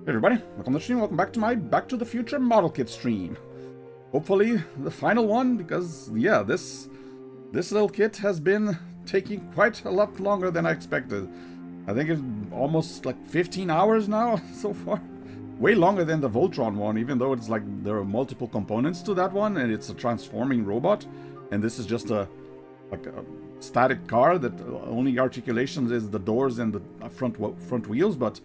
Hey everybody, welcome to the stream, welcome back to my Back to the Future model kit stream. Hopefully the final one, because yeah, this little kit has been taking quite a lot longer than I expected. I think it's almost like 15 hours now so far. Way longer than the Voltron one, even though it's like there are multiple components to that one and it's a transforming robot. And this is just a static car that only articulations is the doors and the front wheels, but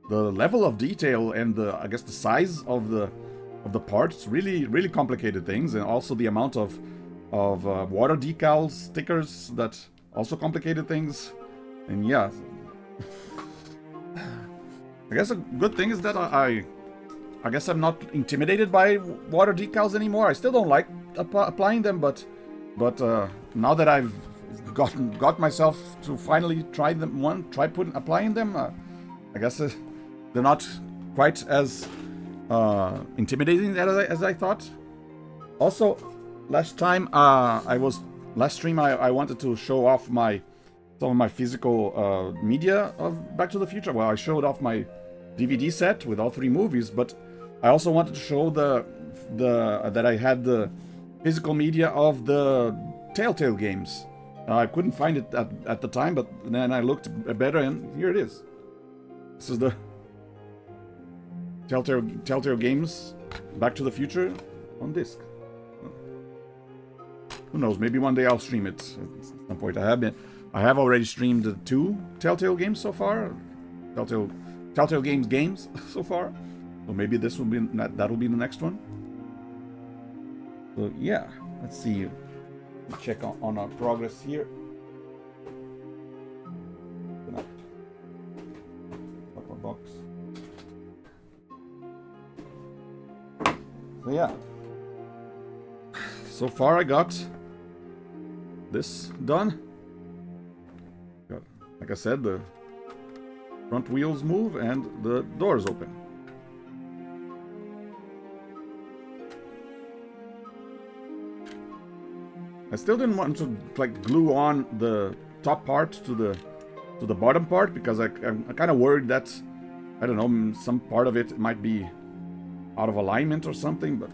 the level of detail and I guess the size of the parts really complicated things, and also the amount of water decals, stickers that also complicated things. And yeah, I guess a good thing is that I guess I'm not intimidated by water decals anymore. I still don't like applying them, but now that I've got myself to finally try applying them, I guess they're not quite as intimidating as I thought. Also, last stream I wanted to show off some of my physical media of Back to the Future. Well, I showed off my DVD set with all 3 movies, but I also wanted to show that I had the physical media of the Telltale games. I couldn't find it at the time, but then I looked better, and here it is. This is the Telltale games Back to the Future on disc. Who knows? Maybe one day I'll stream it at some point. I have already streamed the 2 Telltale games so far. Telltale games so far. So maybe that'll be the next one. So yeah, let's see. Check on our progress here. Open up our box. So yeah, so far I got this done. Like I said, the front wheels move and the doors open. I still didn't want to like glue on the top part to the bottom part, because I'm kind of worried that, I don't know, some part of it might be out of alignment or something, but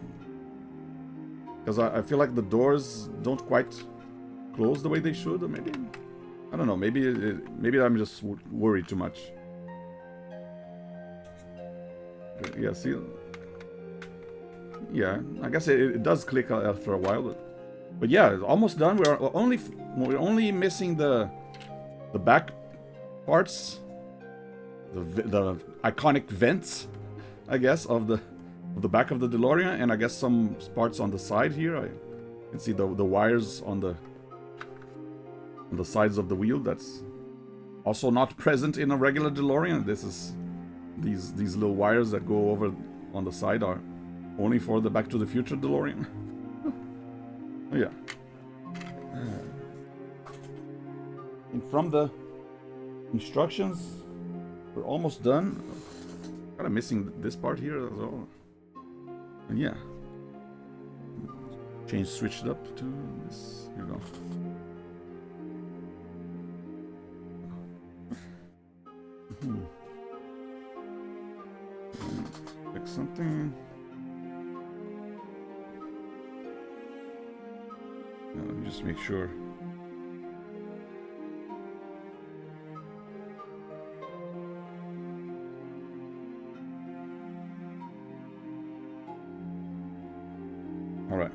because I feel like the doors don't quite close the way they should, or maybe, I don't know, maybe I'm just worried too much. Yeah, see, yeah, I guess it does click after a while, but yeah, it's almost done. We're only missing the back parts, the iconic vents, I guess, of the back of the DeLorean, and I guess some parts on the side here. I can see the wires on the sides of the wheel. That's also not present in a regular DeLorean. This is these little wires that go over on the side are only for the Back to the Future DeLorean. Oh yeah. And from the instructions, we're almost done. Kind of missing this part here as well. And yeah, switched up to this. Here we go. Click something. Let me just make sure. All right.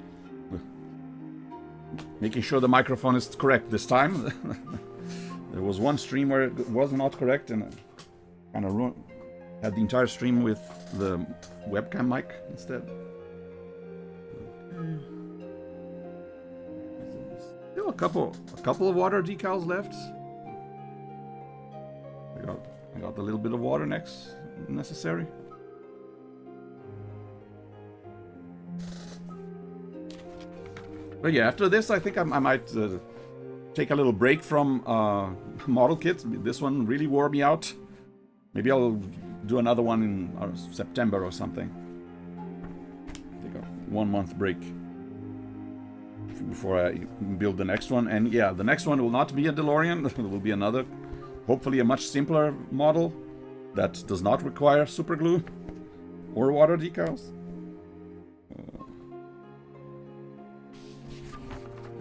Making sure the microphone is correct this time. There was one stream where it was not correct, and I kind of had the entire stream with the webcam mic instead. Still a couple of water decals left. I got a little bit of water necessary. But yeah, after this, I think I might take a little break from model kits. This one really wore me out. Maybe I'll do another one in September or something. Take a 1-month break before I build the next one. And yeah, the next one will not be a DeLorean. It will be another, hopefully a much simpler model. that does not require super glue or water decals.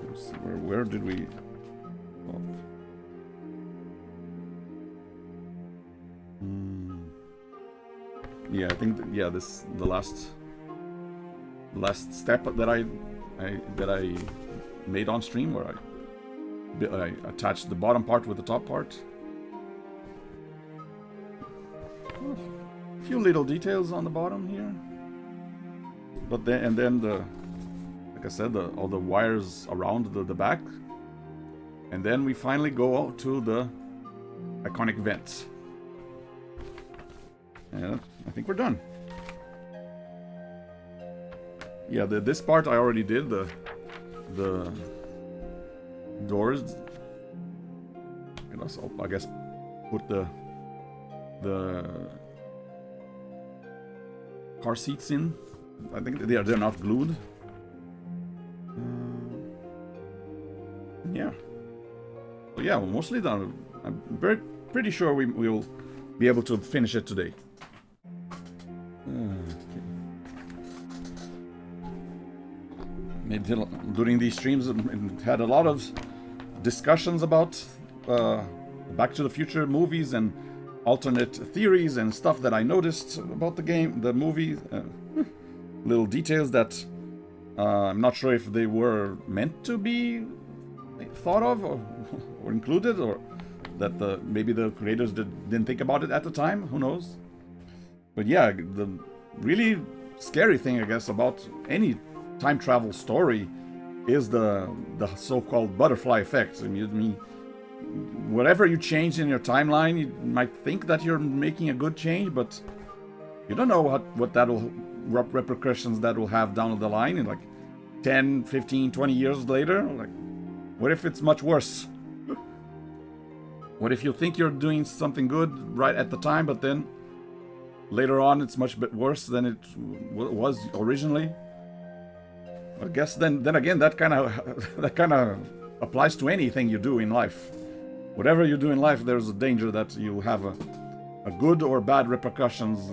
Let's see, where did we? Oh. Yeah, I think this the last step that I made on stream, where I attached the bottom part with the top part. A few little details on the bottom here, but then like I said, all the wires around the back, and then we finally go out to the iconic vents. And I think we're done. Yeah, this part I already did. The doors. And also, I guess, put the car seats in. I think they're not glued. Yeah. So yeah, mostly done. I'm pretty sure we will be able to finish it today. Maybe during these streams, had a lot of discussions about Back to the Future movies and alternate theories and stuff that I noticed about the movie. Little details that I'm not sure if they were meant to be thought of or included, or that maybe the creators didn't think about it at the time. Who knows? But yeah, the really scary thing, I guess, about any time travel story is the so-called butterfly effect. I mean, whatever you change in your timeline, you might think that you're making a good change, but you don't know what repercussions that will have down the line in like 10, 15, 20 years later. Like, what if it's much worse? What if you think you're doing something good right at the time, but then later on it's much bit worse than it was originally? I guess then again that kind of applies to anything you do in life. Whatever you do in life, there's a danger that you'll have a good or bad repercussions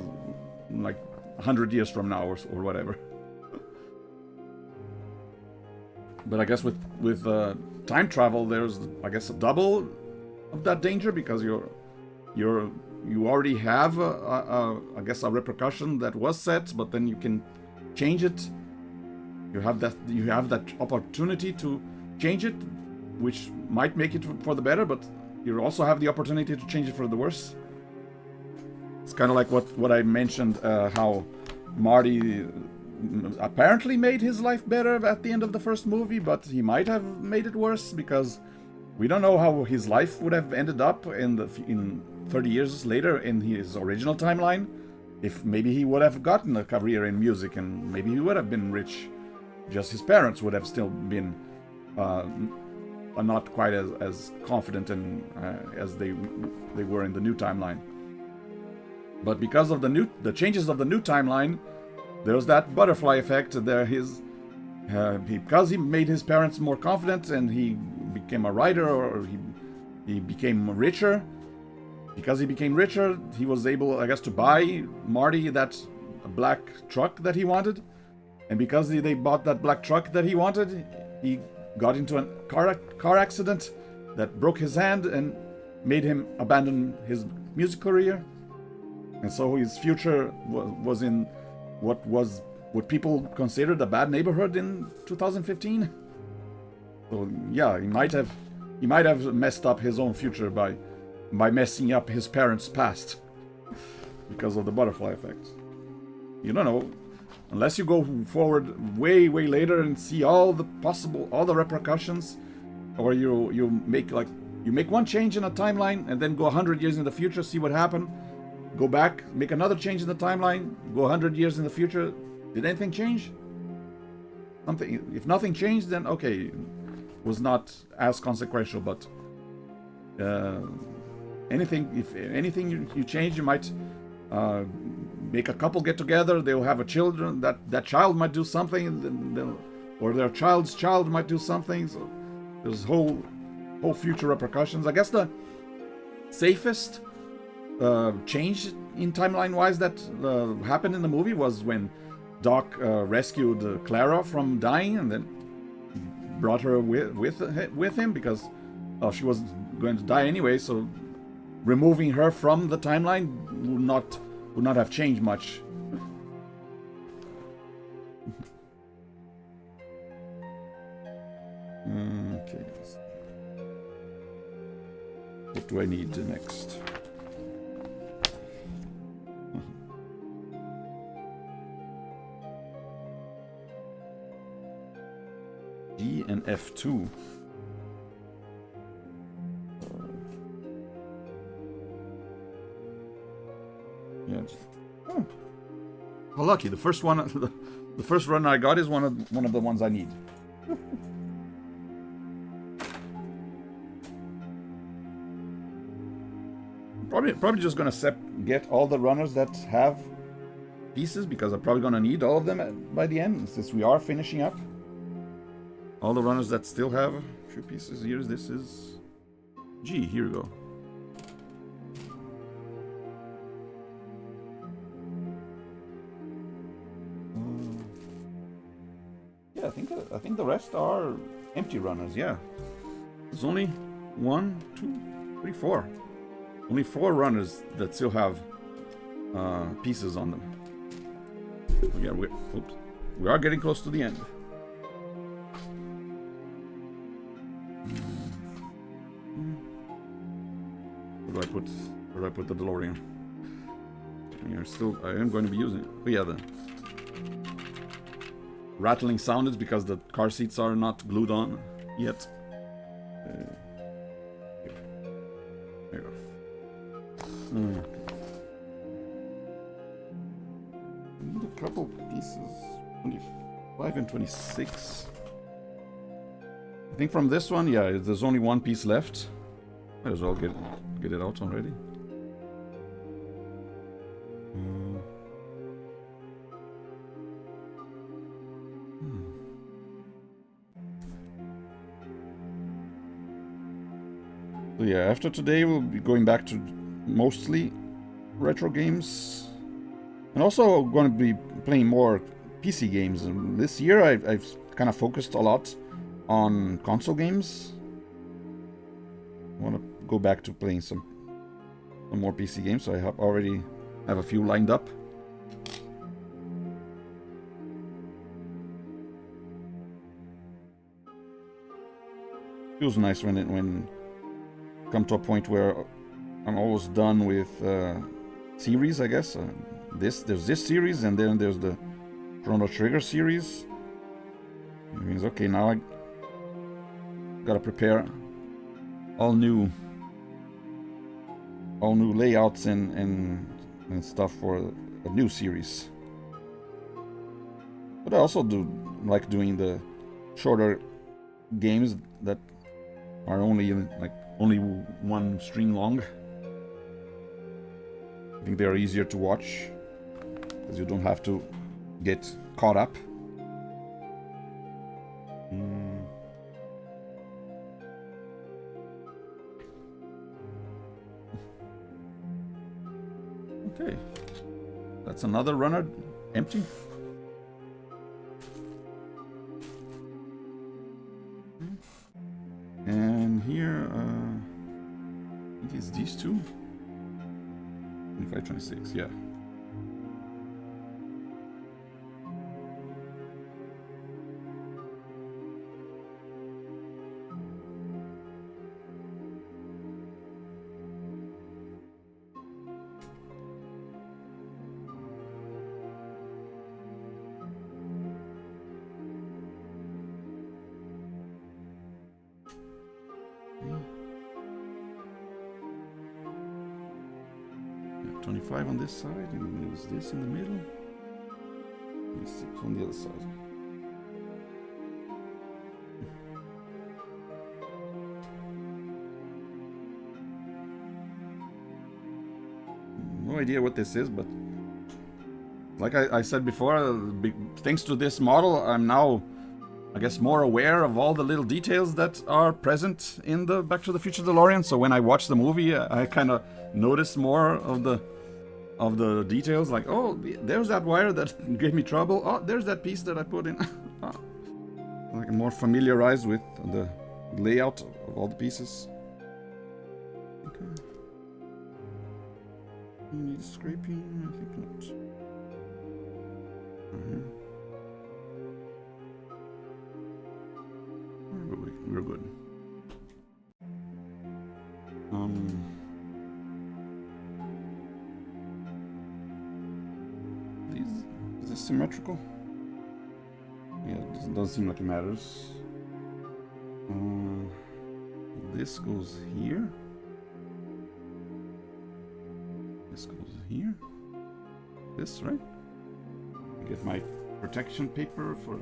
like 100 years from now or whatever. But I guess with time travel, there's, I guess, a double of that danger, because you already have I guess a repercussion that was set, but then you can change it. You have that opportunity to change it, which might make it for the better, but you also have the opportunity to change it for the worse. It's kind of like what I mentioned, how Marty apparently made his life better at the end of the first movie, but he might have made it worse, because we don't know how his life would have ended up in 30 years later in his original timeline. If maybe he would have gotten a career in music, and maybe he would have been rich. Just his parents would have still been not quite as confident as they were in the new timeline. But because of the changes of the new timeline, there's that butterfly effect. Because he made his parents more confident and he became a writer, or he became richer. Because he became richer, he was able, I guess, to buy Marty that black truck that he wanted. And because they bought that black truck that he wanted, he got into a car accident that broke his hand and made him abandon his music career. And so his future was in what people considered a bad neighborhood in 2015. So yeah, he might have messed up his own future by messing up his parents' past because of the butterfly effect. You don't know. Unless you go forward way later and see all the repercussions, or you make one change in a timeline and then go 100 years in the future, see what happened, go back, make another change in the timeline, go 100 years in the future. Did anything change? If nothing changed, then okay, it was not as consequential. But if anything you change, you might make a couple get together, they'll have a children, that child might do something, or their child's child might do something. So there's whole future repercussions. I guess the safest change in timeline-wise that happened in the movie was when Doc rescued Clara from dying and then brought her with him because she was going to die anyway. So removing her from the timeline would not have changed much. Okay. What do I need next? G and F2. Yeah. Oh. Well, lucky. The first one, the first run I got is one of the ones I need. Probably just gonna get all the runners that have pieces because I'm probably gonna need all of them by the end since we are finishing up. All the runners that still have a few pieces. This is G. Here we go. Yeah, I think the rest are empty runners. Yeah, there's only 1, 2, 3, 4. Only 4 runners that still have pieces on them. Oh, yeah, we are getting close to the end. Where do I put the DeLorean? I am going to be using it. Oh yeah, the rattling sound is because the car seats are not glued on yet. There you go. I need a couple pieces. 25 and 26. I think from this one, yeah, there's only 1 piece left. Might as well get it out already. So yeah, after today we'll be going back to mostly retro games. And also going to be playing more PC games. And this year I've kind of focused a lot on console games. I want to go back to playing some more PC games, so I already have a few lined up. Feels nice when come to a point where I'm almost done with series, I guess. There's this series, and then there's the Chrono Trigger series. It means okay, now I gotta prepare all new layouts and stuff for a new series. But I also do like doing the shorter games that are only 1 stream long. I think they are easier to watch because you don't have to get caught up. Okay, that's another runner empty. And here, I think it's these two. 25, 26, yeah. On this side, and there's this in the middle. 26 on the other side. No idea what this is, but like I said before, thanks to this model, I'm now I guess, more aware of all the little details that are present in the Back to the Future DeLorean. So when I watched the movie, I kind of noticed more of the details. Like, oh, there's that wire that gave me trouble. Oh, there's that piece that I put in. Oh. Like more familiarized with the layout of all the pieces. Okay. Need scraping? I think not. We're good. Is this symmetrical? Yeah, it doesn't seem like it matters. This goes here. This goes here. This, right? I get my protection paper for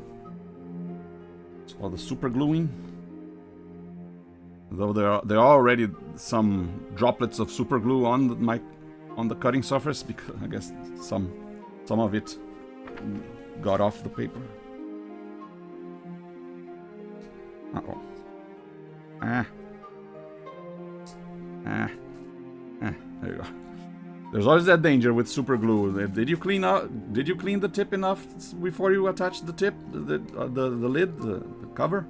all the super gluing. Though there are already some droplets of super glue on the cutting surface, because I guess some of it got off the paper. Uh-oh. There you go. There's always that danger with super glue. Did you clean the tip enough before you attached the tip, the lid, the cover?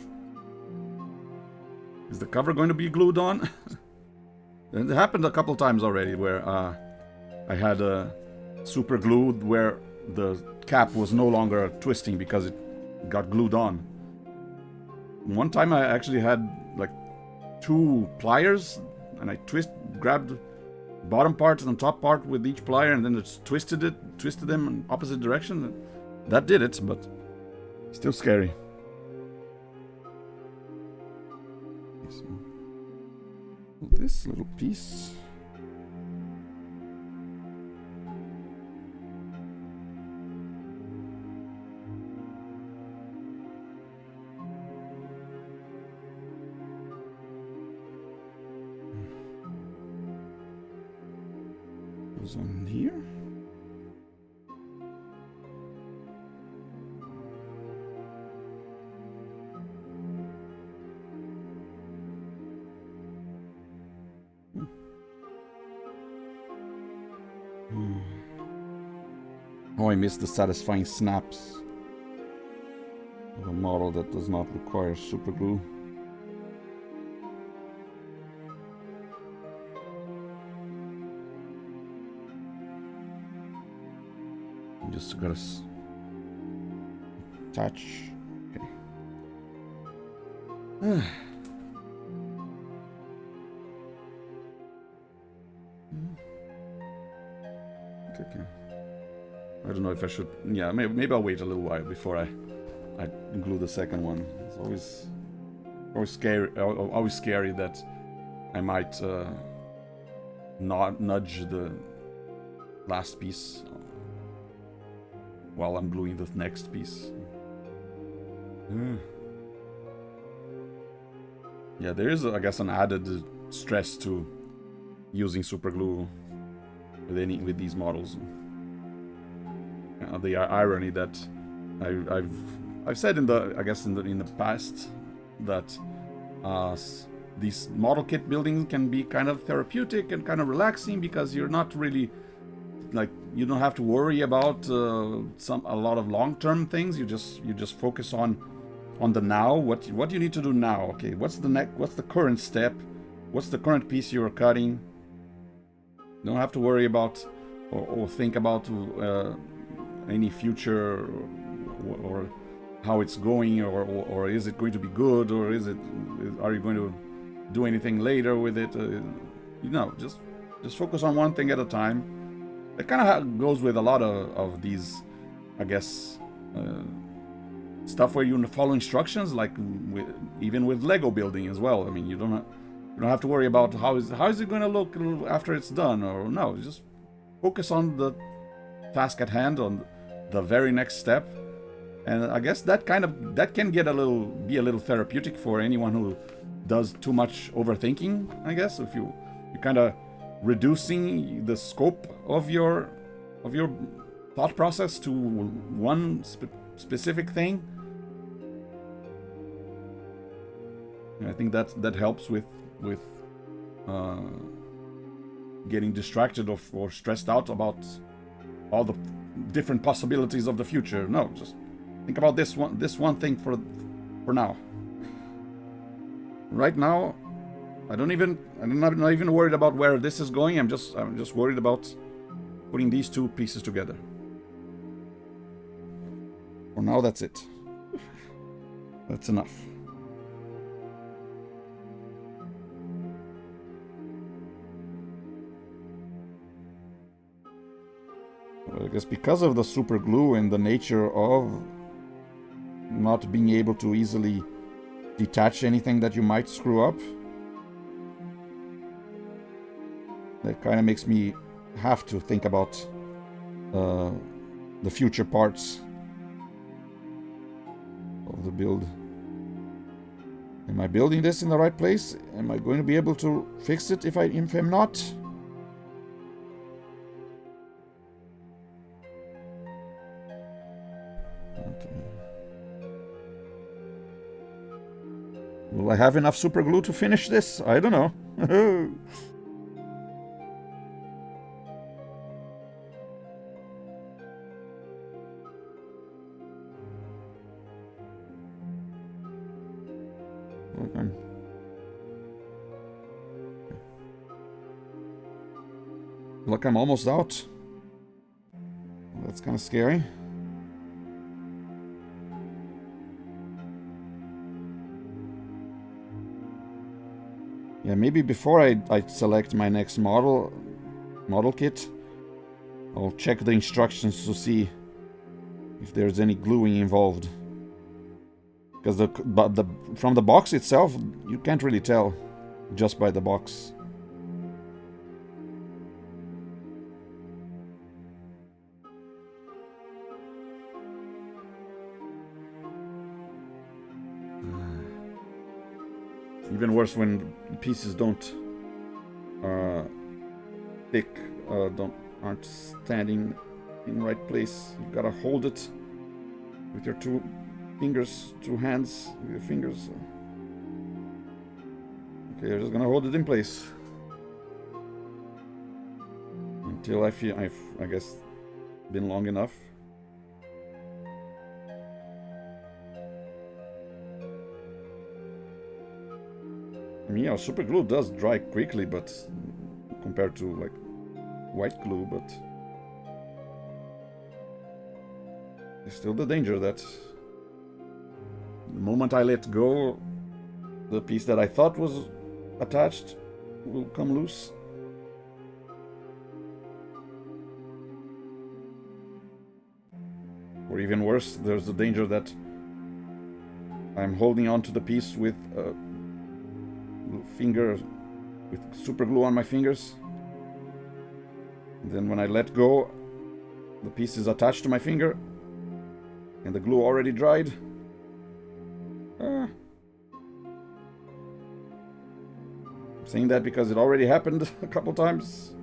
Is the cover going to be glued on? It happened a couple times already where I had super glued where the cap was no longer twisting because it got glued on. One time I actually had like 2 pliers and I grabbed bottom part and top part with each plier and then just twisted them in opposite direction. That did it, but still scary. So, this little piece. Goes on here. Oh, I missed the satisfying snaps of a model that does not require super glue. Just gotta touch. Okay. Okay. I don't know if I should. Yeah, maybe I'll wait a little while before I glue the second one. It's always scary that I might not nudge the last piece while I'm gluing the next piece. Yeah, there is, I guess, an added stress to using super glue with these models. The irony that I've said in the past that these model kit building can be kind of therapeutic and kind of relaxing because you're not really you don't have to worry about a lot of long-term things. You just focus on the now. What you need to do now? Okay, what's the current step? What's the current piece you're cutting? You don't have to worry about or think about any future or how it's going or is it going to be good or are you going to do anything later with it? Just focus on one thing at a time. It kind of goes with a lot of these, I guess, stuff where you follow instructions, like even with Lego building as well. I mean, you don't have to worry about how is it going to look after it's done, or no, just focus on the task at hand, on the very next step. And I guess that can be a little therapeutic for anyone who does too much overthinking. I guess if you kind of reducing the scope of your thought process to one specific thing, And I think that helps with uh, getting distracted or stressed out about all the different possibilities of the future. No, just think about this one thing for now. Right now, I'm not even worried about where this is going. I'm just worried about putting these two pieces together. For now, that's it. That's enough. I guess because of the super glue and the nature of not being able to easily detach anything that you might screw up, that kind of makes me have to think about the future parts of the build. Am I building this in the right place? Am I going to be able to fix it if I'm not? Okay. Will I have enough super glue to finish this? I don't know. Look, I'm almost out. That's kind of scary. Yeah, maybe before I select my next model kit, I'll check the instructions to see if there's any gluing involved. Because from the box itself, you can't really tell just by the box. Even worse when pieces don't aren't standing in the right place. You gotta hold it with your two hands, with your fingers. Okay, you're just gonna hold it in place until I feel I guess been long enough. I mean, yeah, super glue does dry quickly, but compared to like white glue, but there's still the danger that the moment I let go, the piece that I thought was attached will come loose. Or even worse, there's the danger that I'm holding on to the piece with with super glue on my fingers. And then when I let go, the piece is attached to my finger and the glue already dried. I'm saying that because it already happened a couple times.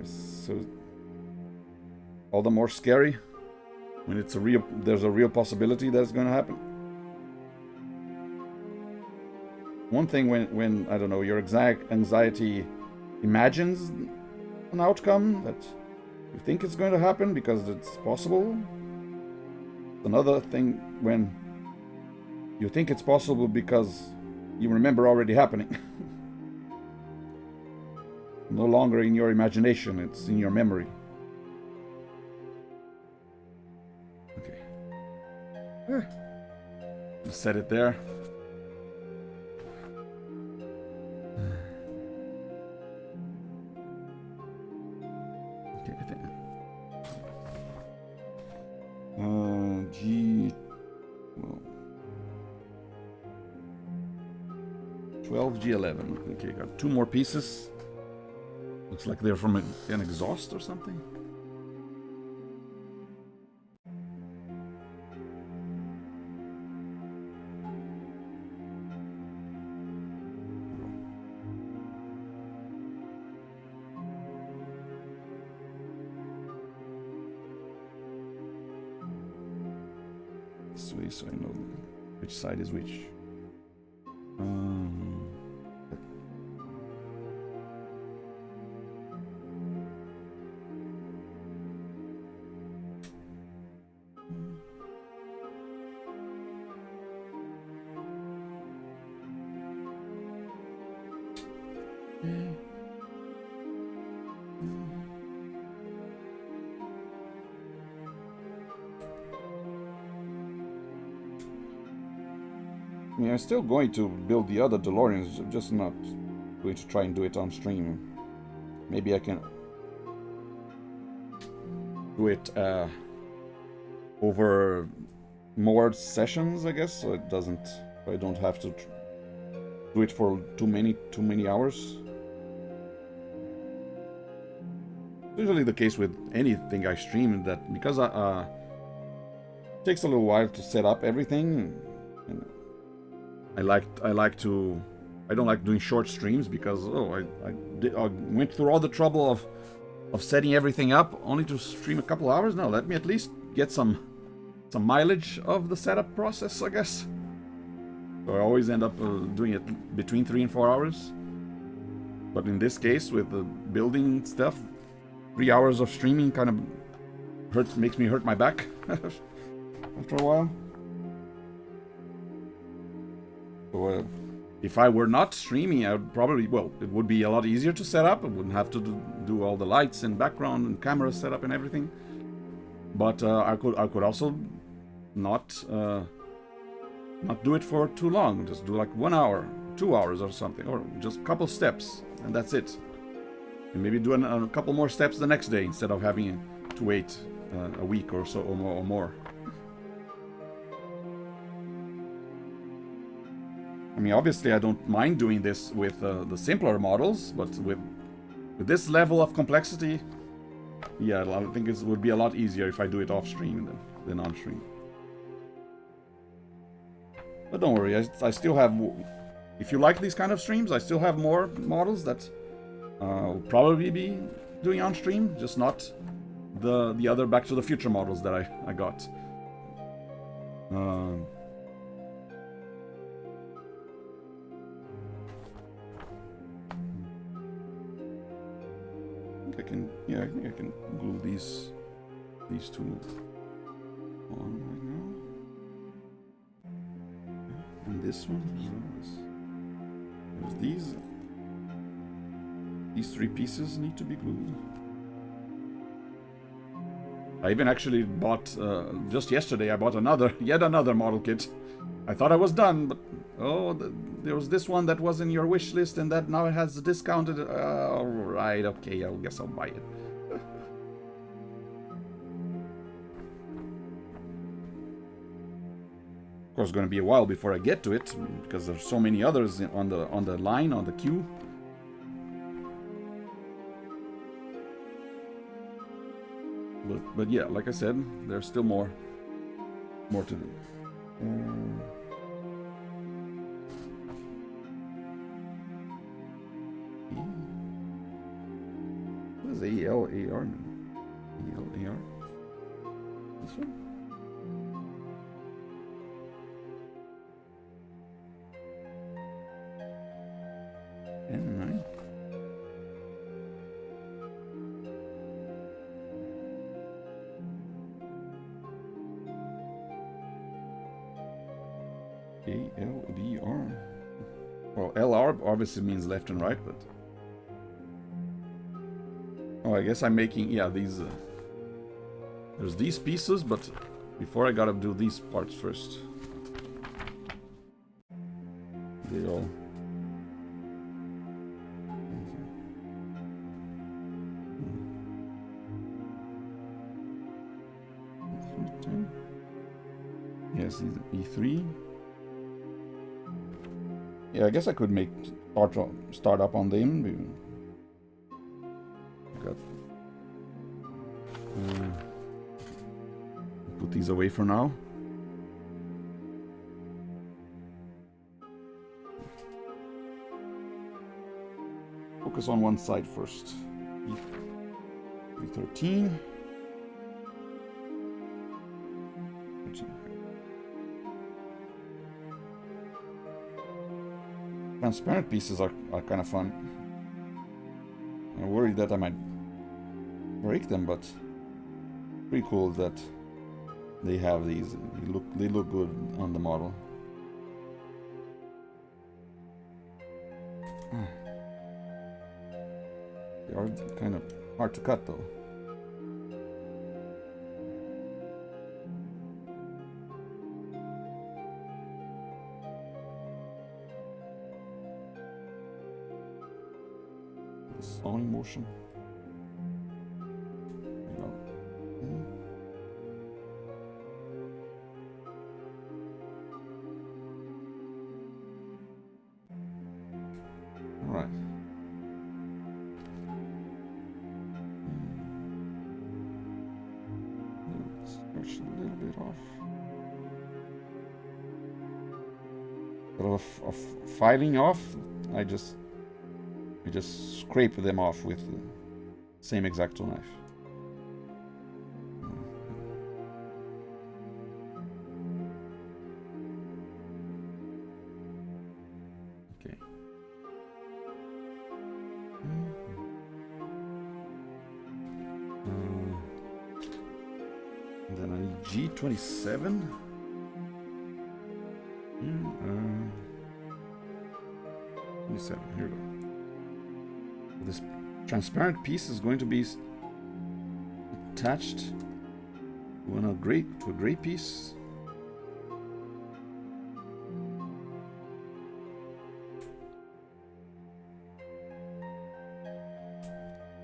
So all the more scary when there's a real possibility that it's going to happen. One thing when I don't know, your anxiety imagines an outcome that you think it's going to happen because it's possible. Another thing when you think it's possible because you remember already happening. No longer in your imagination, it's in your memory. Okay. Just set it there. G11. Okay, got two more pieces. Looks like they're from an exhaust or something. This way, so I know which side is which. Um, I mean, I'm still going to build the other DeLoreans, I'm just not going to try and do it on stream. Maybe I can do it over more sessions, I guess, so it doesn't. I don't have to do it for too many hours. Usually the case with anything I stream, that because it takes a little while to set up everything. And I don't like doing short streams because I went through all the trouble of setting everything up only to stream a couple hours. No, let me at least get some mileage of the setup process, I guess. So I always end up doing it between 3 and 4 hours. But in this case, with the building stuff, 3 hours of streaming kind of makes me hurt my back after a while. So, if I were not streaming, I would probably, well, it would be a lot easier to set up. I wouldn't have to do all the lights and background and camera setup and everything. But I could also not do it for too long. Just do like 1 hour, 2 hours or something, or just a couple steps, and that's it. And maybe do a couple more steps the next day instead of having to wait a week or so or more. I mean, obviously, I don't mind doing this with the simpler models, but with this level of complexity, yeah, I think it would be a lot easier if I do it off stream than on stream. But don't worry, I still have. If you like these kind of streams, I still have more models that will probably be doing on stream, just not the other Back to the Future models that I got. I think I can glue these two on right now. And this one, there's these 3 pieces need to be glued. I even actually bought, just yesterday, I bought yet another model kit. I thought I was done, but there was this one that was in your wish list, and that now it has discounted. Alright, okay, I guess I'll buy it. Of course, it's going to be a while before I get to it, because there's so many others on the line, on the queue. But yeah, like I said, there's still more to do. What does ALAR mean? ALAR? This one? N9? ALDR. Well, LR obviously means left and right, but... Oh, I guess I'm making... Yeah, these... There's these pieces, but before I gotta do these parts first. They all... Yes, E3. Yeah, I guess I could make start up on them. Got put these away for now. Focus on one side first. E13. Transparent pieces are kind of fun. I'm worried that I might break them, but pretty cool that they have these. They look good on the model. They are kind of hard to cut though. The sawing motion. Alright. Stretch a little bit off. Instead of filing off, I just scrape them off with the same X-Acto knife. Okay. And then I need G27. 27. Here we go. This transparent piece is going to be attached to a gray piece.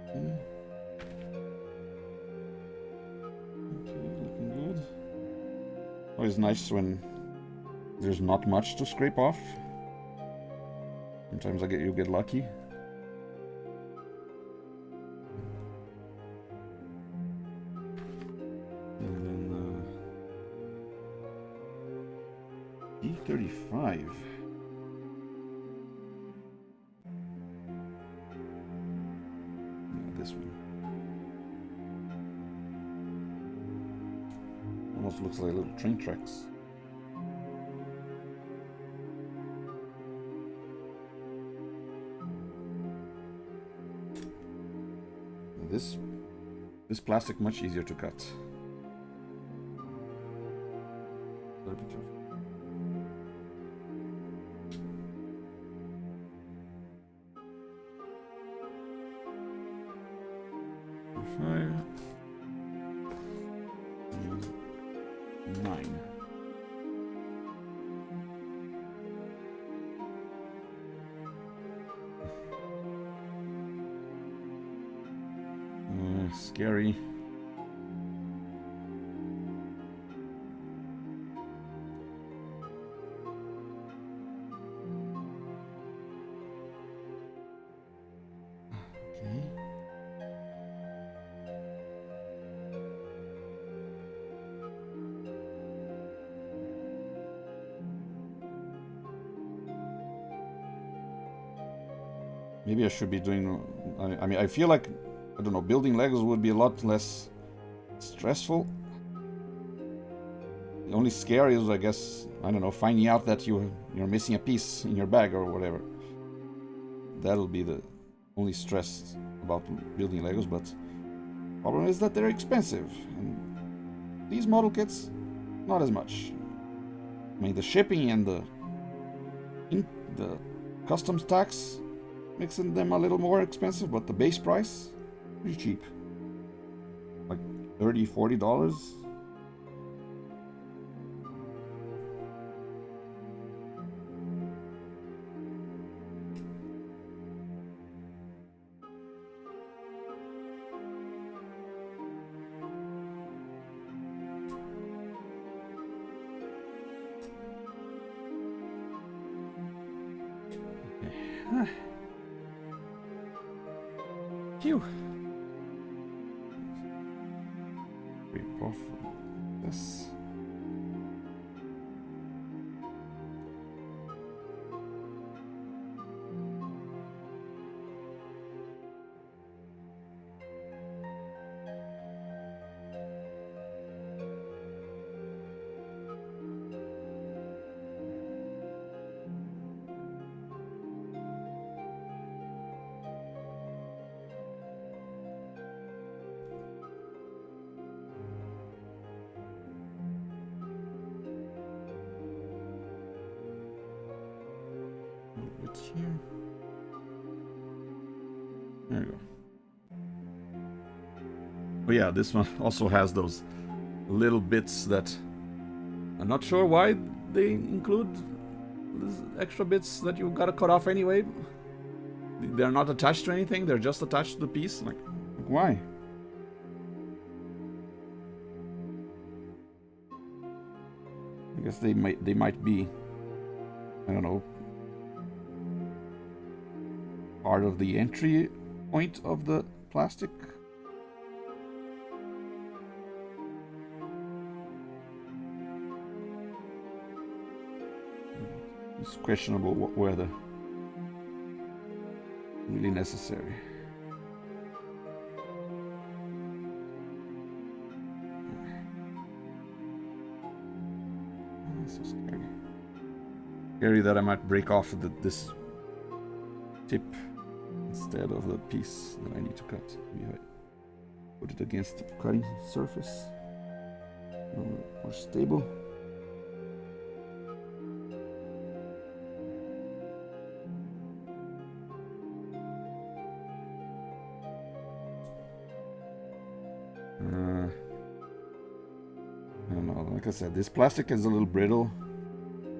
Okay, looking good. Always nice when there's not much to scrape off. Sometimes you get lucky. E35. Yeah, this one. Almost looks like little train tracks. This plastic much easier to cut. Nine. Scary. Okay. Maybe I should be doing. I mean, I feel like, I don't know, building Legos would be a lot less stressful. The only scary is, I guess, I don't know, finding out that you're missing a piece in your bag or whatever. That'll be the only stress about building Legos, but the problem is that they're expensive. And these model kits, not as much. I mean, the shipping and the customs tax makes them a little more expensive, but the base price, pretty cheap. Like $30, $40. Phew. Rip off this. right here. There you go. Oh yeah, this one also has those little bits that I'm not sure why they include these extra bits that you gotta cut off anyway. They're not attached to anything, they're just attached to the piece. Like why? I guess they might be, I don't know, part of the entry point of the plastic. It's questionable whether really necessary. That's so scary. Scary that I might break off this tip instead of the piece that I need to cut. Maybe I put it against the cutting surface. More stable. I don't know, like I said, this plastic is a little brittle.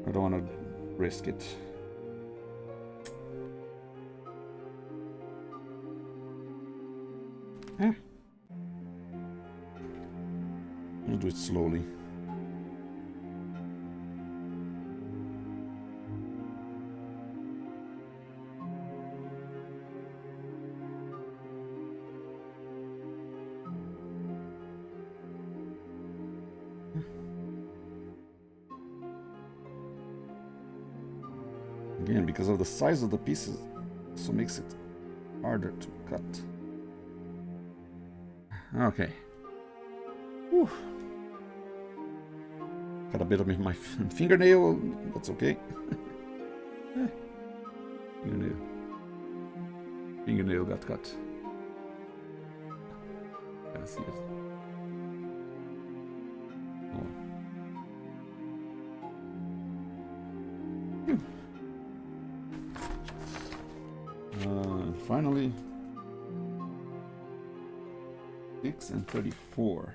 I don't want to risk it. I'll do it slowly. Again, because of the size of the pieces, also makes it harder to cut. Okay. Whew. Got a bit of my fingernail, that's okay. Fingernail got cut. Gotta see it. Finally, 6 and 34.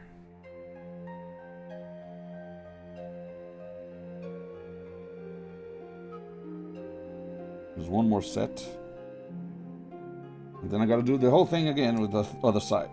There's one more set. And then I gotta do the whole thing again with the other side.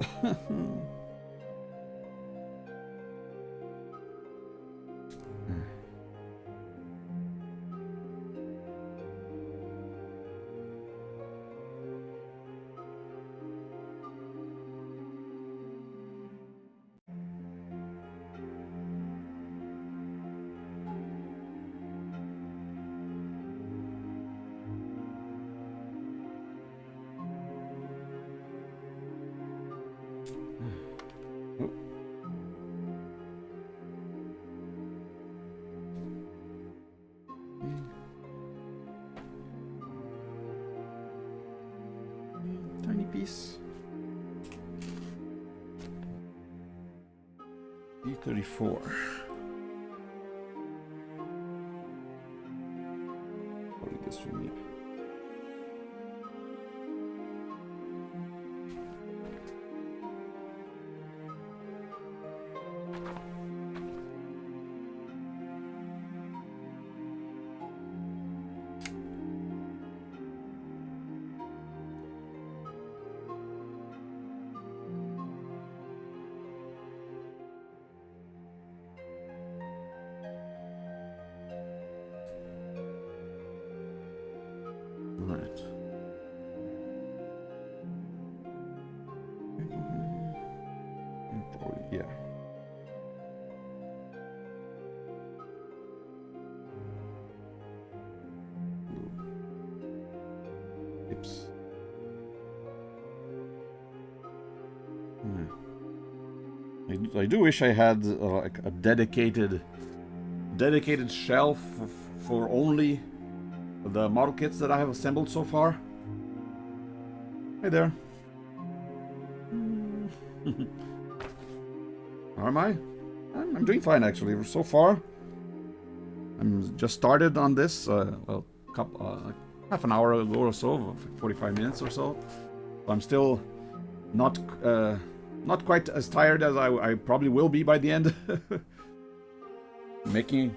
Tiny piece. B34. Probably this for me. Right. Probably, yeah. Oops. I do wish I had like a dedicated shelf for only the model kits that I have assembled so far. Hey there. How am I? I'm doing fine actually. So far, I'm just started on this. Well, half an hour ago or so, 45 minutes or so. I'm still not not quite as tired as I probably will be by the end. Making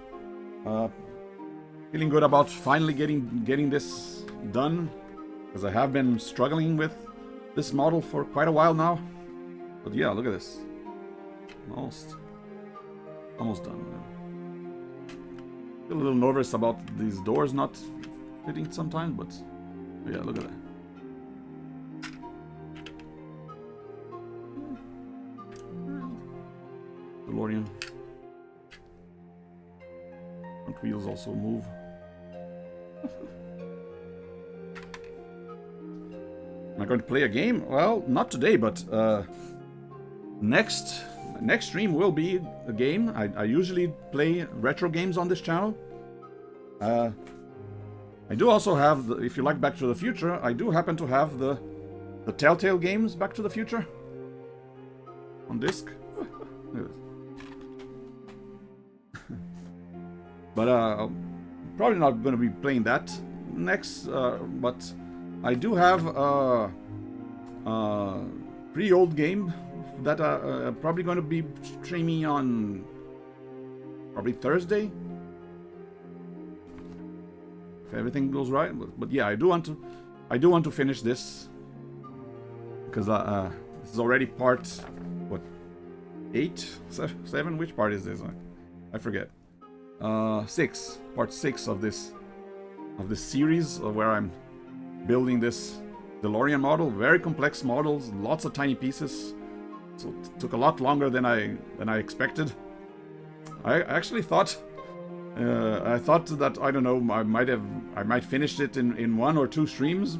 feeling good about finally getting this done, because I have been struggling with this model for quite a while now. But yeah, look at this. Almost done. Feel a little nervous about these doors not fitting sometimes, but yeah, look at that. DeLorean. Front wheels also move. Am I going to play a game? Well, not today, but next stream will be a game. I usually play retro games on this channel. I do also have, if you like Back to the Future, I do happen to have the Telltale games Back to the Future on disc. But probably not going to be playing that next. But I do have a pretty old game that I'm probably going to be streaming on probably Thursday, if everything goes right. But yeah, I do want to finish this, because this is already part, what, 8, 7? Which part is this? I forget. 6, part 6 of this series, where I'm building this DeLorean model. Very complex models, lots of tiny pieces. So it took a lot longer than I expected. I actually thought that, I don't know, I might finish it in 1 or 2 streams.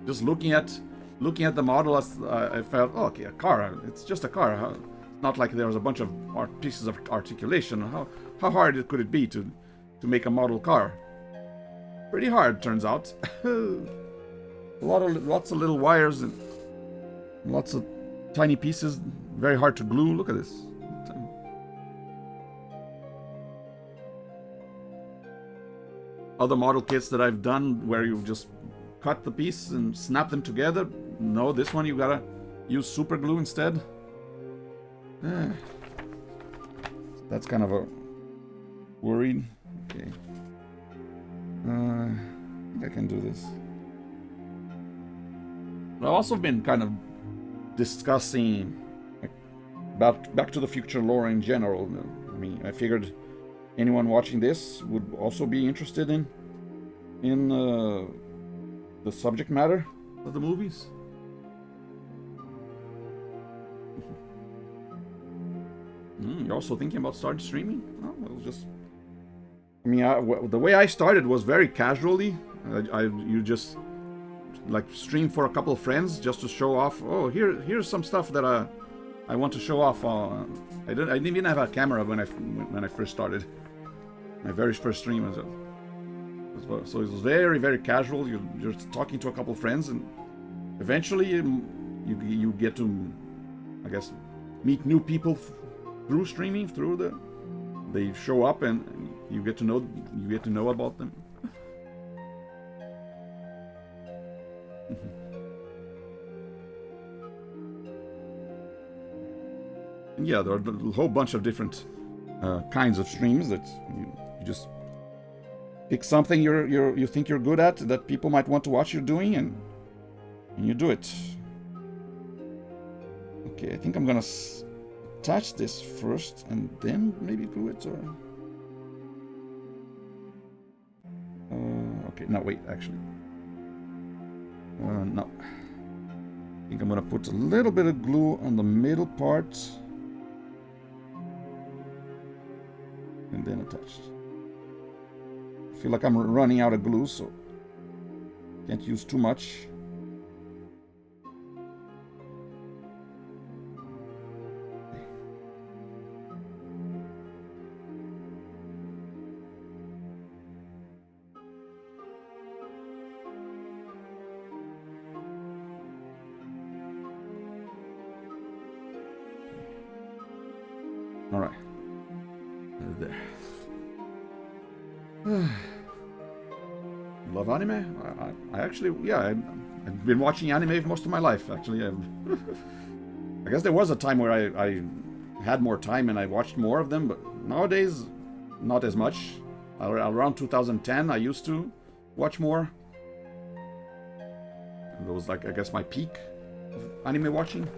Just looking at the model, I felt, oh, okay, a car. It's just a car. It's not like there was a bunch of pieces of articulation. How hard could it be to make a model car? Pretty hard, turns out. Lots of little wires and lots of tiny pieces. Very hard to glue. Look at this. Other model kits that I've done where you just cut the piece and snap them together. No, this one you gotta use super glue instead. That's kind of a worried. Okay. I think I can do this. I've also been kind of discussing about Back to the Future lore in general. I mean, I figured anyone watching this would also be interested in the subject matter of the movies. You're also thinking about starting streaming? Oh, well, just... I mean, the way I started was very casually. You just like stream for a couple of friends just to show off. Oh, here's some stuff that I want to show off. I didn't even have a camera when I first started. My very first stream so it was very, very casual. You're just talking to a couple of friends, and eventually you get to, I guess, meet new people through streaming. They show up and you get to know about them. And yeah, there are a whole bunch of different kinds of streams that you just pick something you think you're good at that people might want to watch you doing, and you do it. Okay, I think I'm gonna attach this first and then maybe glue it, or okay, no, wait, actually no, I think I'm gonna put a little bit of glue on the middle part and then attach. I feel like I'm running out of glue, so can't use too much. All right, there. Love anime? I actually, yeah, I've been watching anime most of my life, actually. I guess there was a time where I had more time and I watched more of them, but nowadays, not as much. Around 2010, I used to watch more. And that was like, I guess, my peak of anime watching.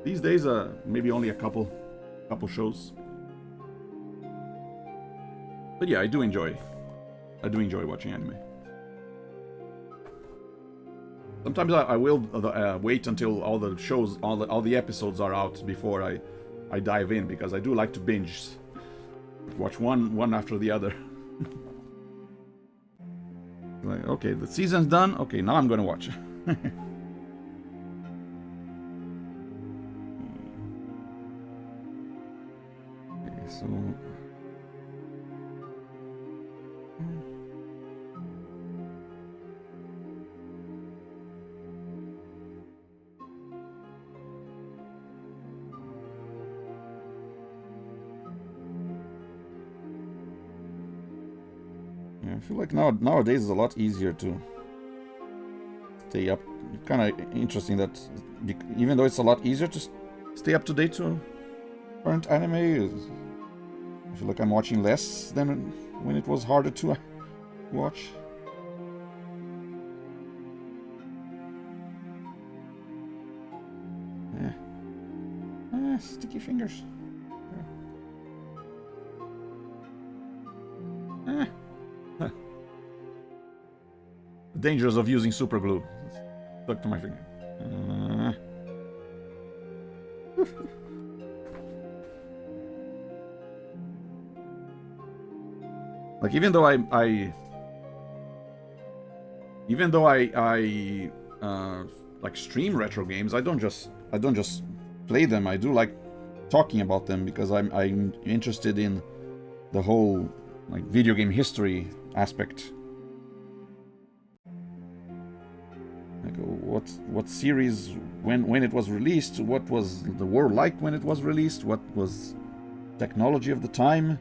These days, maybe only a couple shows. But yeah, I do enjoy watching anime. Sometimes I will wait until all the shows, all the episodes are out before I dive in, because I do like to binge, watch one after the other. Like, okay, the season's done. Okay, now I'm gonna watch. Okay, so. I feel like nowadays it's a lot easier to stay up. Kind of interesting that even though it's a lot easier to stay up to date to current anime, I feel like I'm watching less than when it was harder to watch. Sticky fingers. The dangers of using super glue. Stuck to my finger. Like even though I like stream retro games, I don't just play them. I do like talking about them because I'm interested in the whole like video game history aspect. Like what series, when it was released, what was the world like when it was released, what was technology of the time,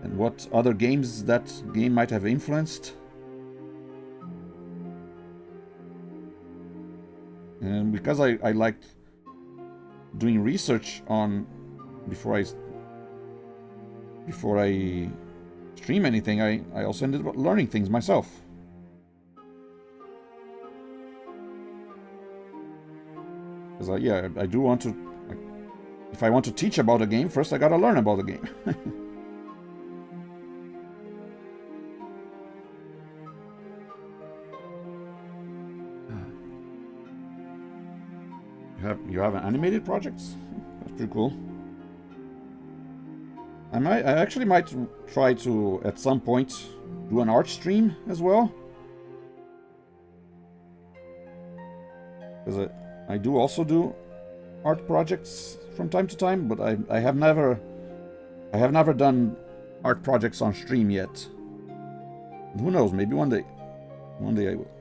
and what other games that game might have influenced. And because I liked doing research on before I stream anything, I also ended up learning things myself. Because I do want to, like, if I want to teach about a game, first I gotta learn about the game. You have animated projects? That's pretty cool. I actually might try to at some point do an art stream as well. Because I do also do art projects from time to time, but I have never done art projects on stream yet. Who knows? Maybe one day I will.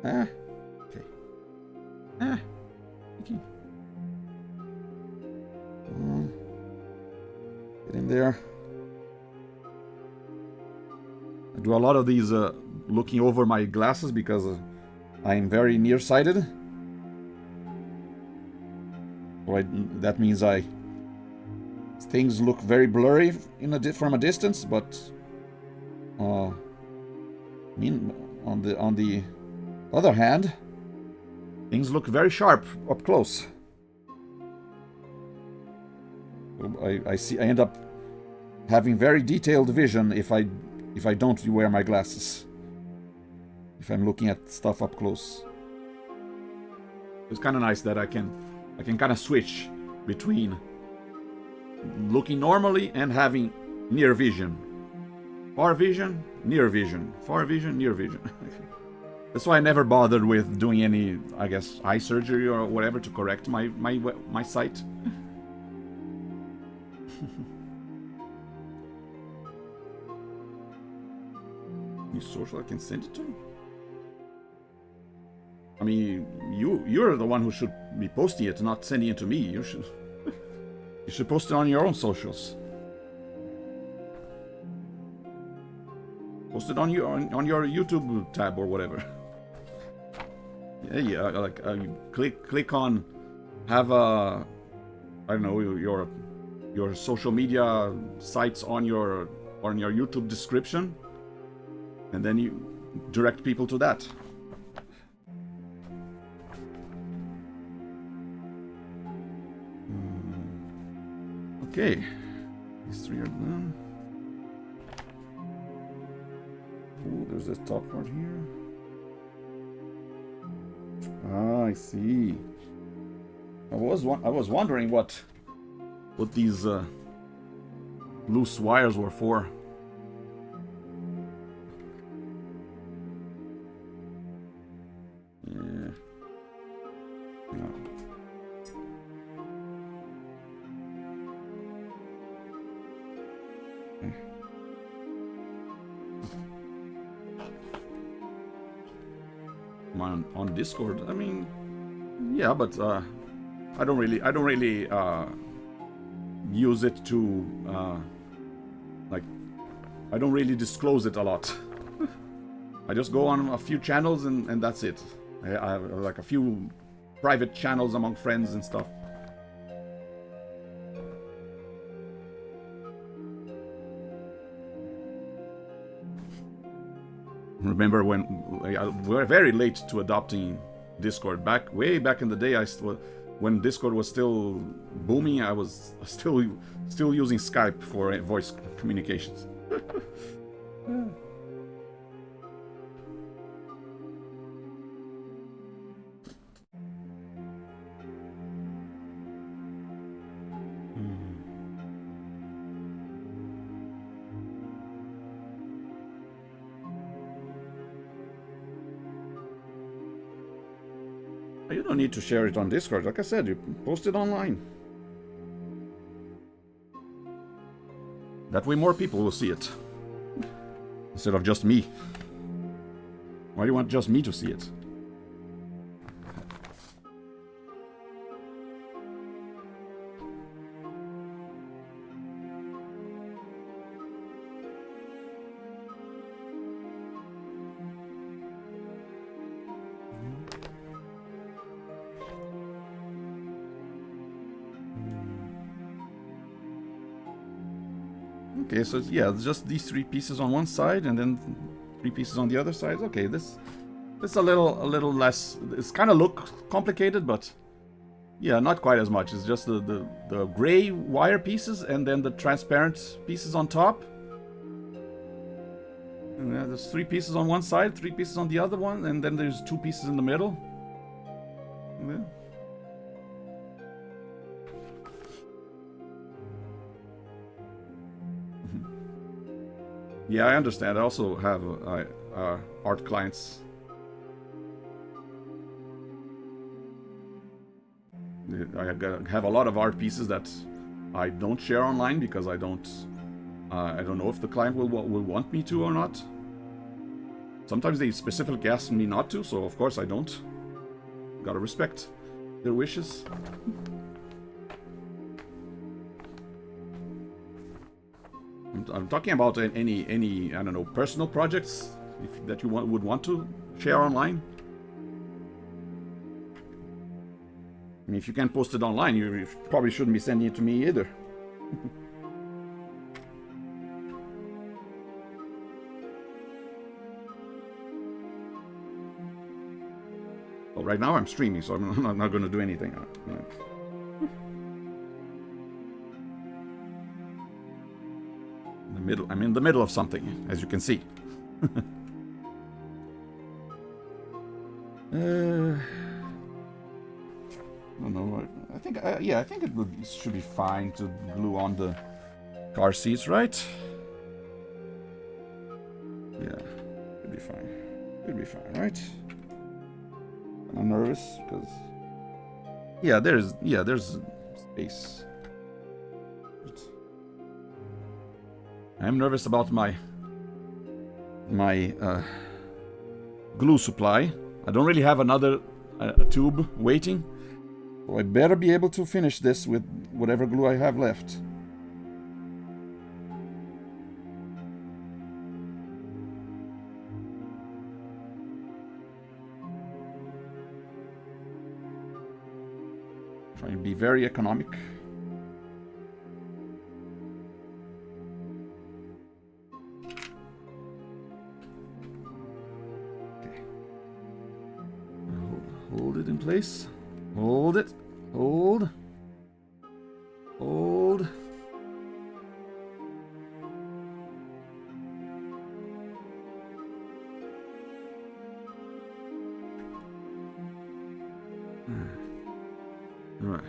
Okay. Okay. Get in there. I do a lot of these looking over my glasses because I'm very nearsighted. So that means things look very blurry from a distance, but on the other hand, things look very sharp up close. I end up having very detailed vision if I don't wear my glasses. If I'm looking at stuff up close. It's kind of nice that I can kind of switch between looking normally and having near vision. Far vision, near vision. Far vision, near vision. That's why I never bothered with doing any, I guess, eye surgery or whatever to correct my sight. New social, I can send it to you. I mean, you're the one who should be posting it, not sending it to me. You should post it on your own socials. Post it on your YouTube tab or whatever. Yeah, like click on have a, I don't know, your social media sites on your YouTube description, and then you direct people to that. Okay, these 3 are done. Oh, there's this top part here. Ah, I see. I was wondering what these loose wires were for. Yeah. No. On Discord, I mean, yeah, but I don't really use it to like, I don't really disclose it a lot. I just go on a few channels and that's it. I have like a few private channels among friends and stuff. Remember when we were very late to adopting Discord, way back in the day. When Discord was still booming, I was still using Skype for voice communications. You don't need to share it on Discord. Like I said, you post it online. That way more people will see it. Instead of just me. Why do you want just me to see it? Okay, so yeah, it's just these 3 pieces on one side and then 3 pieces on the other side. Okay, this a little less. It's kind of look complicated, but yeah, not quite as much. It's just the gray wire pieces and then the transparent pieces on top. And there's 3 pieces on one side, 3 pieces on the other one, and then there's 2 pieces in the middle. Yeah. Yeah, I understand. I also have art clients. I have a lot of art pieces that I don't share online because I don't know if the client will want me to or not. Sometimes they specifically ask me not to, so of course I don't. Gotta respect their wishes. I'm talking about any I don't know, personal projects that you would want to share online. I mean, if you can't post it online, you probably shouldn't be sending it to me either. Well, right now I'm streaming, so I'm not going to do anything. I'm in the middle of something, as you can see. I don't know. I think it should be fine to glue on the car seats, right? Yeah, it'll be fine. It'll be fine, right? I'm nervous because there's space. I'm nervous about my glue supply. I don't really have another tube waiting, so I better be able to finish this with whatever glue I have left. It'd be very economic. Okay. Hold it in place. Hold it. Hold. Hold. Right.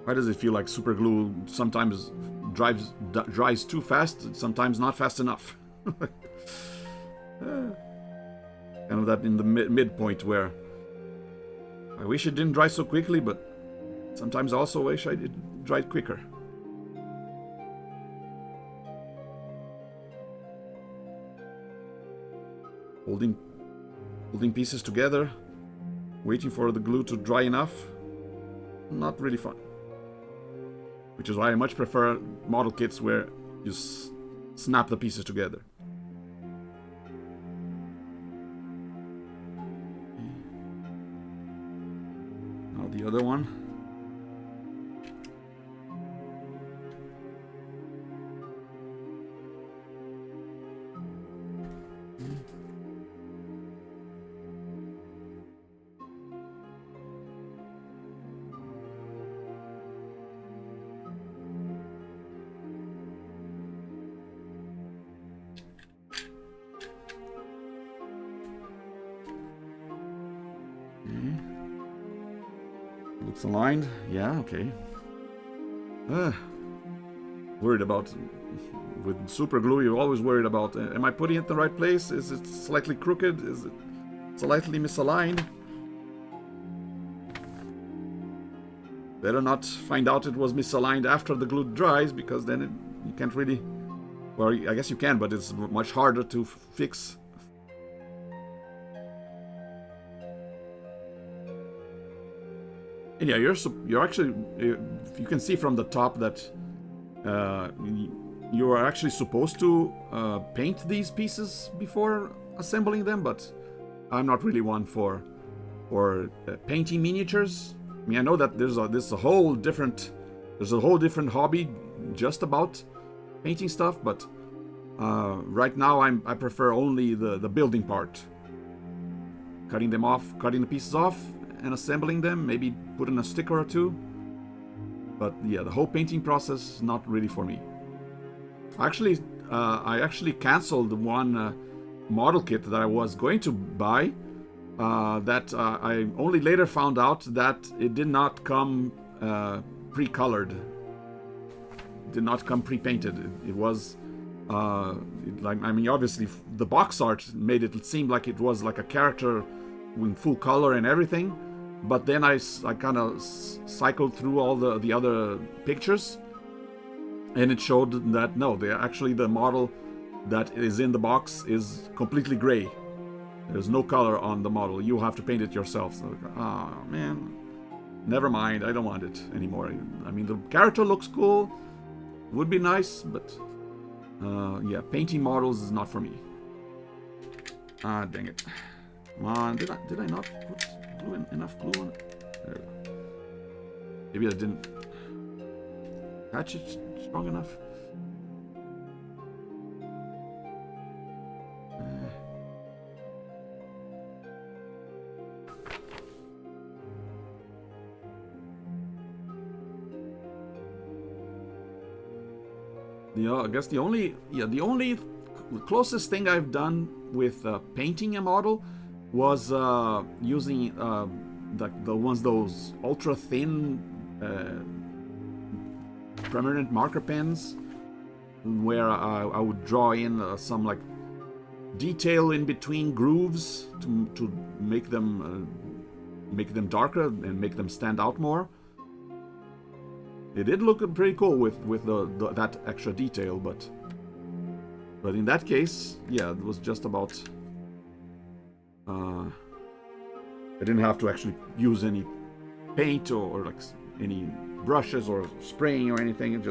Why does it feel like super glue sometimes dries too fast, sometimes not fast enough? Kind of that in the midpoint where I wish it didn't dry so quickly, but sometimes I also wish it dried quicker. Holding pieces together, waiting for the glue to dry enough, not really fun. Which is why I much prefer model kits where you snap the pieces together. Now the other one. Looks aligned. Yeah, okay. Worried about... With super glue, you're always worried about... am I putting it in the right place? Is it slightly crooked? Is it slightly misaligned? Better not find out it was misaligned after the glue dries, because then you can't really... Well, I guess you can, but it's much harder to fix. And yeah, you're actually, you can see from the top that you are actually supposed to paint these pieces before assembling them, but I'm not really one for painting miniatures. I mean, I know that there's a whole different hobby just about painting stuff, but right now I prefer only the building part, cutting the pieces off and assembling them, maybe putting a sticker or two. But yeah, the whole painting process is not really for me. I actually canceled one model kit that I was going to buy, that I only later found out that it did not come pre-colored. It did not come pre-painted. It was like, I mean, obviously the box art made it seem like it was like a character in full color and everything. But then I kind of cycled through all the other pictures, and it showed that no, the model that is in the box is completely gray. There's no color on the model. You have to paint it yourself. So, oh man, never mind. I don't want it anymore. I mean, the character looks cool, would be nice, but yeah, painting models is not for me. Ah, dang it! Come on, did I not put enough glue on it? There we go. Maybe I didn't catch it strong enough. I guess the only closest thing I've done with painting a model was using those ultra thin permanent marker pens, where I would draw in some like detail in between grooves to make them darker and make them stand out more. It did look pretty cool with that extra detail, but in that case, yeah, it was just about. I didn't have to actually use any paint or like any brushes or spraying or anything. It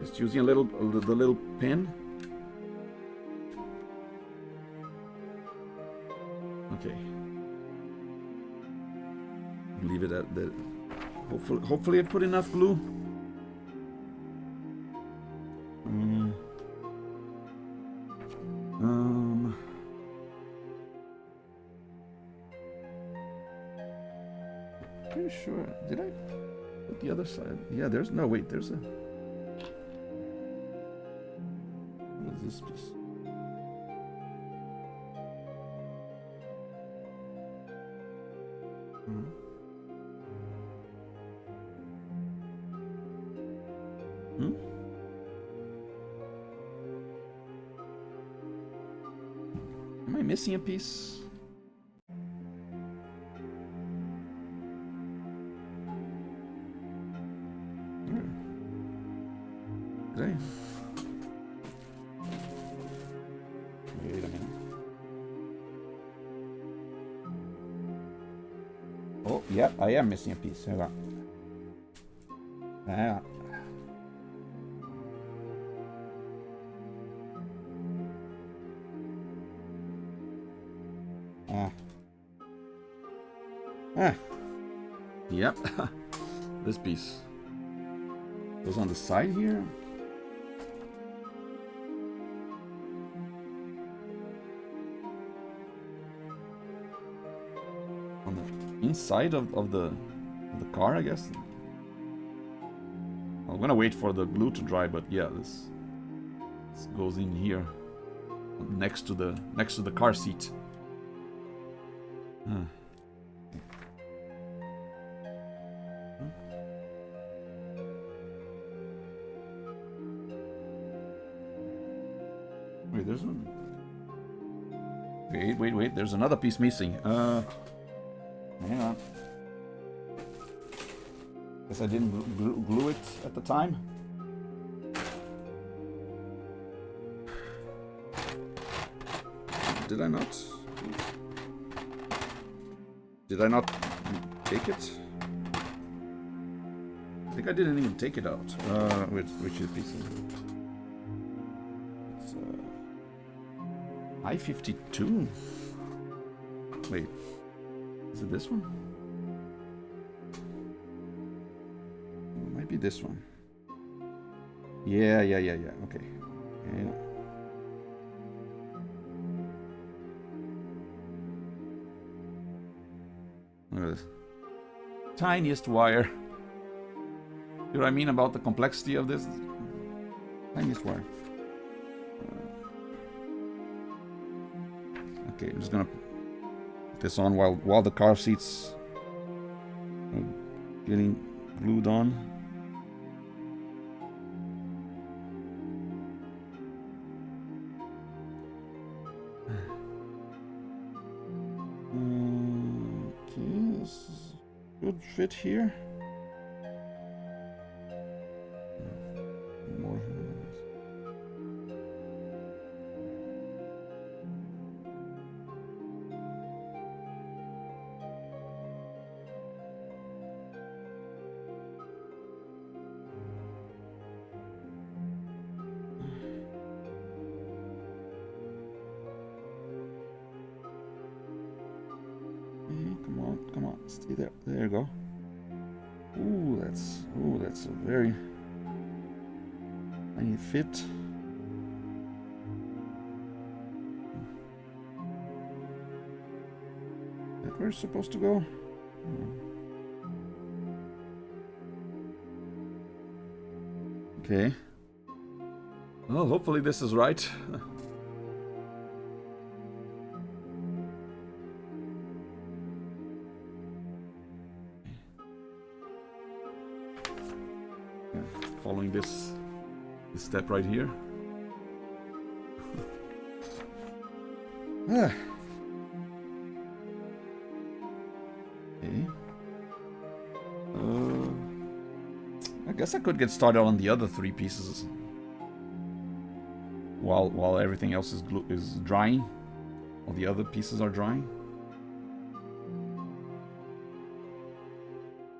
Just using a little the little pin. Okay. Leave it at the. Hopefully I put enough glue. Pretty sure. Did I put the other side? Yeah, there's no wait. There's a. What is this piece? Am I missing a piece? Did I? Wait a minute. Oh, yeah, I am missing a piece. Hold on. Ah. Yep. This piece goes on the side here. On the inside of the car, I guess. I'm gonna wait for the glue to dry, but yeah, this goes in here next to the car seat. Wait, there's one. Wait. There's another piece missing. Hang on. Guess I didn't glue it at the time. Did I not? Did I not take it? I think I didn't even take it out. Which piece is it? It's I-52. Wait, is it this one? It might be this one. Yeah. Okay. Yeah. Look at this. Tiniest wire. You know what I mean about the complexity of this? Tiniest wire. Okay, I'm just gonna put this on while the car seats are getting glued on. Okay, this is a good fit here. More. Come on, stay there. There you go. Ooh, that's a very tiny fit. That where it's supposed to go? Okay. Well, hopefully this is right. Following this step right here. Okay. I guess I could get started on the other three pieces while everything else is drying, while the other pieces are drying.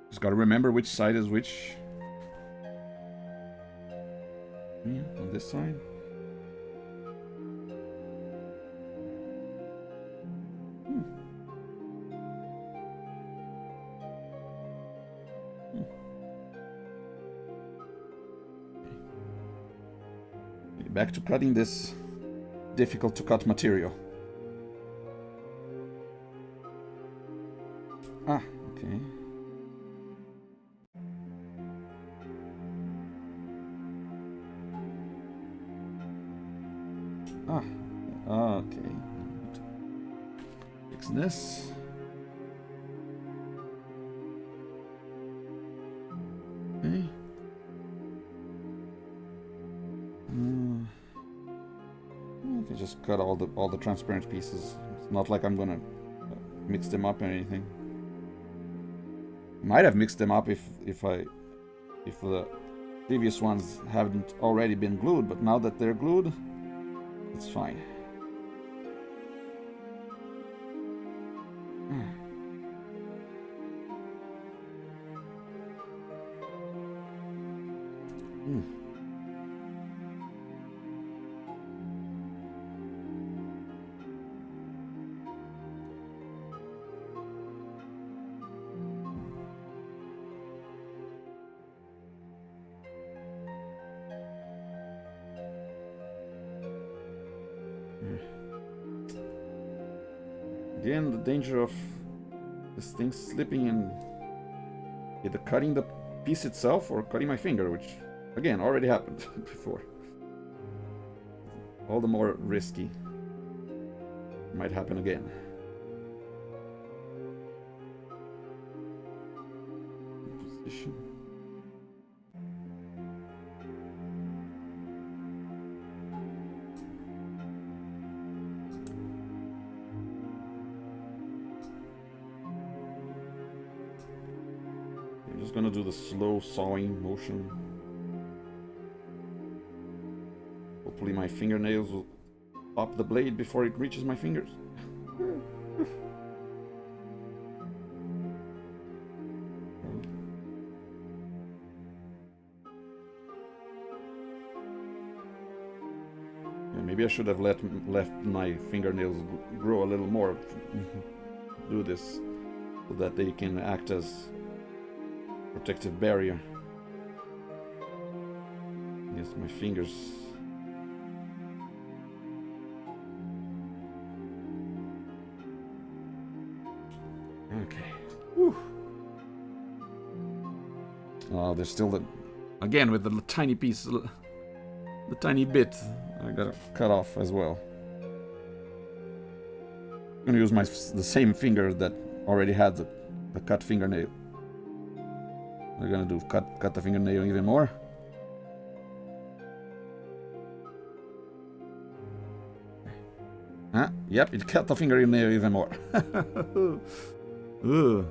Just gotta remember which side is which. on this side. Back to cutting this difficult to cut material. Ah, okay. Ah, okay. Fix this. Okay. I can just cut all the transparent pieces. It's not like I'm gonna mix them up or anything. Might have mixed them up if the previous ones haven't already been glued, but now that they're glued, it's fine. Again, the danger of this thing slipping and either cutting the piece itself or cutting my finger, which again already happened before. All the more risky. Might happen again. Position. I'm just gonna do the slow sawing motion. Hopefully my fingernails will pop the blade before it reaches my fingers. Yeah, maybe I should have left my fingernails grow a little more. Do this so that they can act as protective barrier. Yes, my fingers. Okay. Whew. Oh, there's still the... Again, with the tiny piece... The tiny bit I gotta cut off as well. I'm gonna use the same finger that already had the cut fingernail. We're gonna do cut the fingernail even more. Huh? Yep, it cut the fingernail even more. Ugh.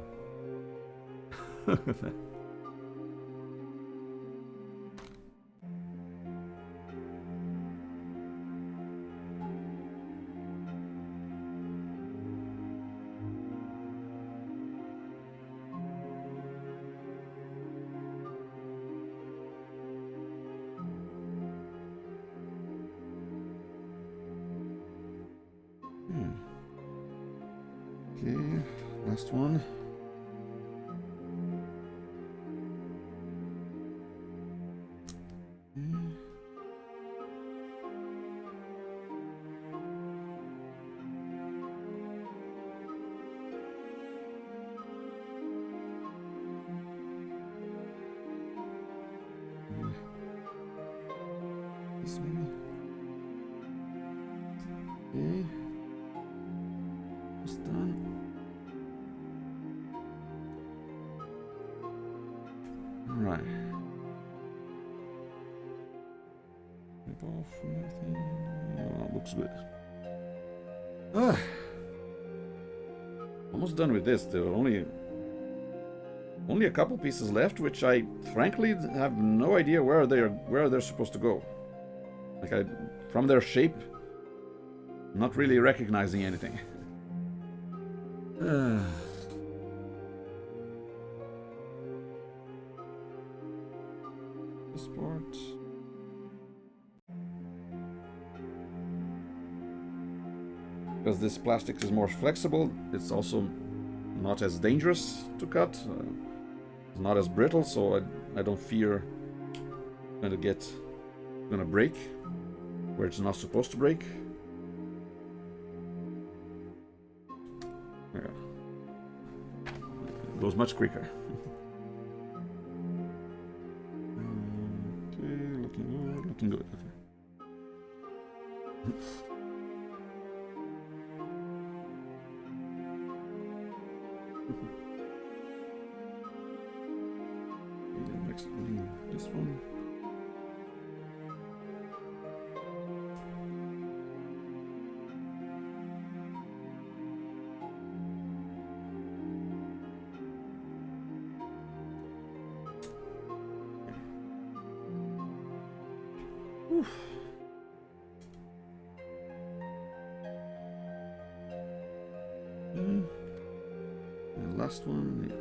Okay, last one. This maybe. Okay. It's done. Alright. Rip off everything. Yeah, looks good. Almost done with this. There are only a couple pieces left, which I frankly have no idea where they're supposed to go. Like from their shape, not really recognizing anything. This part. because this plastic is more flexible. It's also not as dangerous to cut. It's not as brittle, so I don't fear gonna break where it's not supposed to break. Yeah. It goes much quicker. Okay, looking good. Okay. Next one, this one. Oof. And last one. Yeah.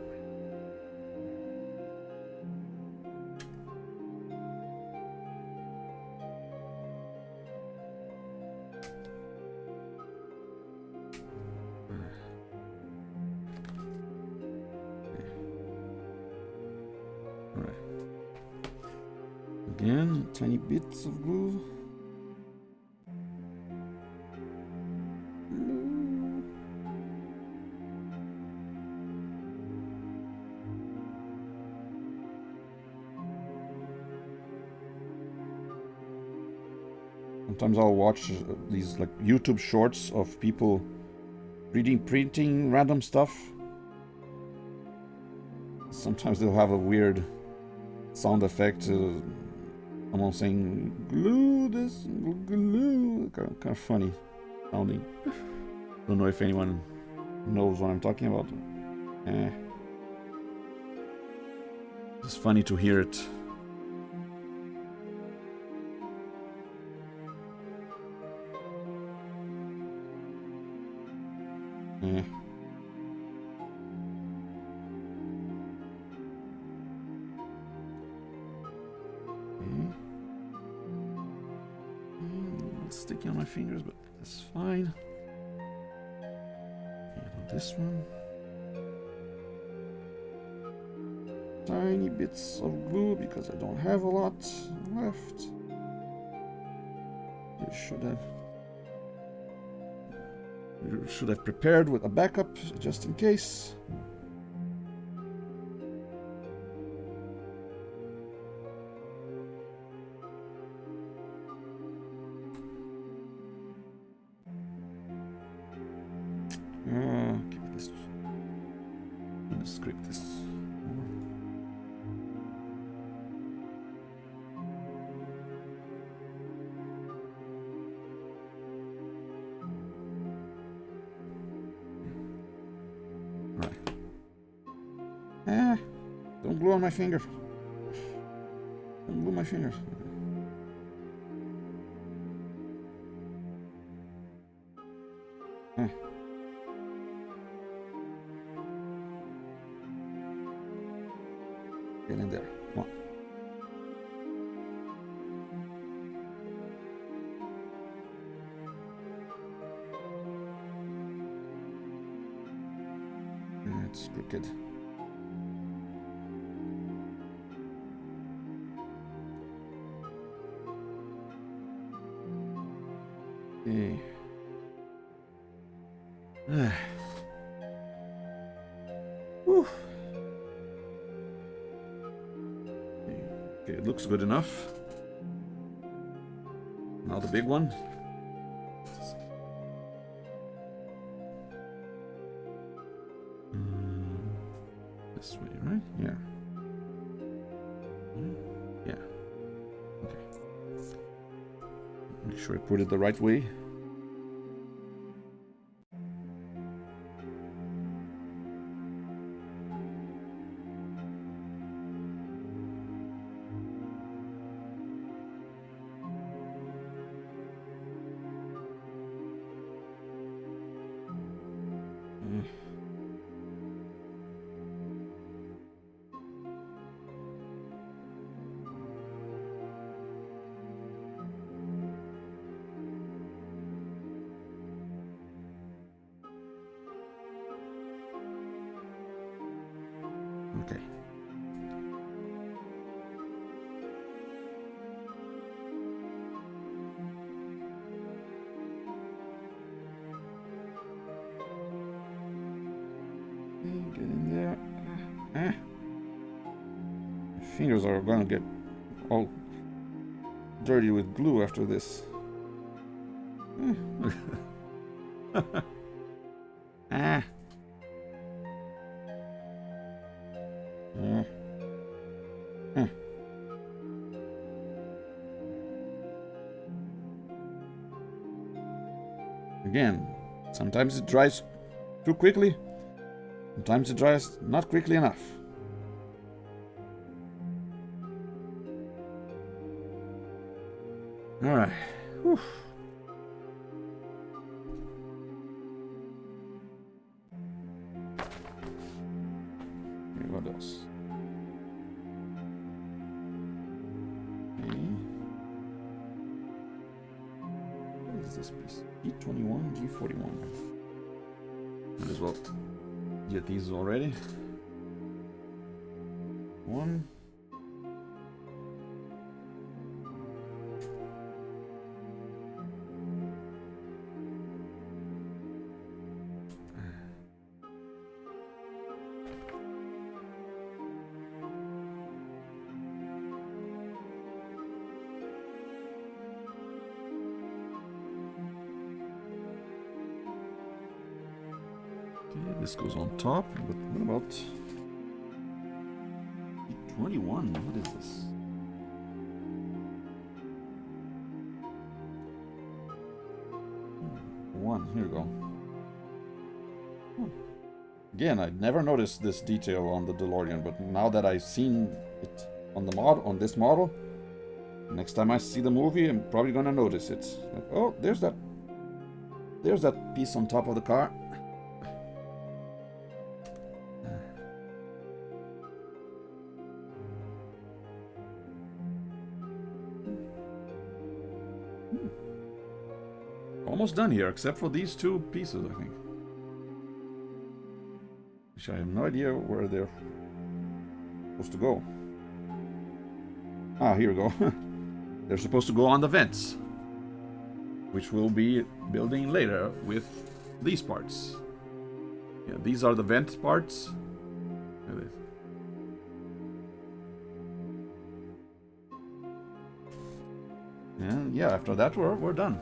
Again, tiny bits of glue. Sometimes I'll watch these like YouTube shorts of people printing random stuff. Sometimes they'll have a weird sound effect. Someone saying glue this, glue. Kind of funny sounding. Don't know if anyone knows what I'm talking about. It's funny to hear it. Sticky on my fingers, but that's fine. And on this one, tiny bits of glue because I don't have a lot left. You should have prepared with a backup just in case. Scrape this. Right. Don't glue on my fingers. Don't glue my fingers. Get in there. Come on. It's crooked. Okay. Whew. Okay, it looks good enough. Now the big one. This way, right? Yeah. Yeah. Okay. Make sure I put it the right way. Okay. Get in there. My fingers are gonna get all dirty with glue after this. Ah. Again, sometimes it dries too quickly, sometimes it dries not quickly enough. Alright. Okay, what else? Okay. What is this piece? G21, G41. Might as well get these already. One. Okay, this goes on top, but what about 21? What is this? One, here we go. Again, I never noticed this detail on the DeLorean, but now that I've seen it on the model, on this model, next time I see the movie, I'm probably gonna notice it. Like, oh, there's that piece on top of the car. Almost done here, except for these two pieces, I think. Which I have no idea where they're supposed to go. Ah, here we go. They're supposed to go on the vents, which we'll be building later with these parts. Yeah, these are the vent parts. Look at this. And yeah, after that we're done.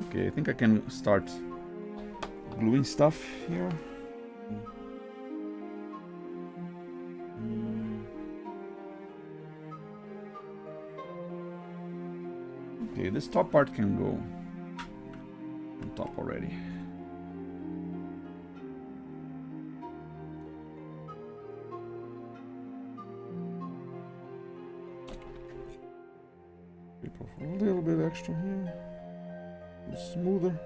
Okay, I think I can start gluing stuff here. Okay, this top part can go on top already. Keep off a little bit extra here. Smoother.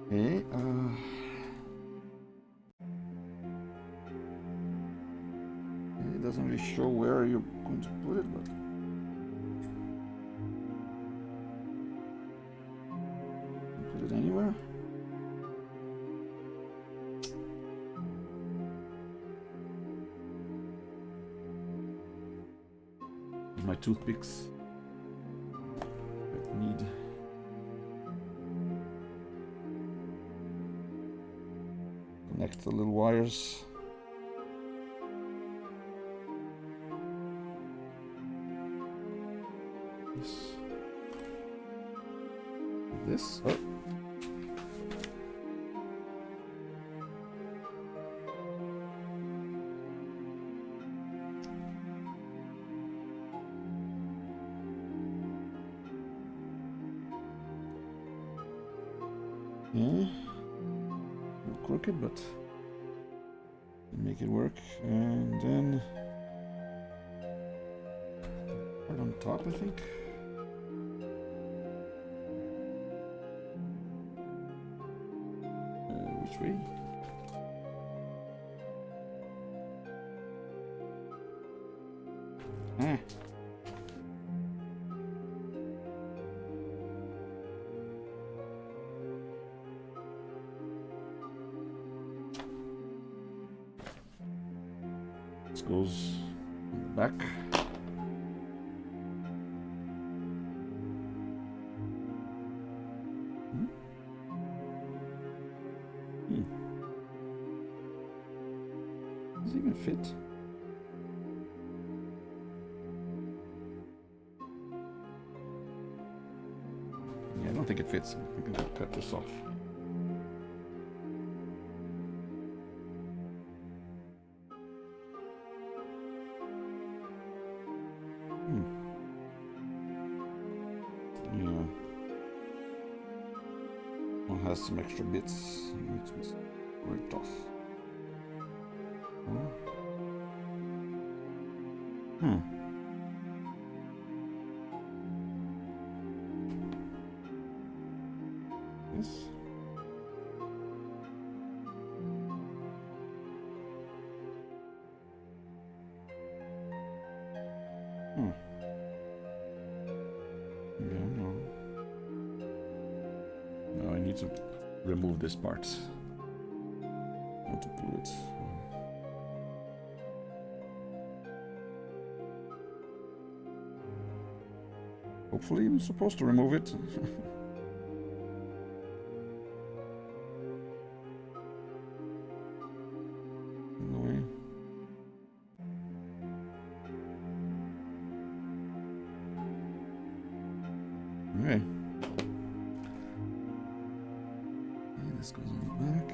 Okay, it doesn't really show where you're going to put it, but put it anywhere. My toothpicks. I need. Connect the little wires. This. Oh. Yeah. A little crooked, but make it work. And then right on top, I think. Which way? Ah. This goes back. Does it even fit? Yeah, I don't think it fits. I can cut this off. Yeah. One has some extra bits. It was ripped off. Yes. Yeah, no. No, I need to remove this part. I want to pull it. Hopefully I'm supposed to remove it. No way. Okay. And this goes on the back.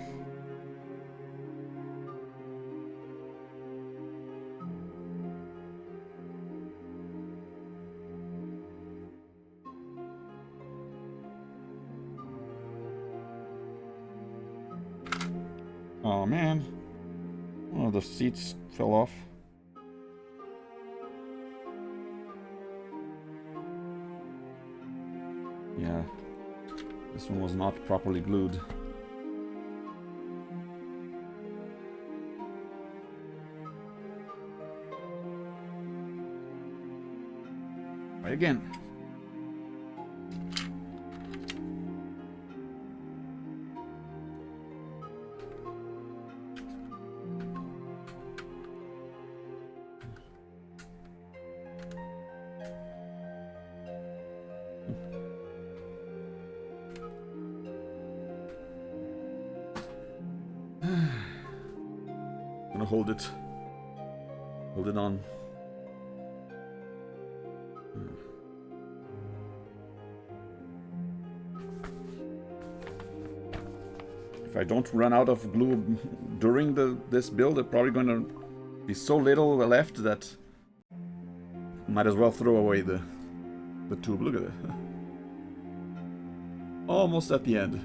Oh man, one of the seats fell off. Yeah, this one was not properly glued. Try again. Gonna hold it on. If I don't run out of glue during this build, I'm probably gonna be so little left that might as well throw away the tube. Look at it. Almost at the end.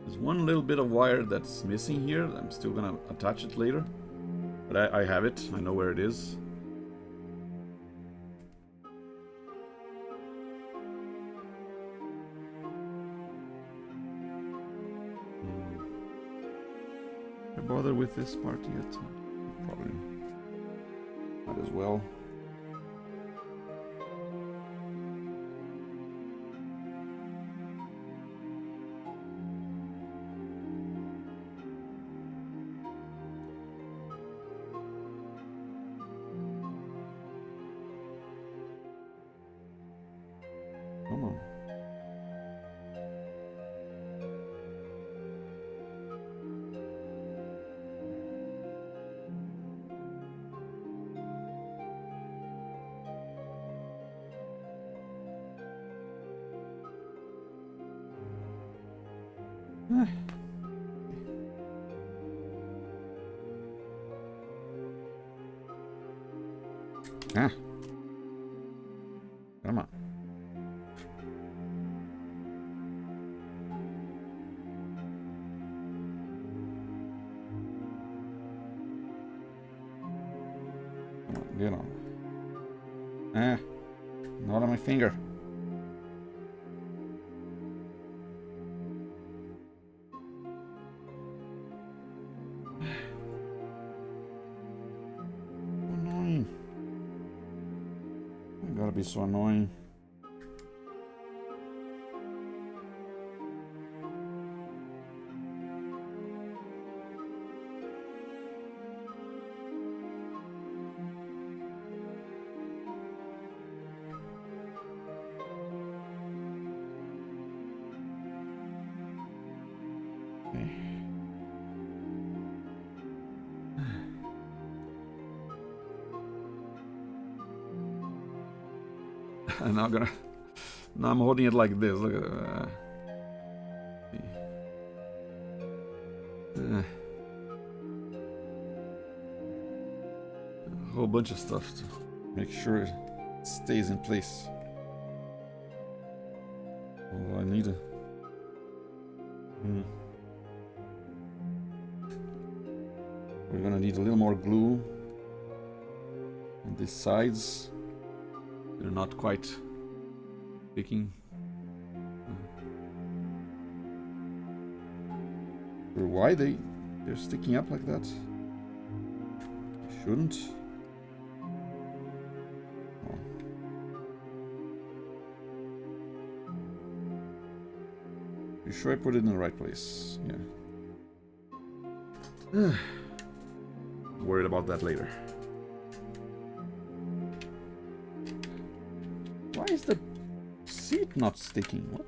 There's one little bit of wire that's missing here. I'm still gonna attach it later. But I have it. I know where it is. I bother with this part yet? Probably not as well. Come on. Ah. Come on. Come on, get on. Ah. Not on my finger. Annoying. It gotta be so annoying. I'm not gonna. Now I'm holding it like this. Look at it. A whole bunch of stuff to make sure it stays in place. Although I need a. We're gonna need a little more glue on these sides. They're not quite sticking. Why they're sticking up like that? Shouldn't. Oh. You sure I put it in the right place? Yeah. Worried about that later. Why is the seat not sticking? What?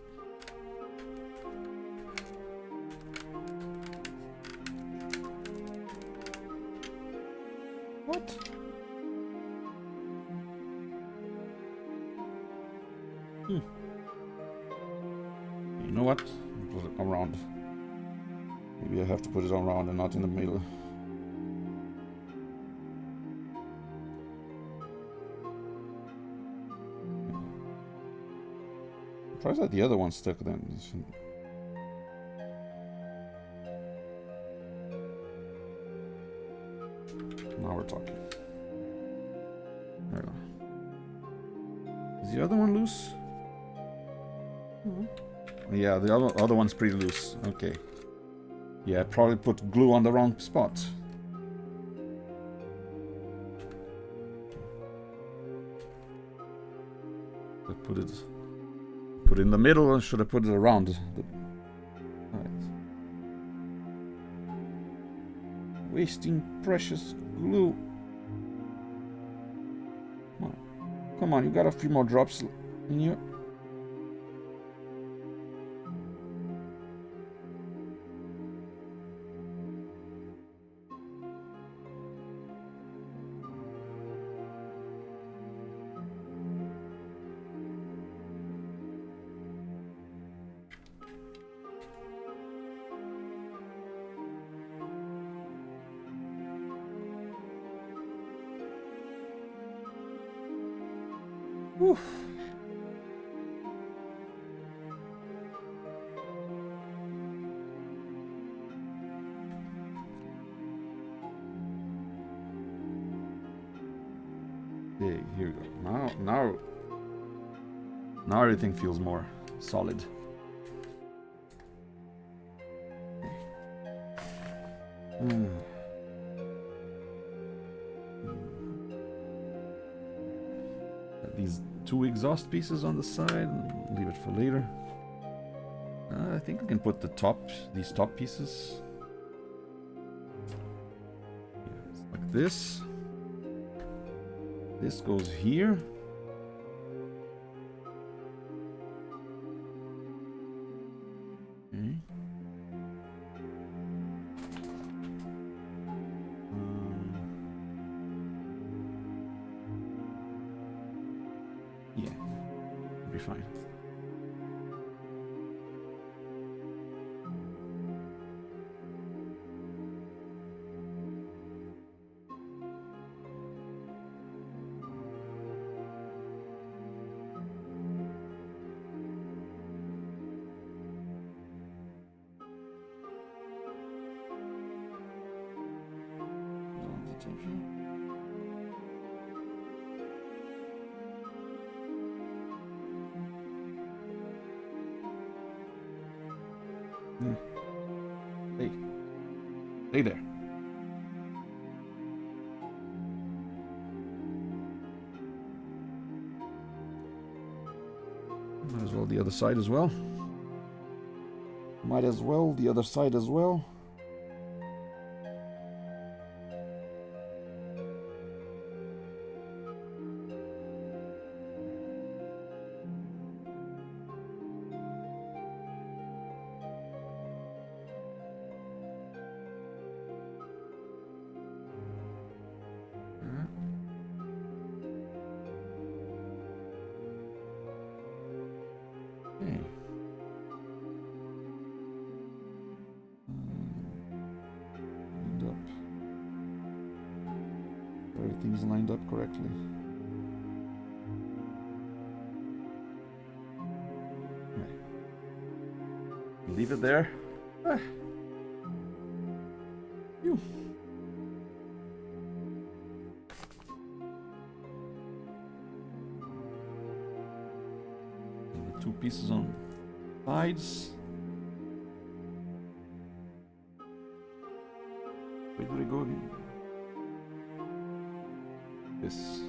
What? You know what? Put it around. Maybe I have to put it around and not in the middle. Try that the other one stuck then. Now we're talking. There we go. Is the other one loose? Yeah, the other one's pretty loose. Okay. Yeah, I probably put glue on the wrong spot. I put it in the middle, or should I put it around? Right. Wasting precious glue. Come on, you got a few more drops in you. Oof. Okay, here we go. Now everything feels more solid. These two exhaust pieces on the side. Leave it for later. I think we can put these top pieces like this. This goes here. Okay. Yeah, it'll be fine. Same here. Hey. Hey there. Might as well the other side as well. Might as well the other side as well. Everything's lined up correctly. Okay. Leave it there. Phew. And the 2 pieces on sides. Where do we go again? This,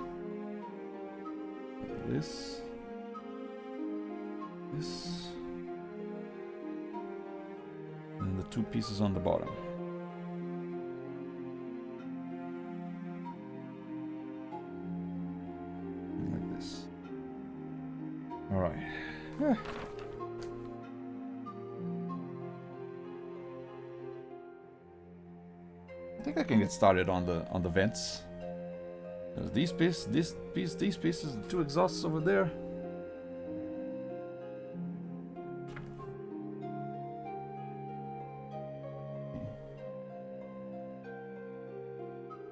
and the 2 pieces on the bottom. Like this. All right. I think I can get started on the vents. There's these pieces, these pieces, the 2 exhausts over there.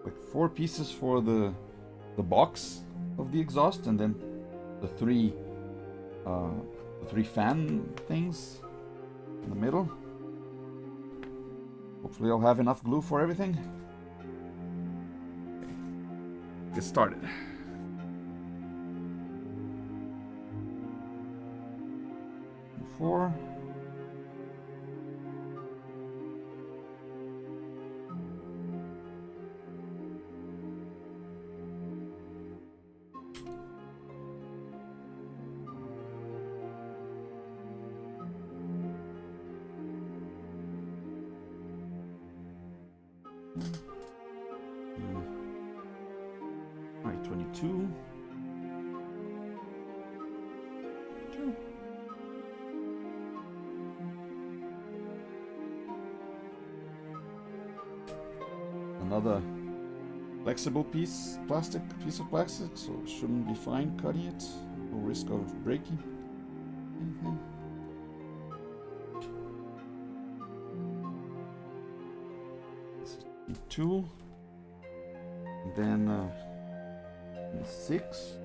Like 4 pieces for the box of the exhaust, and then the 3 fan things in the middle. Hopefully I'll have enough glue for everything. Get started. Four. Alright, 22. 2. Another flexible plastic piece of plastic, so it shouldn't be fine cutting it. No risk of breaking anything. This is 2. And then 6.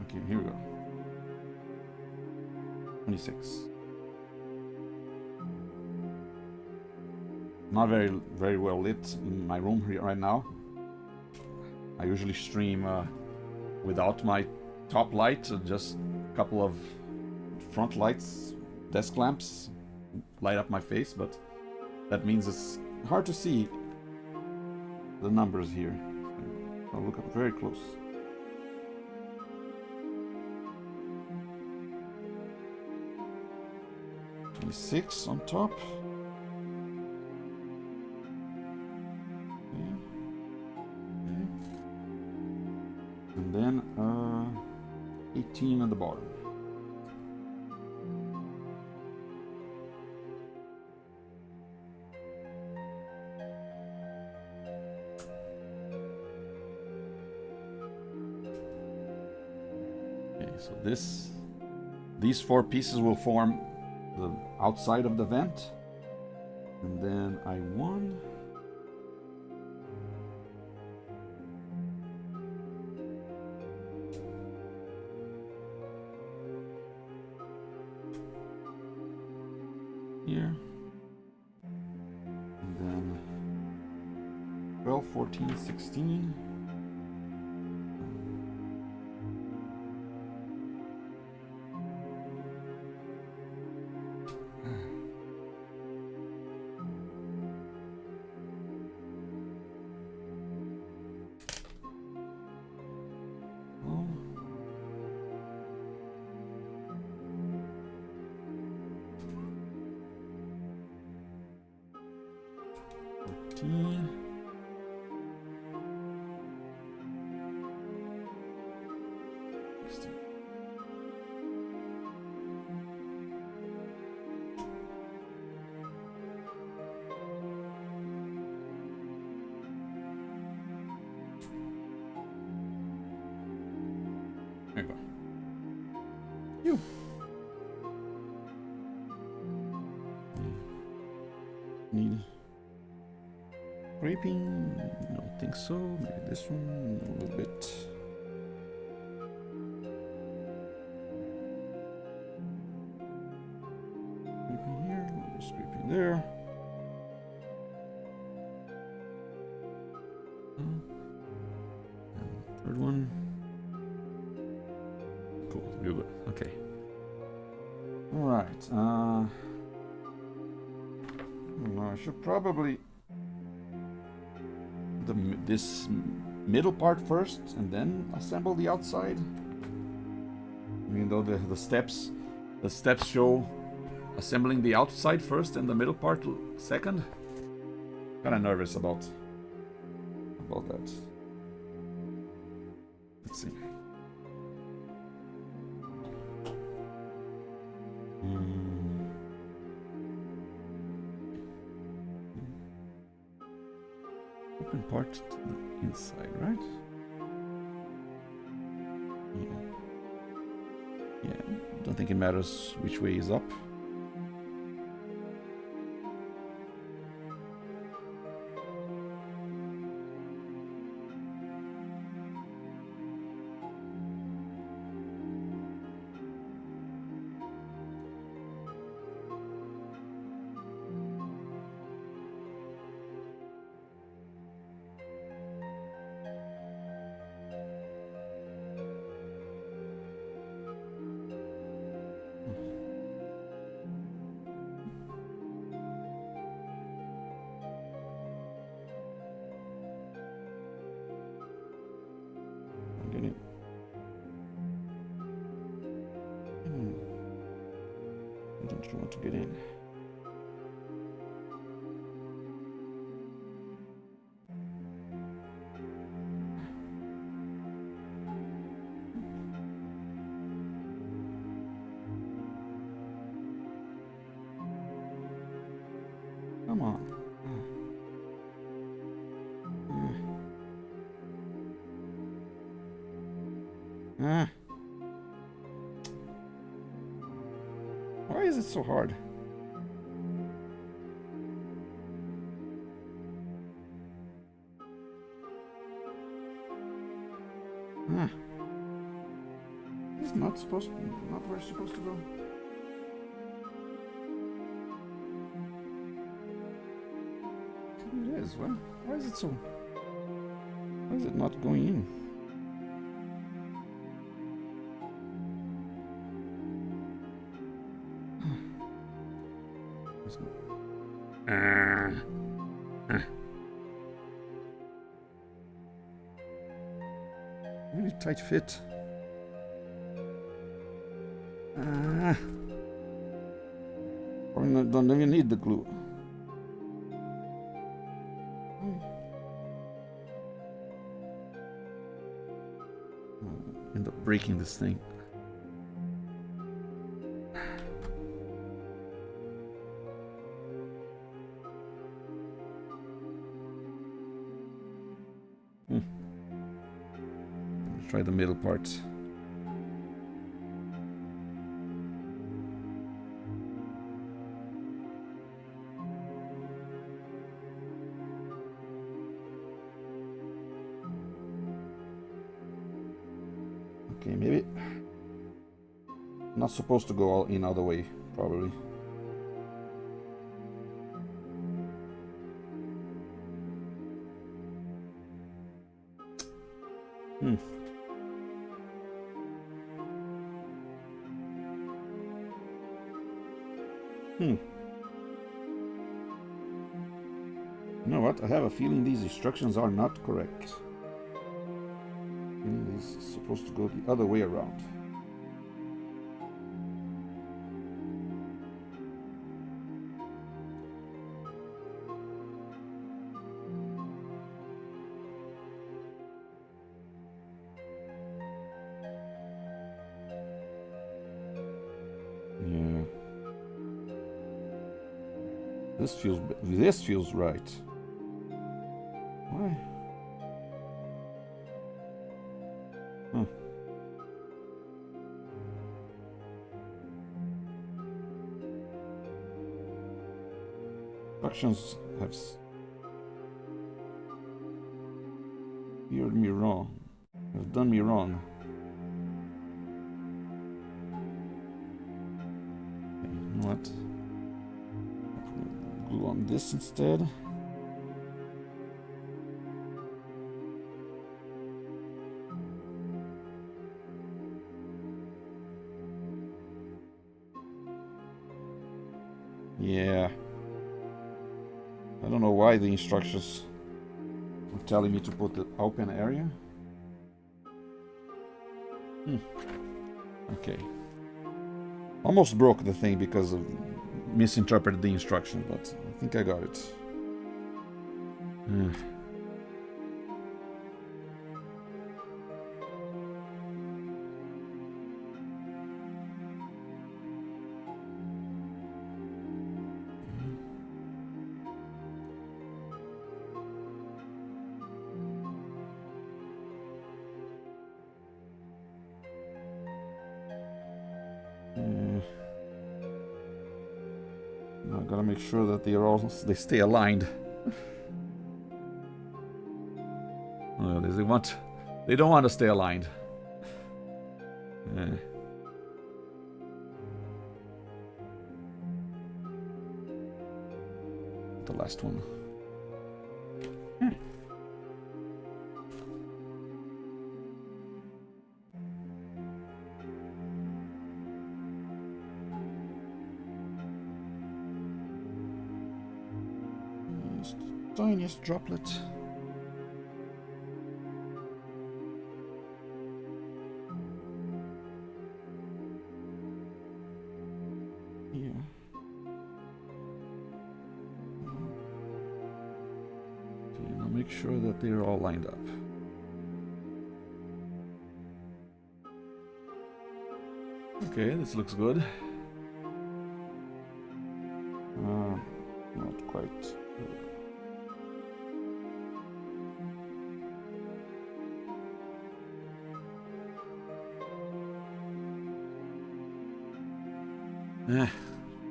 Okay, here we go. 26. Not very well lit in my room here right now. I usually stream without my top light, just a couple of front lights, desk lamps light up my face, but that means it's hard to see the numbers here. I'll look up very close. Six on top. Okay. And then 18 on the bottom. so these 4 pieces will form the outside of the vent, and then I1. Here, and then 12, 14, 16. There you go. You. Need scraping? I don't think so. Maybe this one a little bit. Scraping here, a little scraping there. And third one. Cool, you're good. Okay. All right. I should probably this middle part first, and then assemble the outside. Even though the steps show assembling the outside first and the middle part second. Kind of nervous about that. Let's see. Open part to the inside, right? Yeah. Don't think it matters which way is up. Don't you want to get in? Come on. Why is it so hard? It's not where it's supposed to go. It is. Why is it so? Why is it not going in? Really tight fit. Or don't even need the glue. End up breaking this thing. Try the middle part. Okay, maybe. Not supposed to go all the way, probably. Hmm. You know what? I have a feeling these instructions are not correct. This is supposed to go the other way around. Yeah. This feels right. Why? Huh. Instructions have steered me wrong. Have done me wrong. Okay, you know what? I'll glue on this instead. Yeah. I don't know why the instructions were telling me to put the open area. Okay. Almost broke the thing because of misinterpreted the instruction, but I think I got it. I gotta make sure that they stay aligned. They don't want to stay aligned. The last one. Tiniest droplet. Here. Okay, now make sure that they're all lined up. Okay, this looks good. Not quite.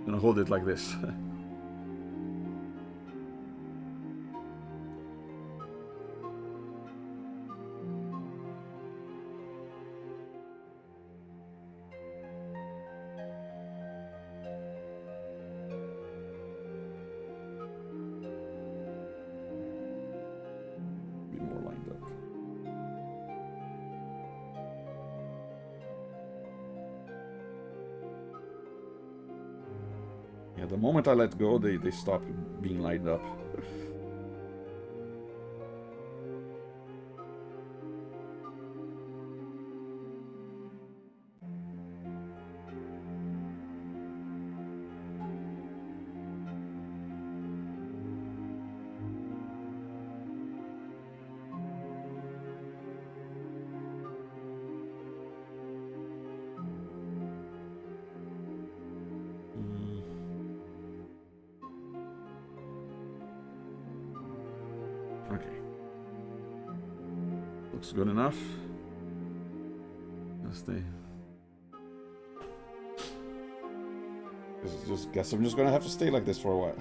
Gonna hold it like this. Be more lined up. Yeah, the moment I let go, they stop being lined up. Okay. Looks good enough. Guess I'm just gonna have to stay like this for a while.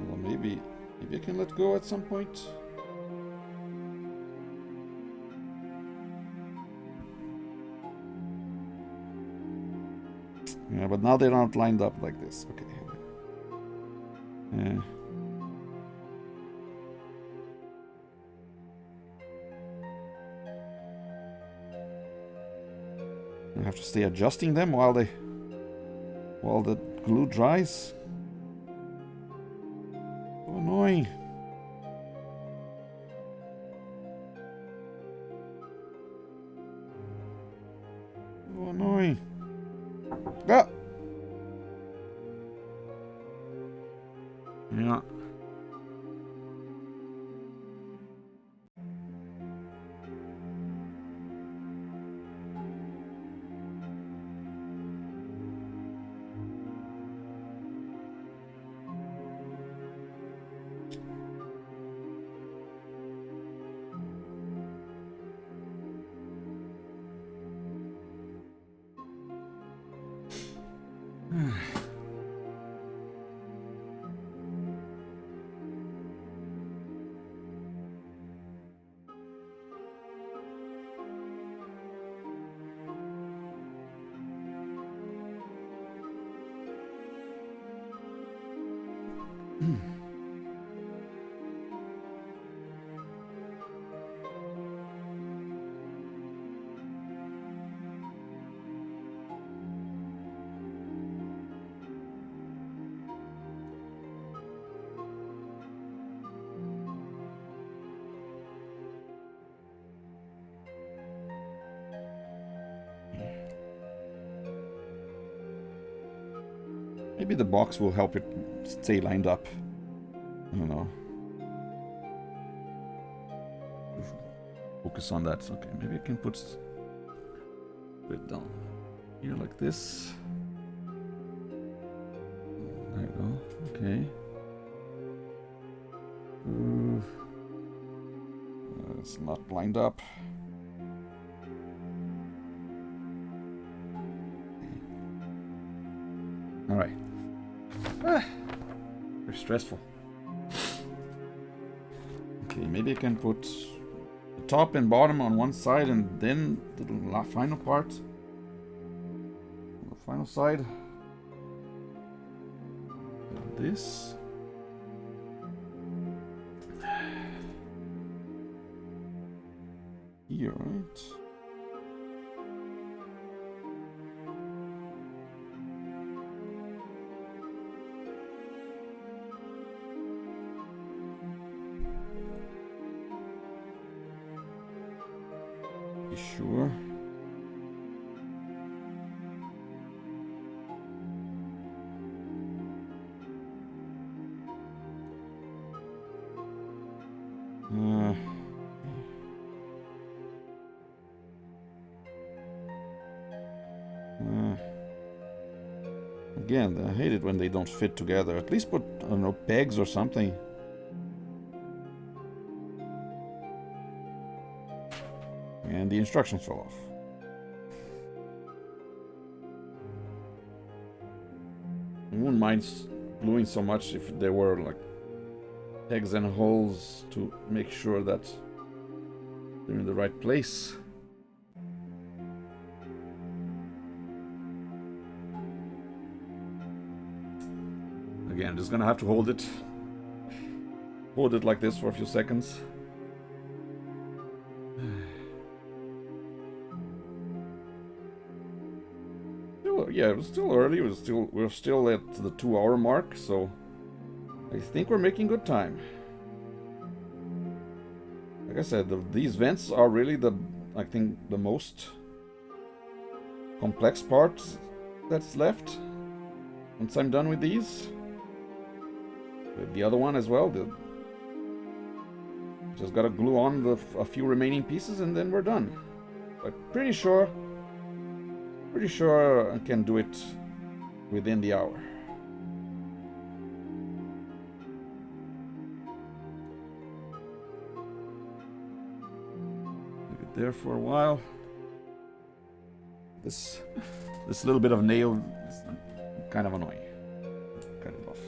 Well, maybe Maybe I can let go at some point. Yeah, but now they're not lined up like this. Okay. Yeah. I have to stay adjusting them while the glue dries. So annoying. So annoying. Ah! Yeah. Maybe the box will help it stay lined up. I don't know. Focus on that. Okay, maybe I can put it down here like this. There you go. Okay. It's not lined up. All right. Very stressful. Okay, maybe I can put the top and bottom on one side and then the final part on the final side. And this. Here, right? Sure. Again, I hate it when they don't fit together. At least put, I don't know, pegs or something. And the instructions fell off. I wouldn't mind gluing so much if there were like pegs and holes to make sure that they're in the right place. Again, I'm just gonna have to hold it like this for a few seconds. Yeah, it was still early. We're still at the 2-hour mark, so I think we're making good time. Like I said, these vents are really I think the most complex part that's left. Once I'm done with these, the other one as well. Just gotta glue on a few remaining pieces, and then we're done. I'm pretty sure I can do it within the hour. Leave it there for a while. This little bit of nail is kind of annoying. Cut it off.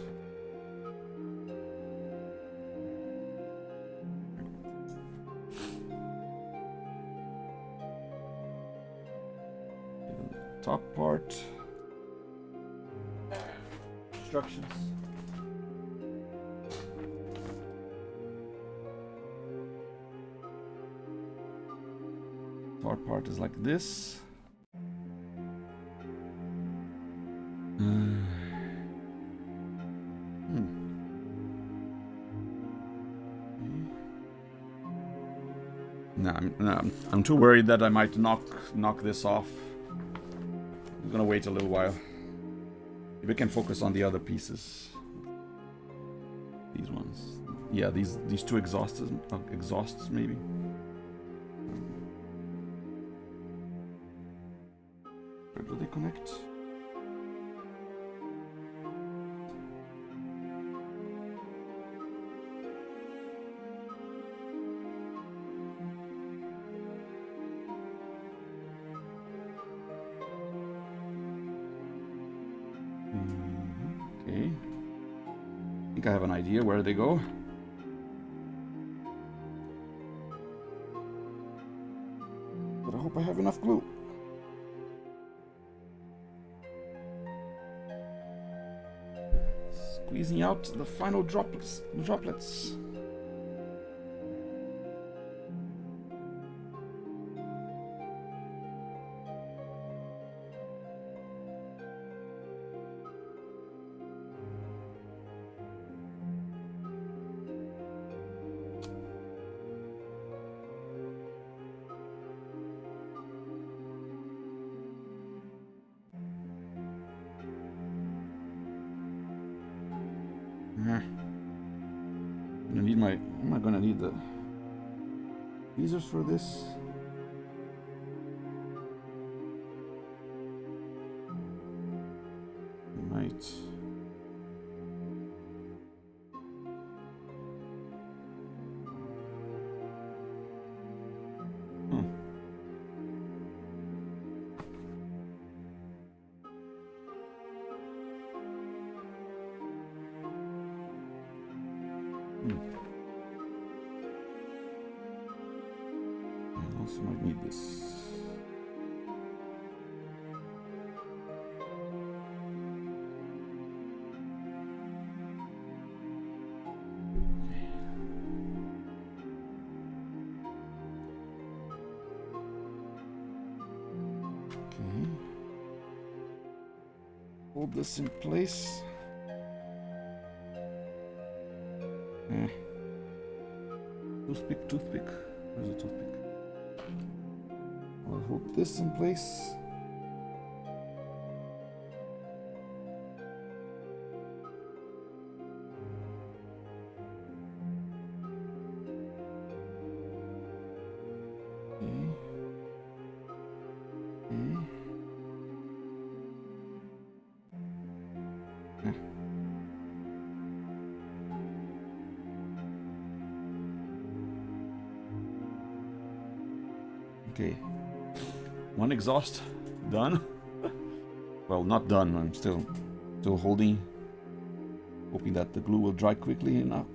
top part. Instructions. Top part is like this. I'm too worried that I might knock this off. I'm gonna wait a little while. Maybe we can focus on the other pieces. These ones. Yeah, these two exhausts maybe. Where do they connect? Okay. I think I have an idea where they go. But I hope I have enough glue. Squeezing out the final droplets. Am I gonna need the tweezers for this? Right. Also might need this. Okay. Hold this in place. Toothpick. Where's the toothpick? I'll hold this in place. Okay, one exhaust done. Well, not done. I'm still holding, hoping that the glue will dry quickly enough.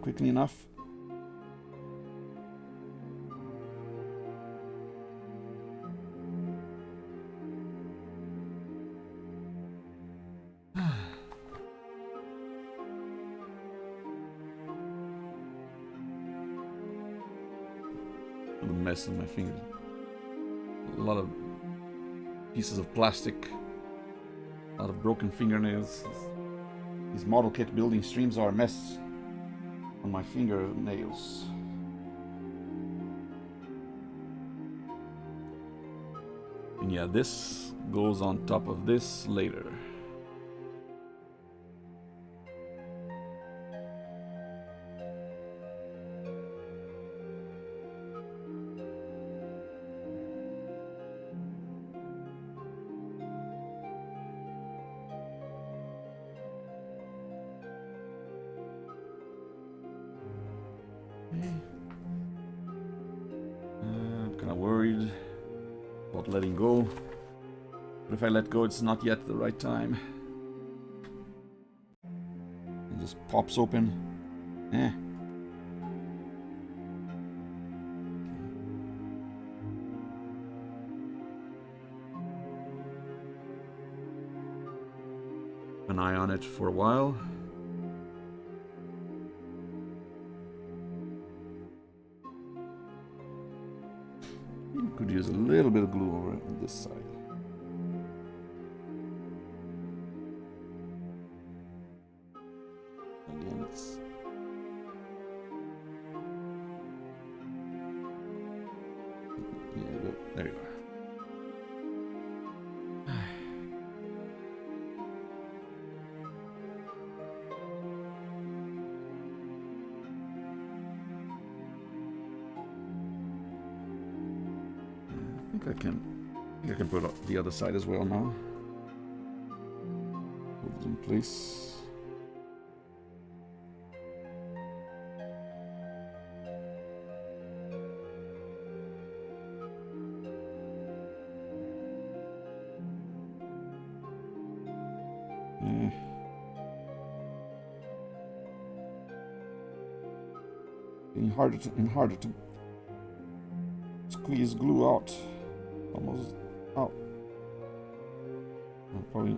A mess on my fingers. A lot of pieces of plastic, a lot of broken fingernails. These model kit building streams are a mess on my fingernails. And yeah, this goes on top of this later. I'm kind of worried about letting go. But if I let go, it's not yet the right time. It just pops open. an eye on it for a while. You could use a little bit of glue over on this side. Again, it's... Yeah, good. There you go. I think I can put the other side as well now. Hold it in place. Getting harder to squeeze glue out. Almost out. I'll probably.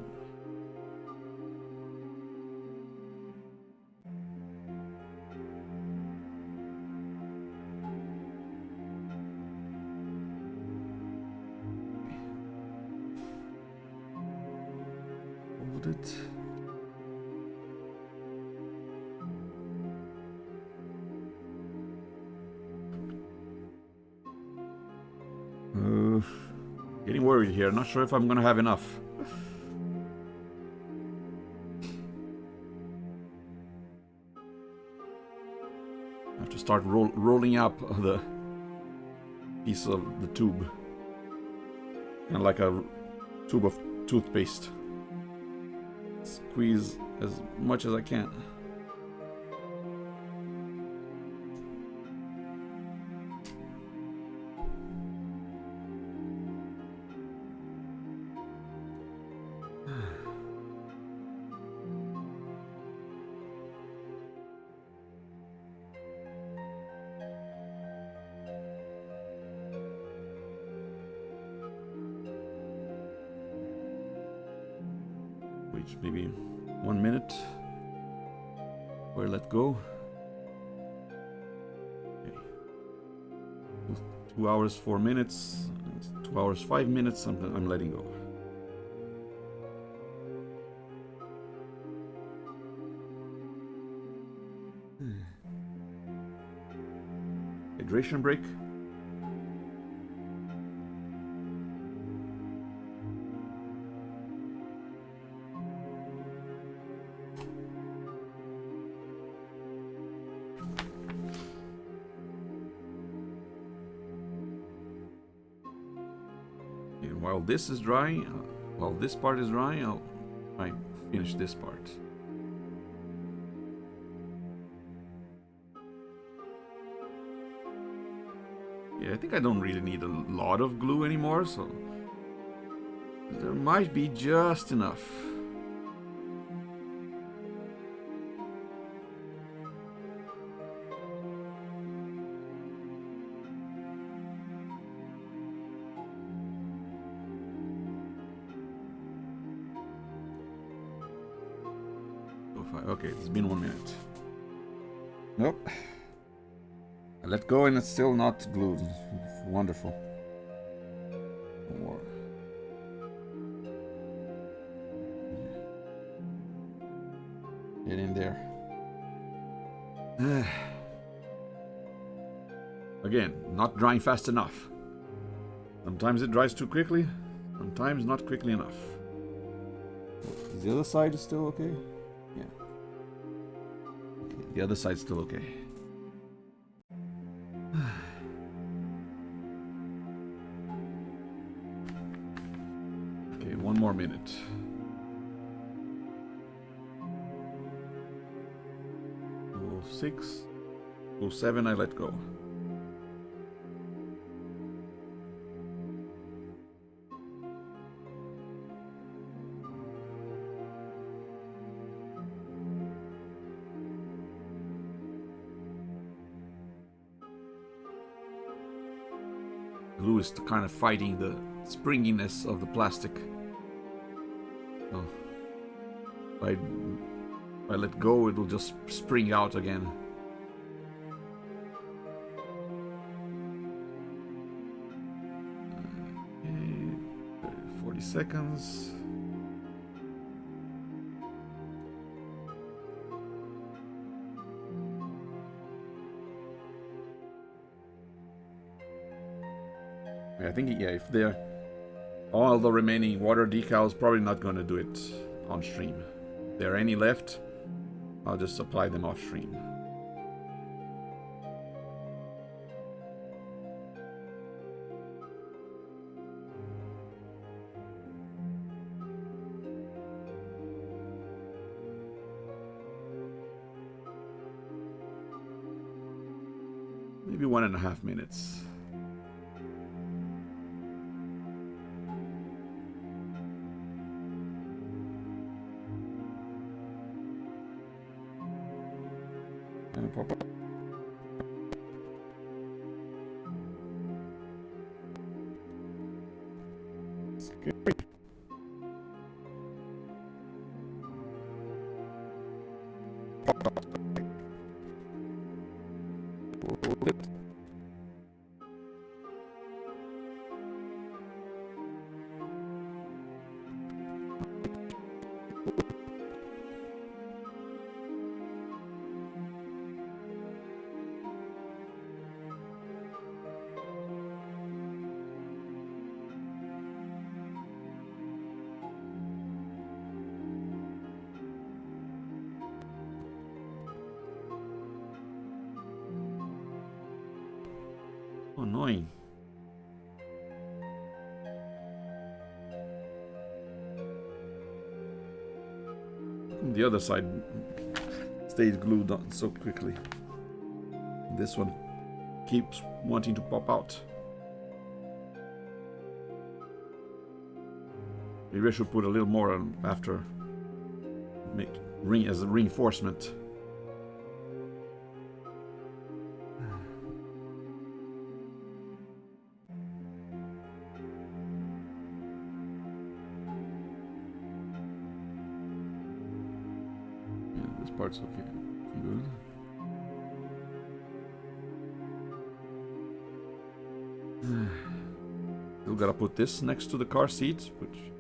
Hold it. Getting worried here. Not sure if I'm gonna have enough. I have to start rolling up the piece of the tube, kind of like a tube of toothpaste. Squeeze as much as I can. Maybe 1 minute or let go. Okay. 2 hours 4 minutes, 2 hours 5 minutes. I'm letting go. Hydration break. While this is dry, while this part is dry, I'll finish this part. Yeah, I think I don't really need a lot of glue anymore, so there might be just enough. Okay, it's been 1 minute. Nope. I let go and it's still not glued. Wonderful. More. Get in there. Again, not drying fast enough. Sometimes it dries too quickly, sometimes not quickly enough. Is the other side still okay? Yeah. Okay, the other side's still okay. Okay, 1 more minute. Oh, 6. Oh, 7, I let go. Glue is kind of fighting the springiness of the plastic. Oh. If I let go, it'll just spring out again. Okay, 40 seconds. I think, yeah, if they're all the remaining water decals, probably not going to do it on stream. If there are any left, I'll just apply them off stream. Maybe 1.5 minutes. Pop up. Scary. Hold it. Oh, annoying. The other side stayed glued on so quickly. This one keeps wanting to pop out. Maybe I should put a little more on after as a reinforcement. Part's okay. Good. Still gotta put this next to the car seat, which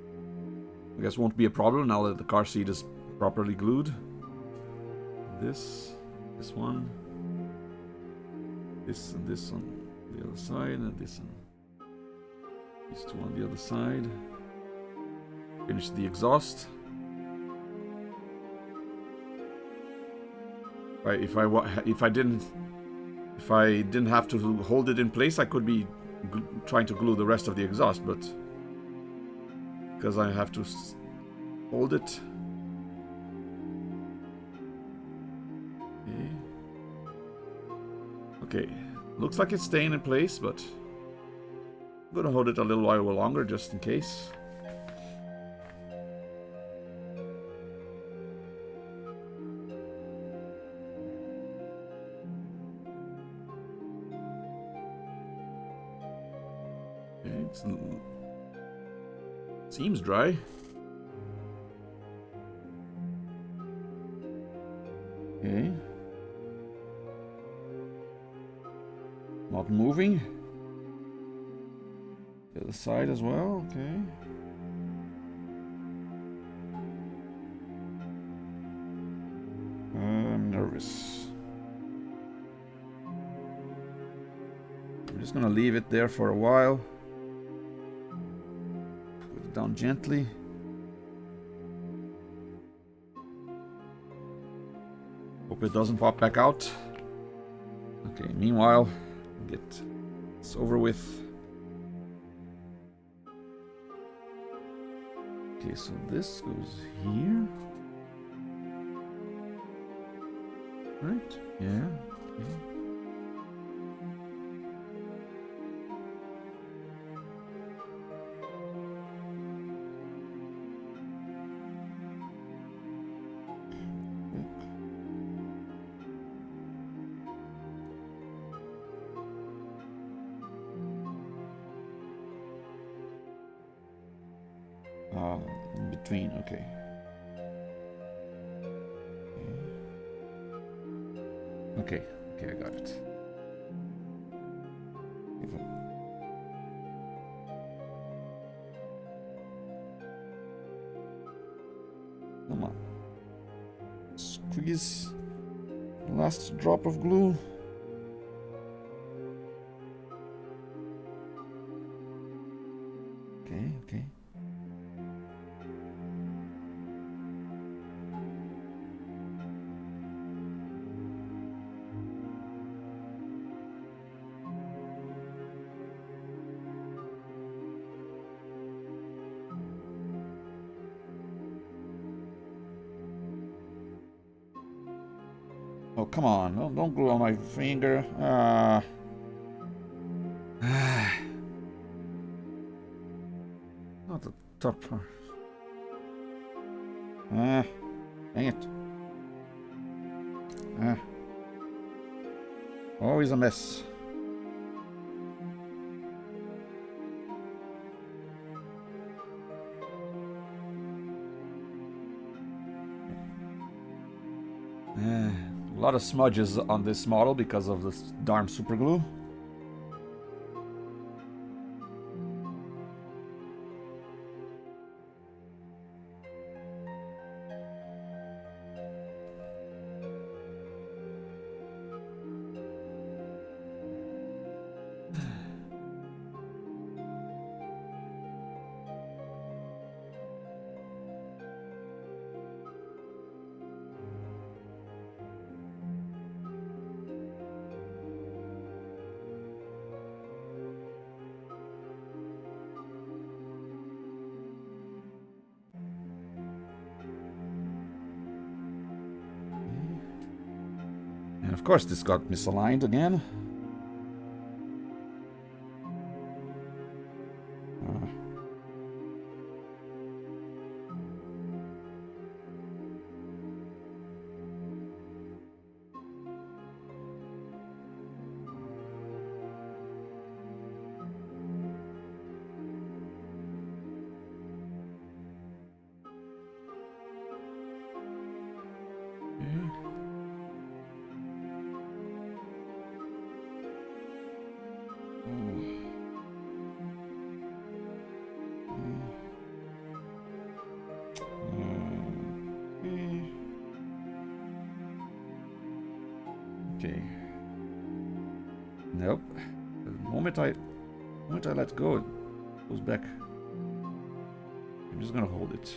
I guess won't be a problem now that the car seat is properly glued. This one, this and this on the other side, and this and these two on the other side. Finish the exhaust. If I didn't have to hold it in place, I could be trying to glue the rest of the exhaust, but because I have to hold it. Okay, looks like it's staying in place, but I'm gonna hold it a little while longer just in case. Seems dry. Okay. Not moving. The other side as well, okay. I'm nervous. I'm just gonna leave it there for a while. Down gently. Hope it doesn't pop back out. Okay, meanwhile, get this over with. Okay, so this goes here. Right? Yeah. Okay. In between, okay. Okay. Okay, I got it. Come on. Squeeze. Last drop of glue. Okay, okay. Oh, come on. Don't glue on my finger. Not the top part. Dang it. Always a mess. A lot of smudges on this model because of this darn super glue. And of course this got misaligned again. Okay. Nope. The moment I let go, it goes back. I'm just gonna hold it.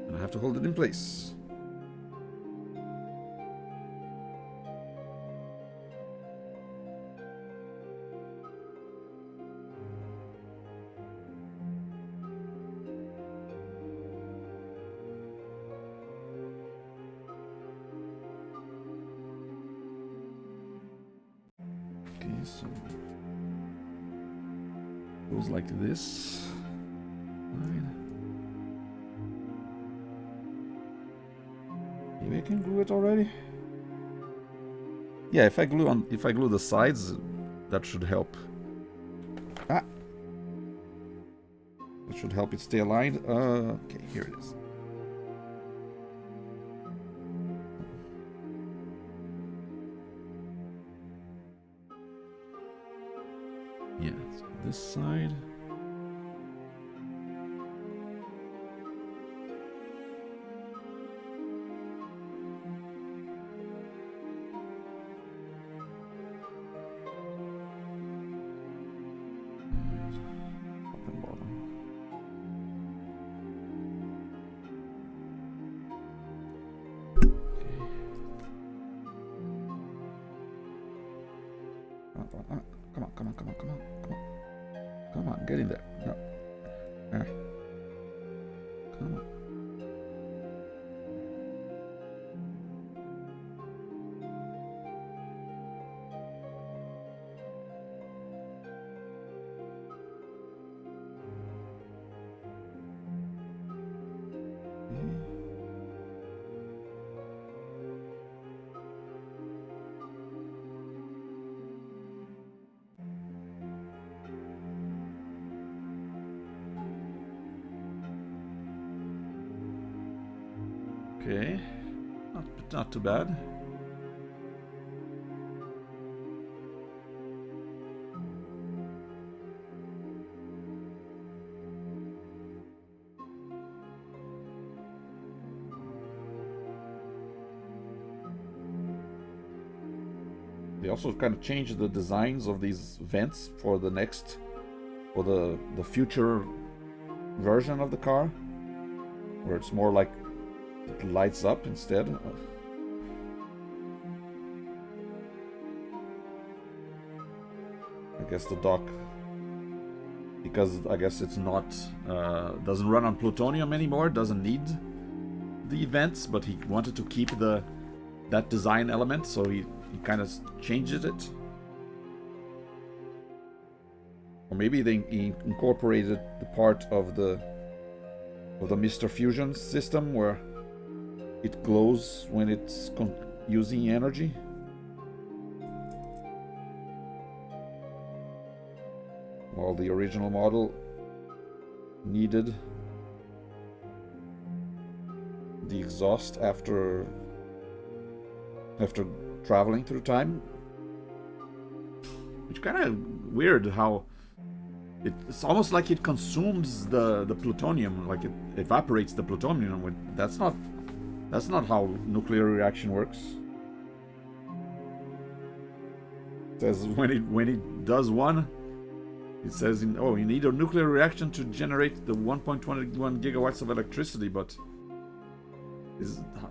And I have to hold it in place. So goes like this. Right. Maybe I can glue it already. Yeah, if I glue the sides, that should help. That should help it stay aligned. Okay, here it is. Yeah, so this side. Top and bottom. Okay. Come on, come on, come on, come on, come on. Come on, get in there. No. Come on. Okay. Not too bad. They also kind of changed the designs of these vents for the future version of the car, where it's more like it lights up instead. I guess the dock, because I guess it's not doesn't run on plutonium anymore, doesn't need the vents, but he wanted to keep that design element, so he kind of changes it. Or maybe he incorporated the part of the Mr. Fusion system where it glows when it's using energy. While the original model needed the exhaust after traveling through time. It's kind of weird how it's almost like it consumes the plutonium, like it evaporates the plutonium. That's not how nuclear reaction works. It says when it does one, it says you need a nuclear reaction to generate the 1.21 gigawatts of electricity, but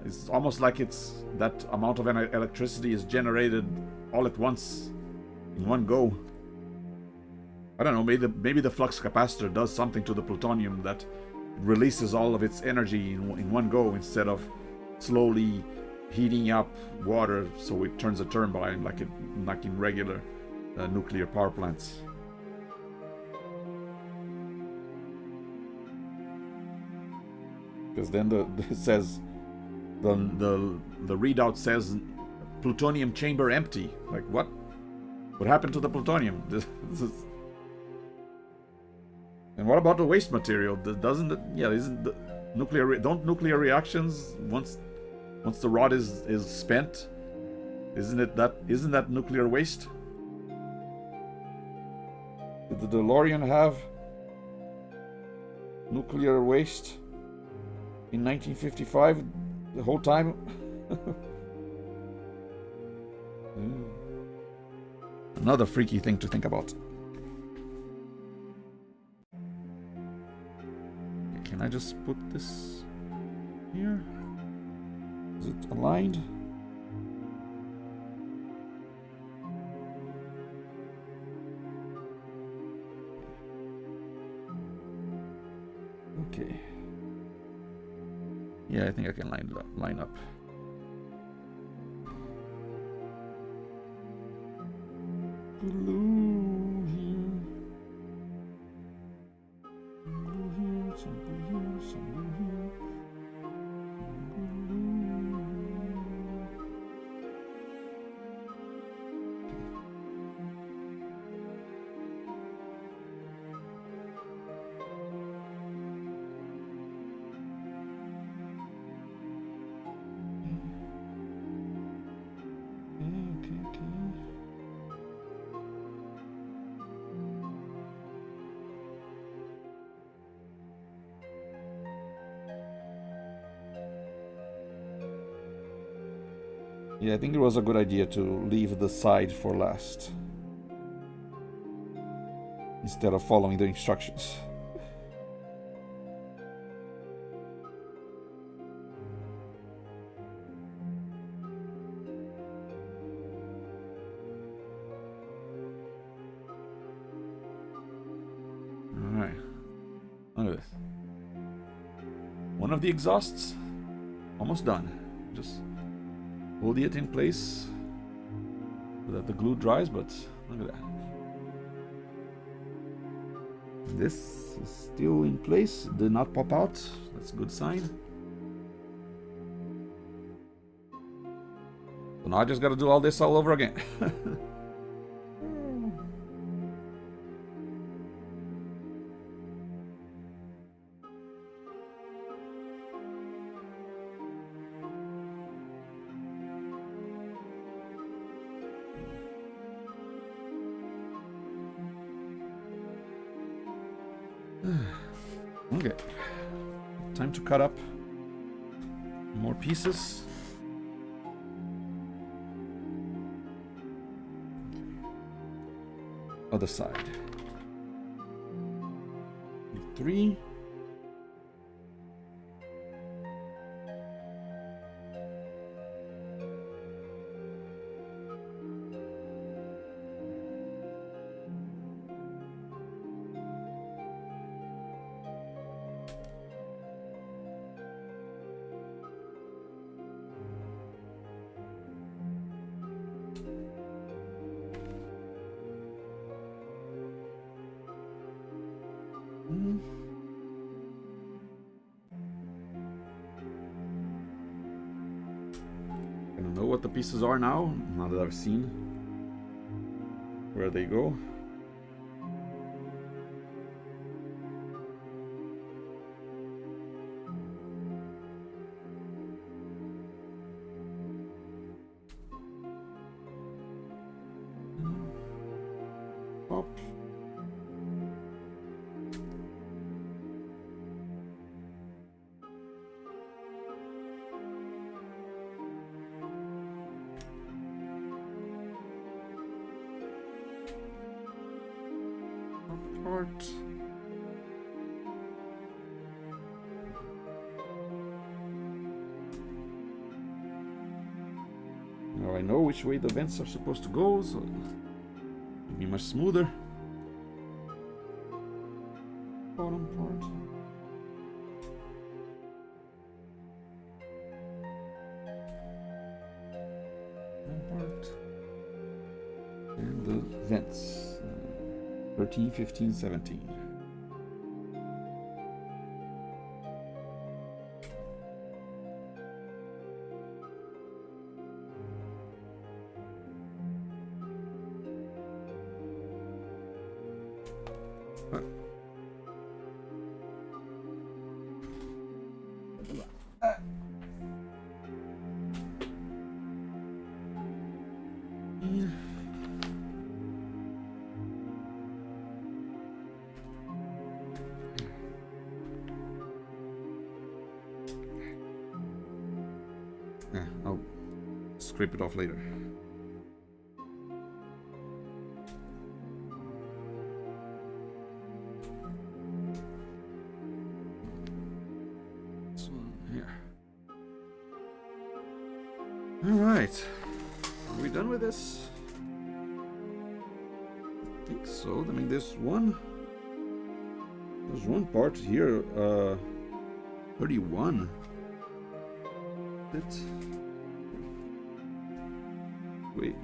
it's almost like that amount of electricity is generated all at once, in one go. I don't know, maybe the flux capacitor does something to the plutonium that releases all of its energy in one go instead of slowly heating up water so it turns a turbine like in regular nuclear power plants. Because then it says the readout says plutonium chamber empty. Like what? What happened to the plutonium? This is... And what about the waste material? Doesn't it? Yeah, isn't the nuclear reactions once the rod is spent? Isn't that nuclear waste? Did the DeLorean have nuclear waste in 1955 the whole time? Another freaky thing to think about. Can I just put this here? Is it aligned? Okay. Yeah, I think I can line up. Glue here. Glue here, some glue here, some glue here. Yeah, I think it was a good idea to leave the side for last, instead of following the instructions. Alright. Look at this. One of the exhausts almost done. Just hold it in place so that the glue dries, but look at that. This is still in place, did not pop out. That's a good sign. So now I just gotta do all this all over again. Okay. Time to cut up more pieces. Other side. 3. I don't know what the pieces are now that I've seen where they go. Pop. Apart. Now I know which way the vents are supposed to go, so it'll be much smoother. Bottom part. Part. And the vents. 13, 15, 17. I'll scrape it off later. So, here. All right. Are we done with this? I think so. I mean, there's one part here, 31. Wait,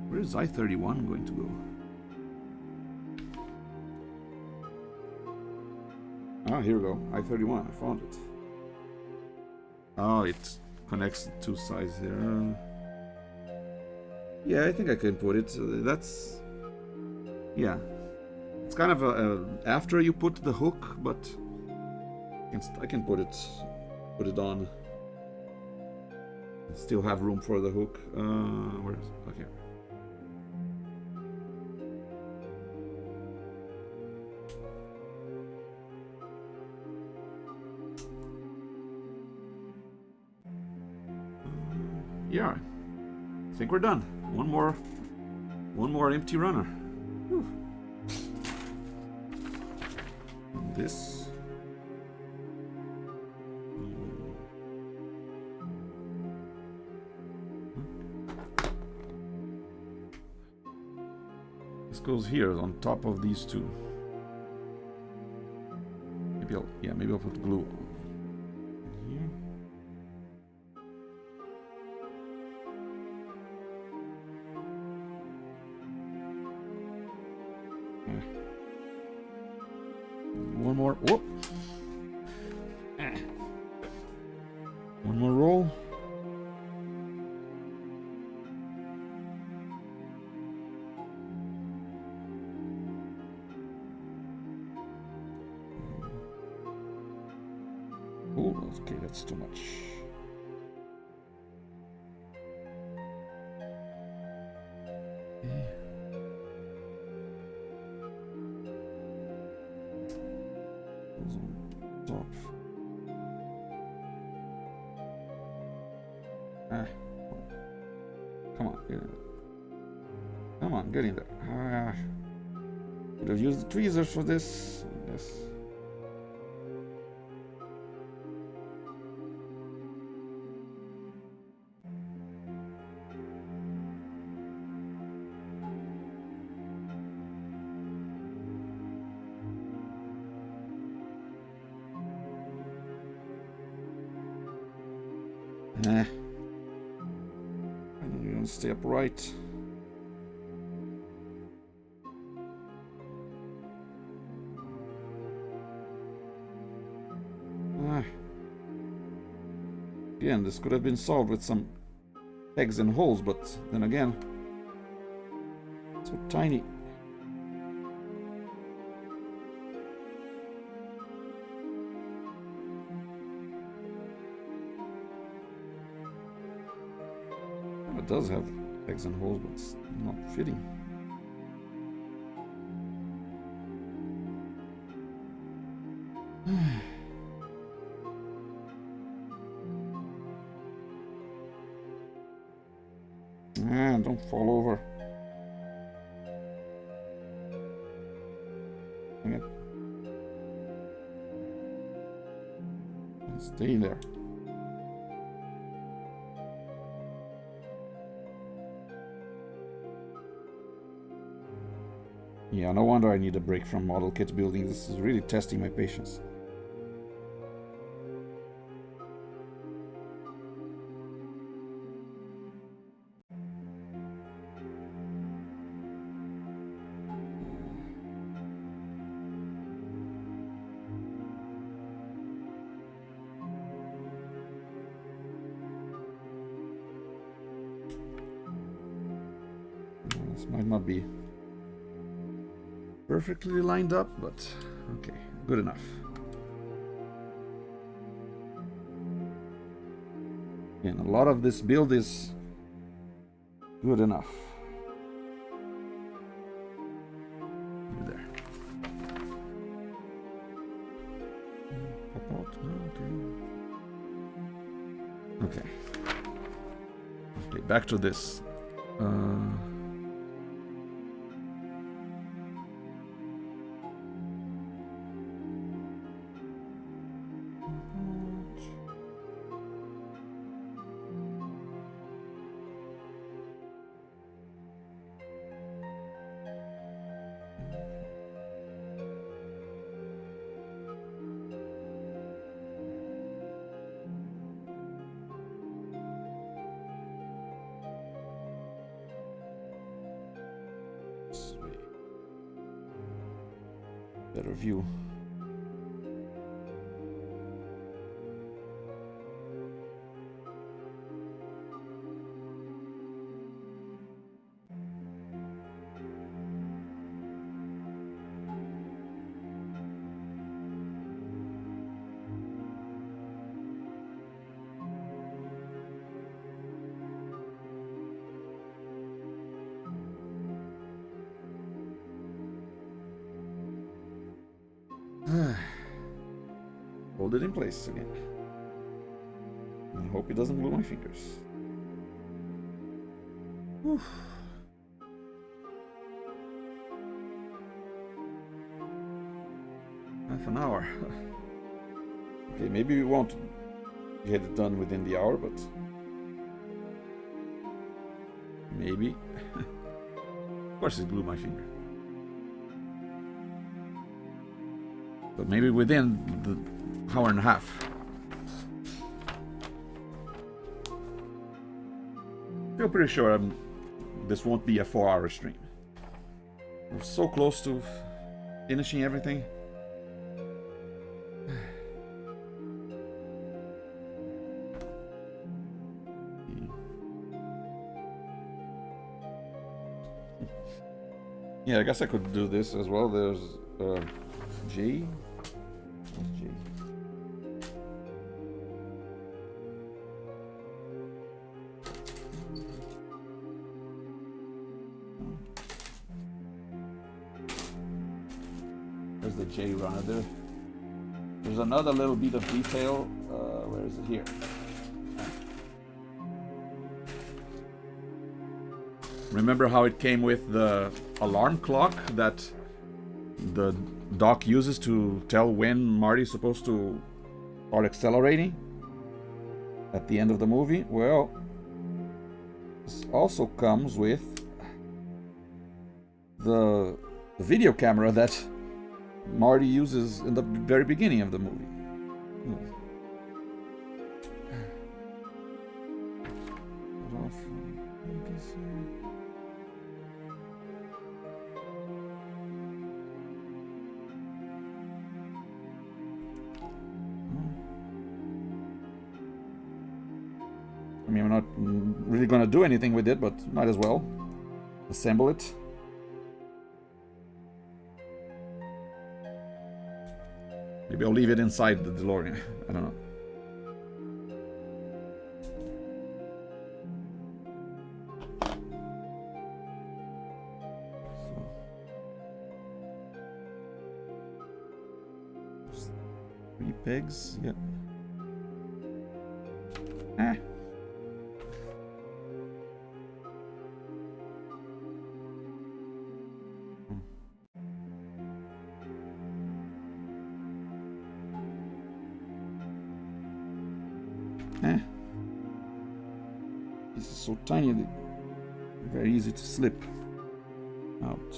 where is I-31 going to go? Ah, here we go. I-31, I found it. Oh, it connects two sides there. Yeah, I think I can put it. That's... yeah. It's kind of after you put the hook, but I can put it on. Still have room for the hook. Where is it? Okay. Yeah, I think we're done. One more empty runner. Whew. And this. Goes here on top of these two. Maybe I'll put glue here. One more. Whoop. One more roll. Okay, that's too much. Top. Ah. Come on, get in there. Come on, get in there. Could have used the tweezers for this. Yes. Nah. I'm gonna stay upright. Again, this could have been solved with some pegs and holes, but then again, so tiny. It does have pegs and holes, but it's not fitting. Don't fall over. Stay there. Yeah, no wonder I need a break from model kit building. This is really testing my patience. This might not be perfectly lined up, but okay, good enough. And a lot of this build is good enough. There. Pop out. Okay. Okay, back to this. Better view. Hold it in place again. I hope it doesn't glue my fingers. Whew. Half an hour. Okay, maybe we won't get it done within the hour, but maybe. Of course it glued my finger. But maybe within the hour and a half. I feel pretty sure this won't be a 4-hour stream. We're so close to finishing everything. Yeah, I guess I could do this as well. There's J. What's J? There's the J runner there. There's another little bit of detail. Where is it? Here. Remember how it came with the alarm clock that the Doc uses to tell when Marty's supposed to start accelerating at the end of the movie? Well, this also comes with the video camera that Marty uses in the very beginning of the movie. I mean, I'm not really going to do anything with it, but might as well assemble it. Maybe I'll leave it inside the DeLorean. I don't know. So, 3 pegs. Yep. Ah. This is so tiny that very easy to slip out.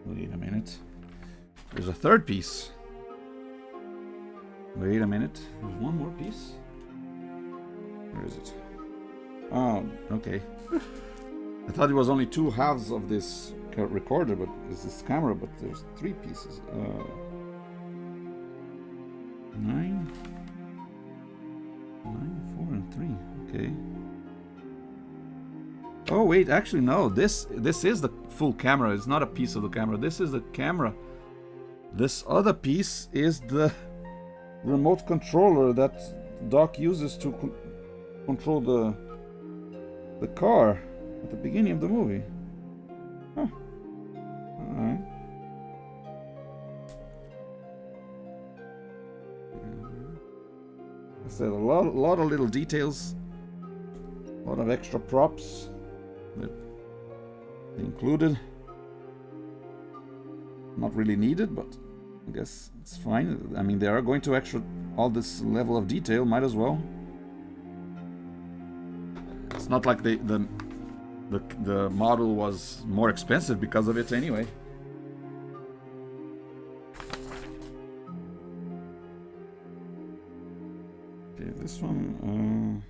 Wait a minute. There's a third piece. Wait a minute. There's one more piece. Where is it? Oh, okay. I thought it was only 2 halves of this recorder, but it's this camera, but there's 3 pieces. 9, 4, and 3. Okay. Oh wait, actually no. This is the full camera. It's not a piece of the camera. This is the camera. This other piece is the remote controller that Doc uses to control the car at the beginning of the movie. Huh. Alright. I said a lot of little details, a lot of extra props that included. Not really needed, but I guess it's fine. I mean, they are going to extra all this level of detail, might as well. It's not like the model was more expensive because of it anyway. Okay, this one.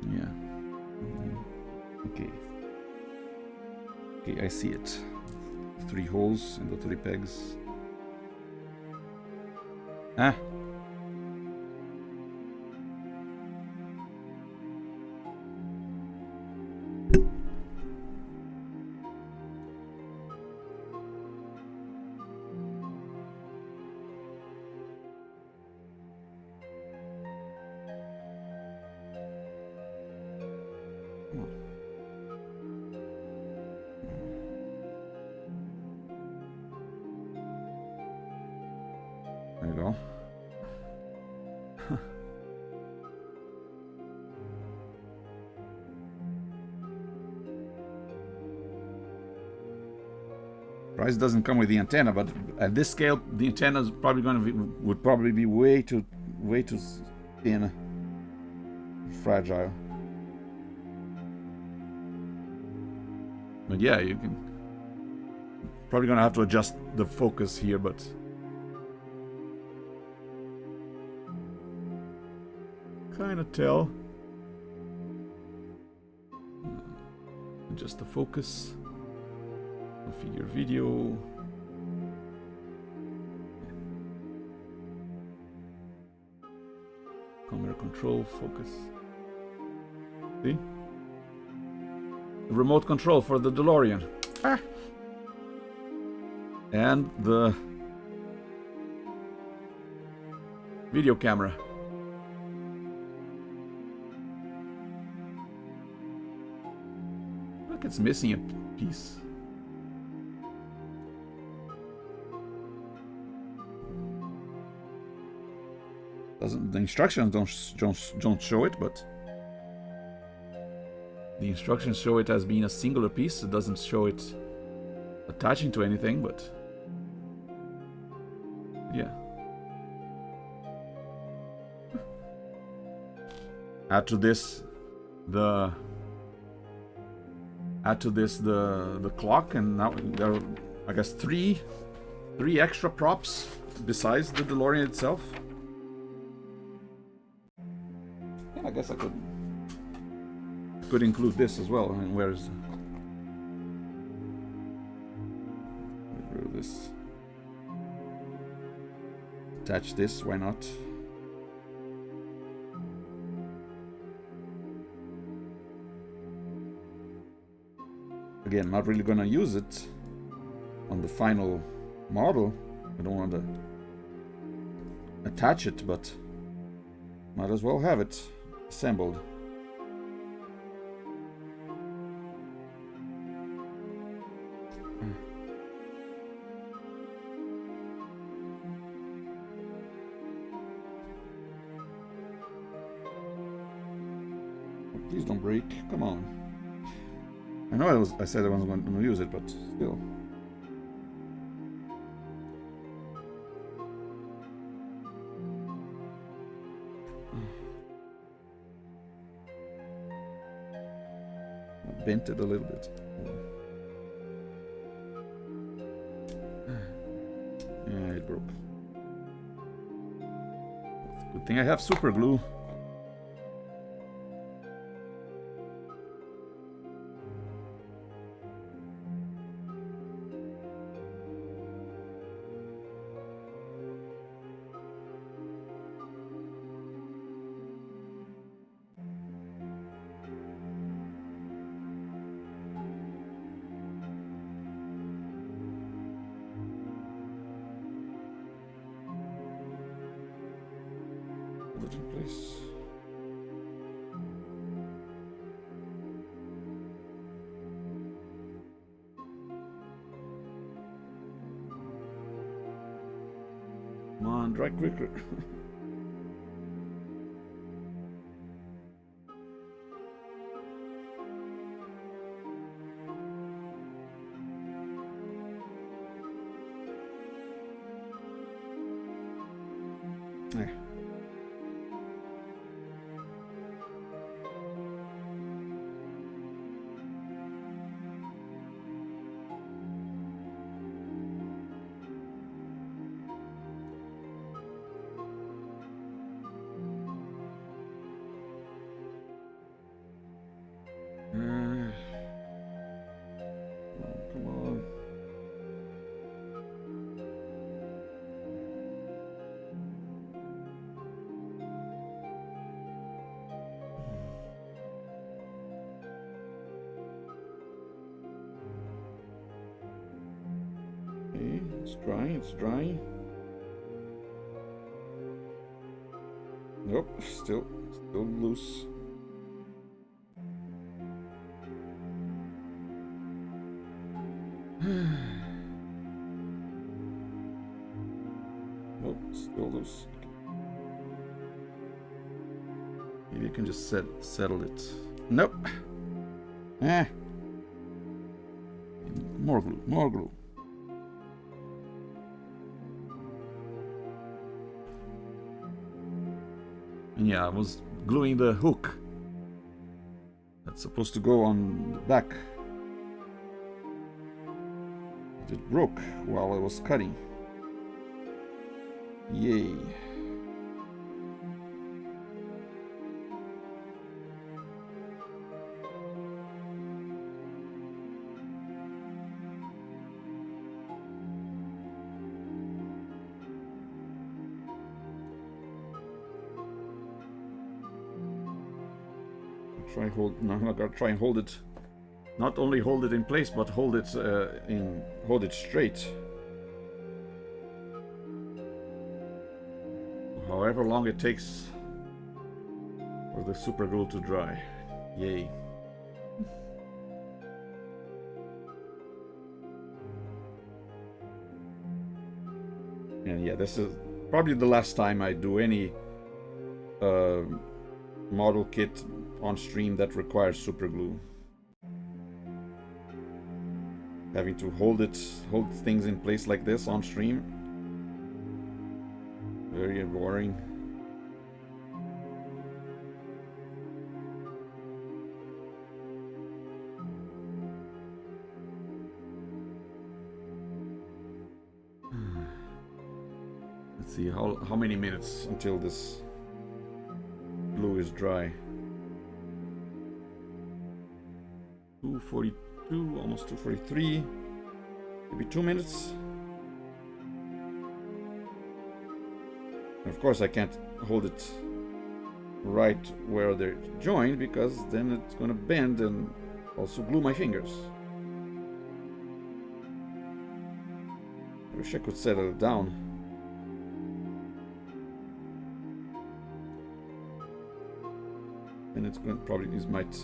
Yeah. Okay. Okay, I see it. 3 holes and the 3 pegs. Ah. There you go. Price doesn't come with the antenna, but at this scale, the antenna is probably would probably be way too thin, fragile. But yeah, you can probably gonna have to adjust the focus here, but kind of tell. Adjust the focus. Configure video. Camera control, focus. See? Remote control for the DeLorean. Ah. And the video camera. Look, it's missing a piece. The instructions don't show it, but the instructions show it as being a singular piece. It doesn't show it attaching to anything, but yeah. Add to this the clock, and now there are, I guess, three extra props besides the DeLorean itself. And I guess I could include this as well. I mean, where's this? Attach this, why not? Again, not really gonna use it on the final model. I don't want to attach it, but might as well have it assembled. Please don't break. Come on. I know I said I wasn't going to use it, but still. I bent it a little bit. Yeah, it broke. Good thing I have super glue. Come on, dry quicker. There. Come on. Okay, it's dry, it's dry. Nope, still loose. Nope, still loose. Maybe you can just settle it. Nope. More glue, more glue. And yeah, I was gluing the hook that's supposed to go on the back. It broke while I was cutting. Yay. Now I gotta try and hold it. Not only hold it in place, but hold it straight. However long it takes for the super glue to dry. Yay. And yeah, this is probably the last time I do any model kit on stream that requires super glue. Having to hold things in place like this on stream. Very boring. Let's see how many minutes until this glue is dry. 2:42, almost 2:43. Maybe 2 minutes. Of course, I can't hold it right where they're joined because then it's gonna bend and also glue my fingers. I wish I could settle it down. And it's going to probably might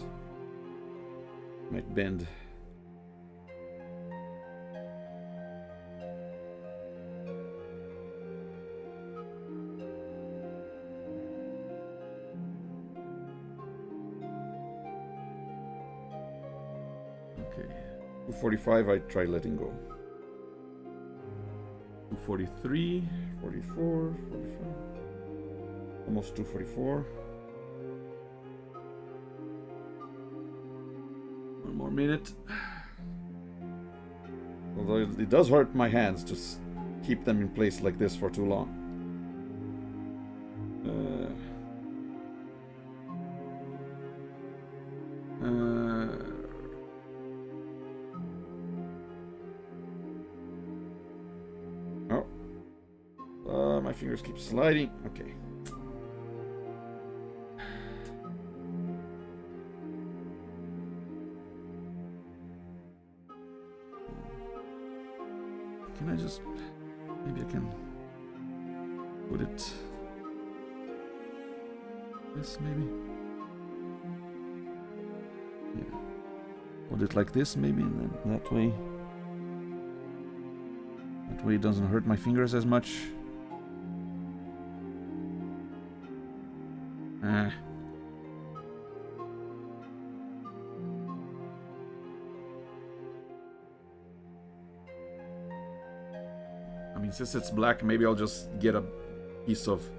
bend. Okay, 2:45 I try letting go. 2:43, 44, 45, almost 2:44. One more minute. Although it does hurt my hands to keep them in place like this for too long. My fingers keep sliding. Okay. Can I just... Maybe I can put it... This maybe? Yeah. Put it like this maybe, and then that way... That way it doesn't hurt my fingers as much. I mean, since it's black, maybe I'll just get a piece of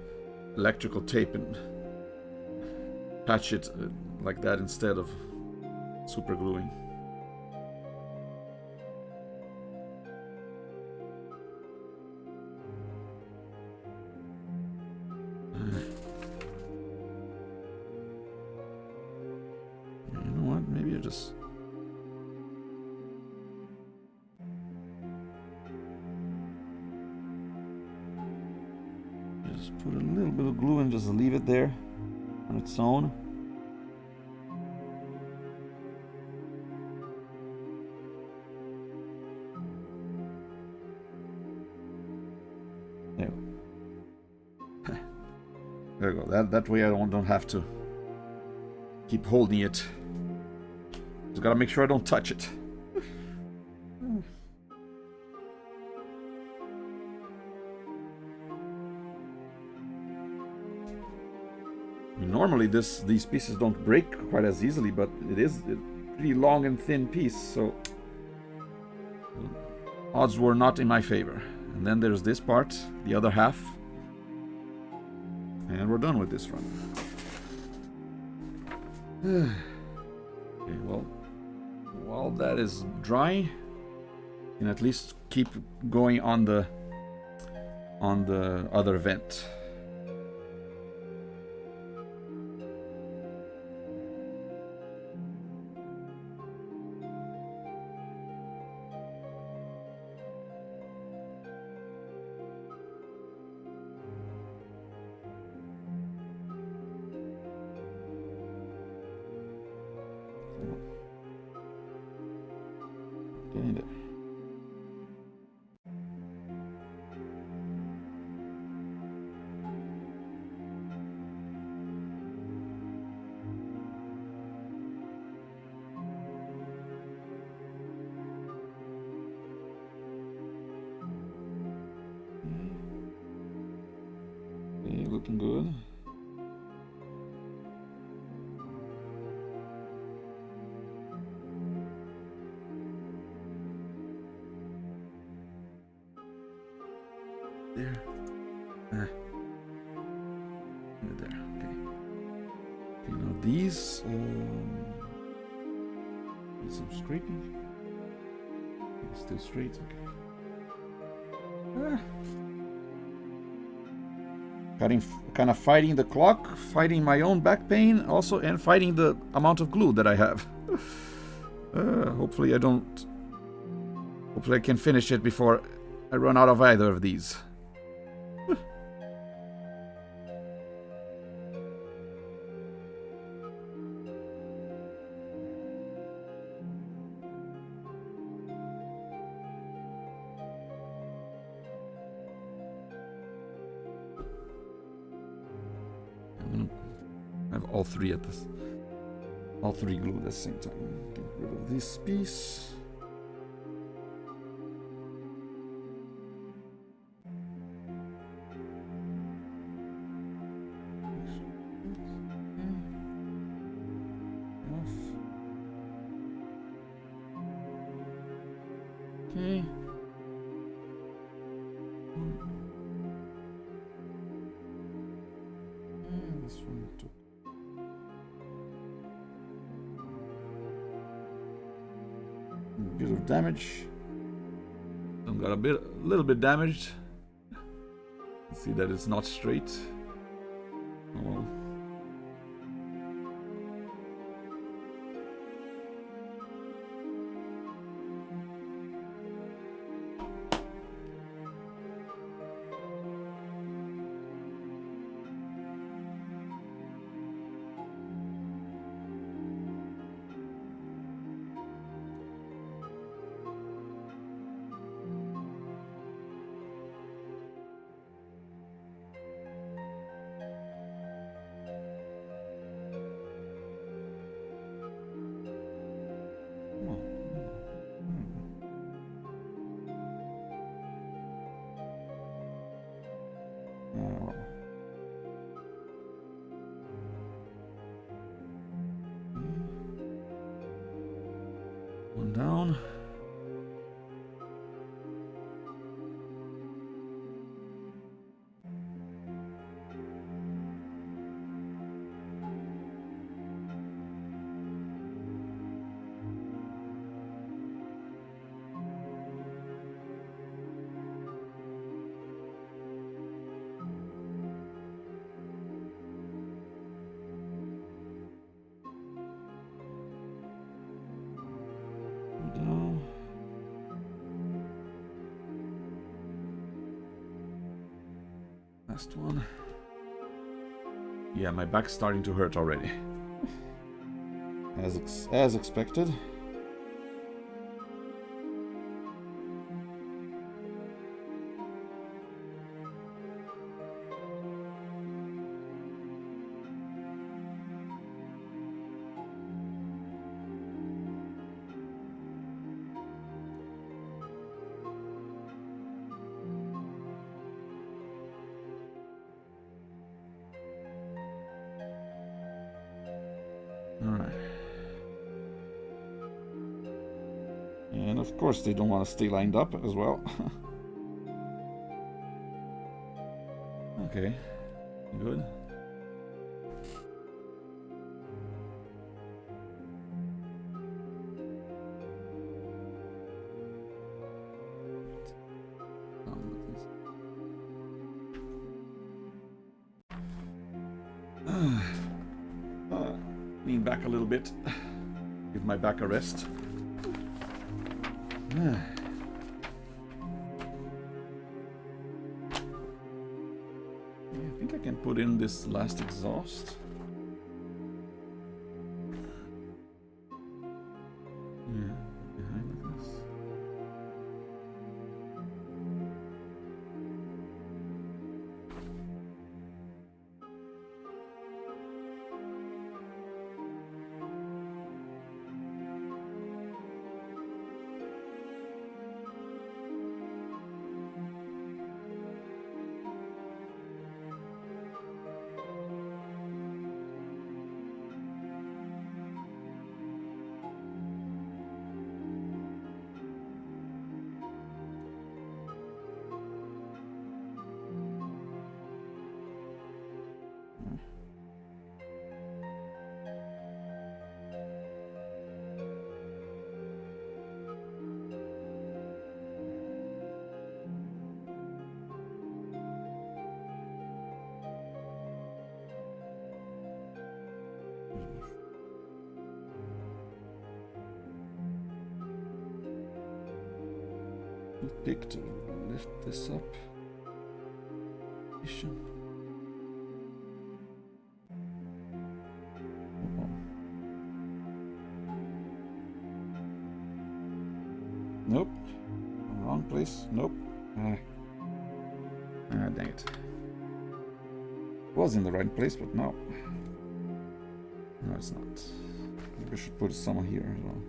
electrical tape and patch it like that instead of super gluing. You know what? Maybe I just... Just put a little bit of glue and just leave it there on its own. There. There we go. That way I don't have to keep holding it. Just gotta make sure I don't touch it. Normally these pieces don't break quite as easily, but it is a pretty long and thin piece, so odds were not in my favor. And then there's this part, the other half, and we're done with this run. Okay, well, while that is dry, you can at least keep going on the other vent. Getting there. Okay, looking good. There. There. Okay. Okay, now these. Need some scraping. It's still straight. Okay. Kind of fighting the clock, fighting my own back pain, also, and fighting the amount of glue that I have. Hopefully I don't. Hopefully I can finish it before I run out of either of these. All three glued at the same time. Get rid of this piece. Okay. This one took. Bit of damage. Some got a little bit damaged. See that it's not straight. Oh well. One down. Last one. Yeah, my back's starting to hurt already. As expected. Alright. And of course they don't want to stay lined up as well. Okay. Good. Lean back a little bit. Give my back a rest. Yeah, I think I can put in this last exhaust. Pick to lift this up. Nope. Wrong place. Nope. Ah, dang it. Was in the right place, but no. No, it's not. Maybe I should put some here as well.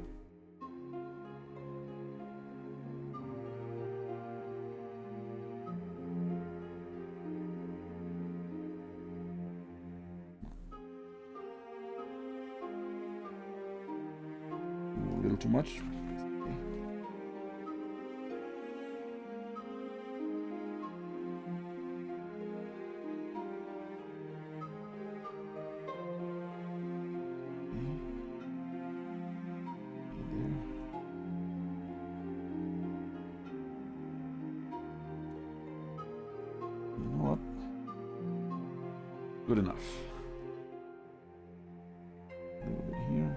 A little too much. Good enough. A little bit here.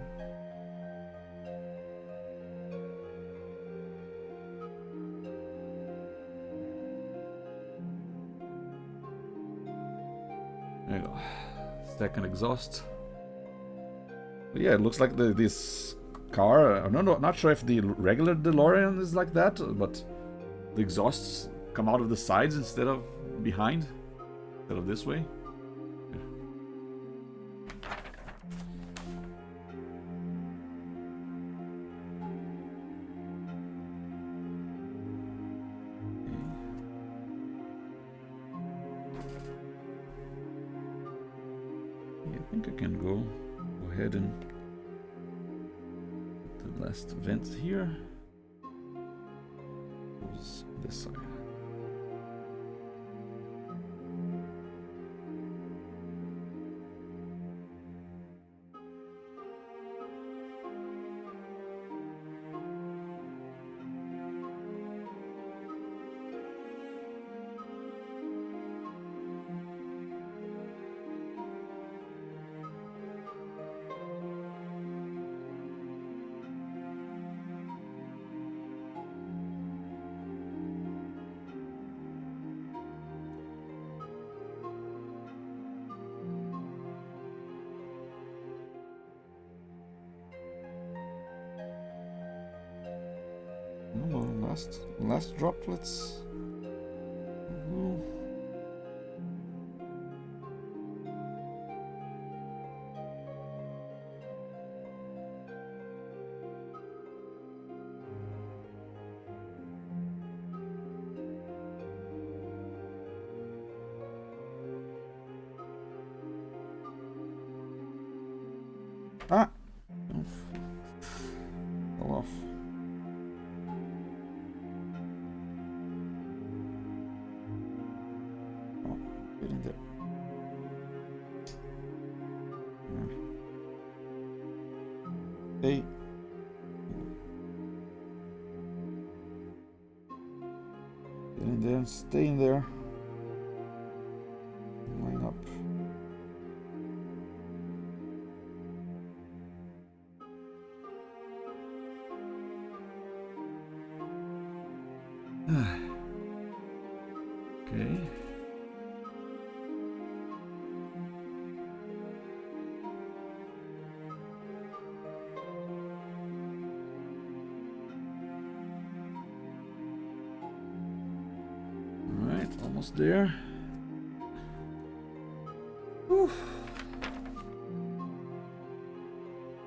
There you go. Second exhaust. But yeah, it looks like this car. I'm not sure if the regular DeLorean is like that, but the exhausts come out of the sides instead of behind, instead of this way. I think I can go ahead and put the last vent here. Goes this side. Last droplets. Ah! Fell off. Get in there. Hey. Get in there and stay in there. Line up. Okay. Alright, almost there. Whew.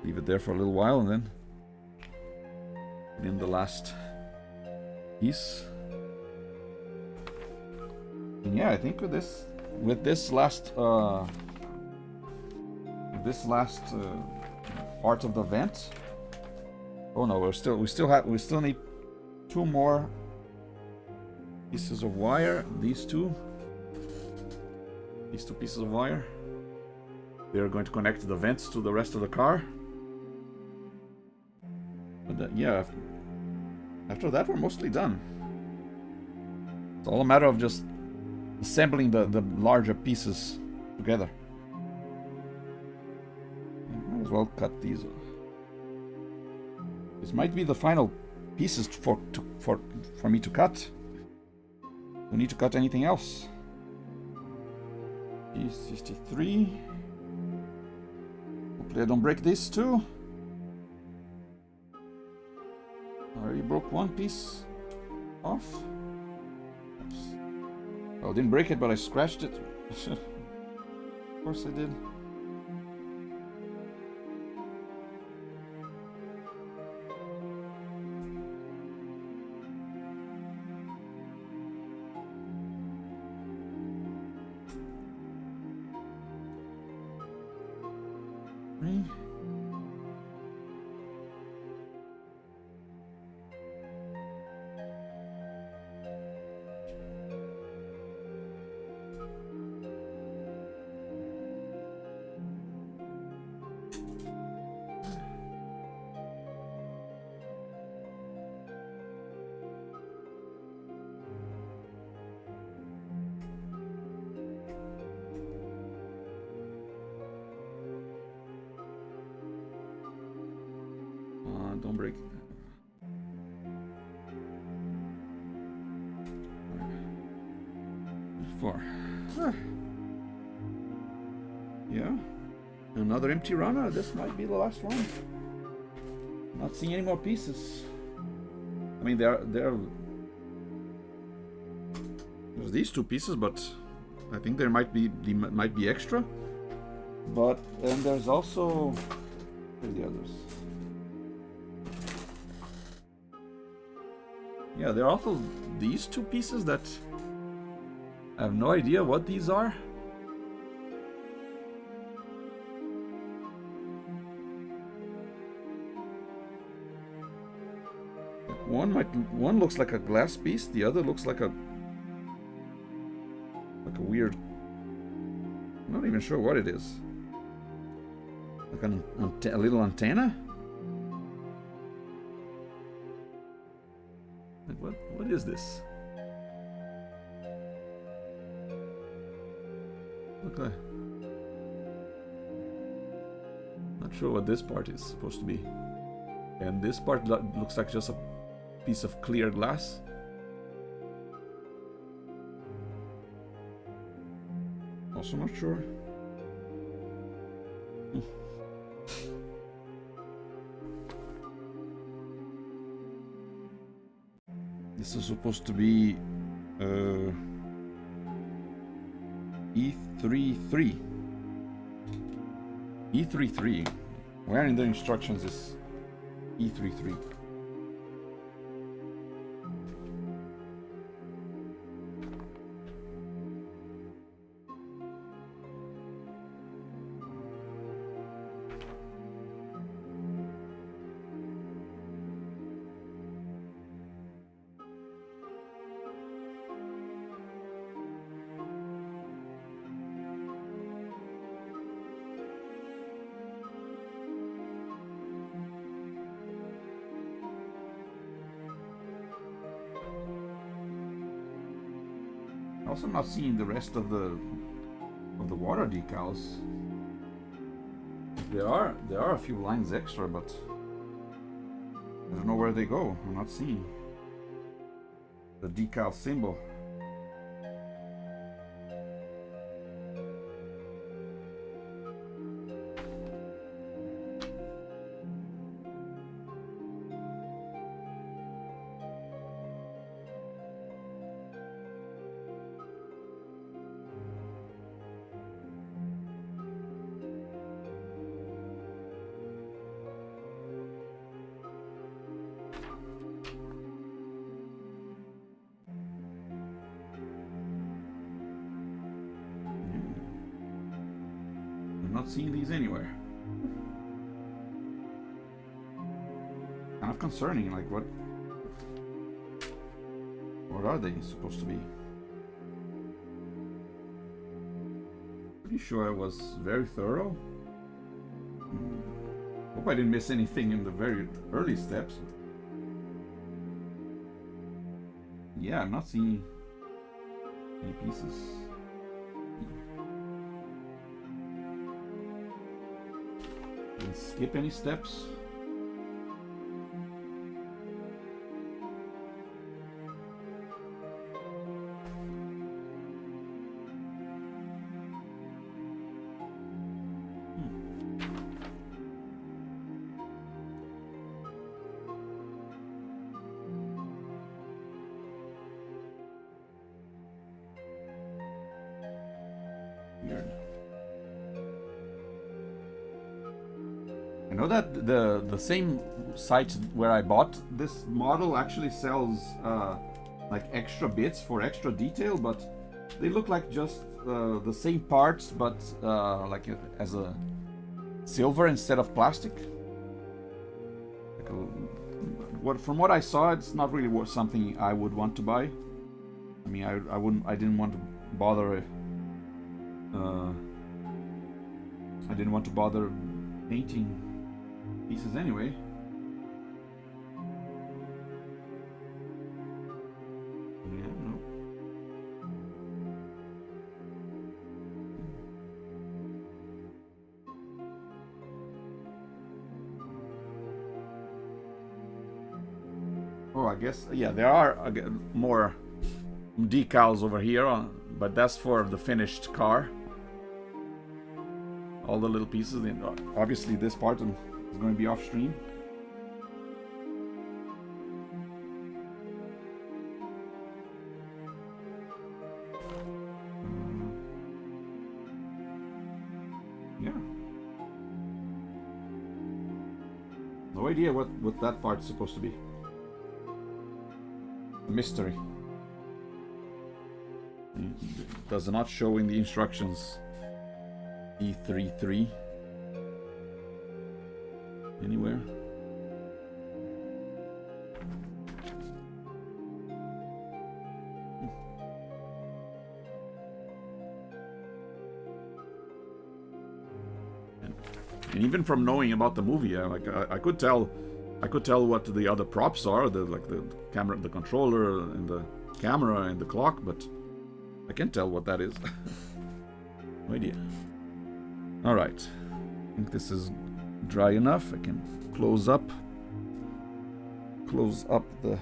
Leave it there for a little while and then put in the last piece. And yeah, I think with this last part of the vent. Oh no, we still need two more pieces of wire. These two pieces of wire. They're going to connect the vents to the rest of the car. But yeah, after that we're mostly done. It's all a matter of just assembling the larger pieces together. Might as well cut these off. This might be the final pieces for me to cut. Don't need to cut anything else. Piece 63. Hopefully I don't break this too. I already broke one piece off. Oops. Oh, I didn't break it, but I scratched it. Of course I did. Don't break it. 4. Yeah. Another empty runner. This might be the last one. Not seeing any more pieces. I mean, there's these 2 pieces, but I think there might be extra. But then there's also where are the others? Yeah, there are also these 2 pieces that I have no idea what these are. One looks like a glass piece, the other looks like a weird. I'm not even sure what it is. Like a little antenna. What is this? Okay. Not sure what this part is supposed to be. And this part looks like just a piece of clear glass. Also not sure. This is supposed to be E33. E33. Where in the instructions is E33? Also not seeing the rest of the water decals. There are a few lines extra, but I don't know where they go. I'm not seeing the decal symbol. Not seeing these anywhere. Kind of concerning, like what are they supposed to be? Pretty sure I was very thorough. Hope I didn't miss anything in the very early steps. Yeah, I'm not seeing any pieces. Skip any steps. I know that the same site where I bought this model actually sells like extra bits for extra detail, but they look like just the same parts, but like as a silver instead of plastic. Like from what I saw, it's not really worth something I would want to buy. I mean, I didn't want to bother. I didn't want to bother painting pieces anyway. Yeah, no. Oh, I guess, yeah, there are more decals over here, but that's for the finished car. All the little pieces, obviously this part is going to be off stream. Yeah. No idea what that part's supposed to be. A mystery. It does not show in the instructions. E33 anywhere. And even from knowing about the movie, like I could tell what the other props are, like the camera, the controller, and the camera and the clock, but I can't tell what that is. No idea. All right, I think this is dry enough. I can close up the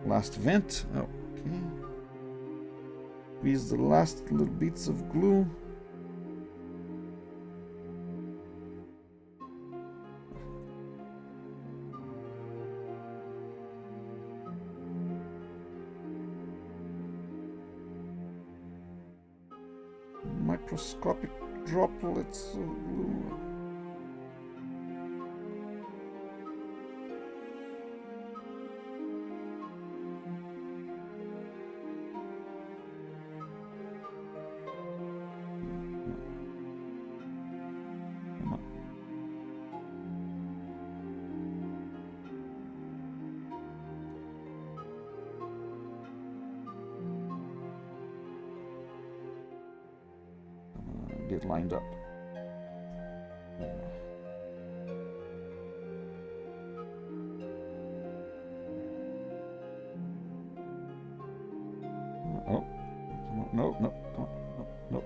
last vent. Okay. Squeeze the last little bits of glue. Microscopic droplets of glue. Get lined up. Oh, come on. No, come on. No.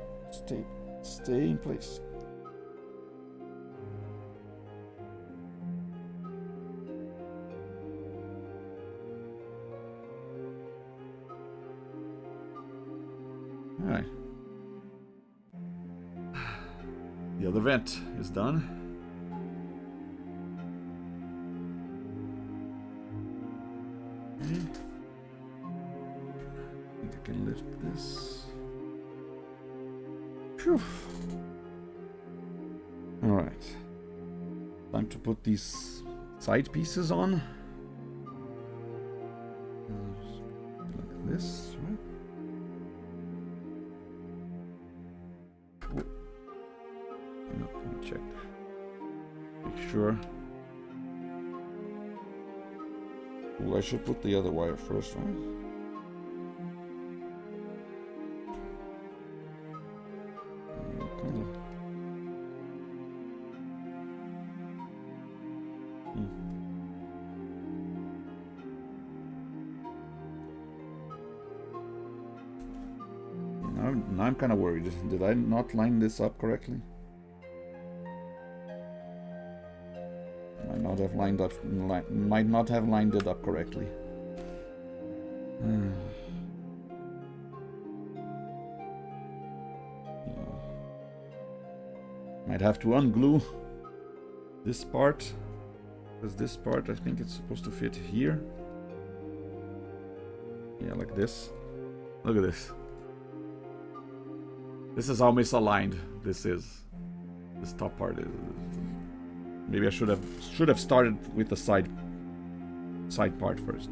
Stay in place. All right. The other vent is done. Okay. I think I can lift this. Phew. All right. Time to put these side pieces on. Like this, right? Let me check. Make sure. Oh, I should put the other wire first, right? Now I'm kind of worried. Did I not line this up correctly? Might not have lined it up correctly. Yeah. Might have to unglue this part, because this part I think it's supposed to fit here. Yeah, like this. Look at this. This is how misaligned this is. This top part is Maybe I should have started with the side part first.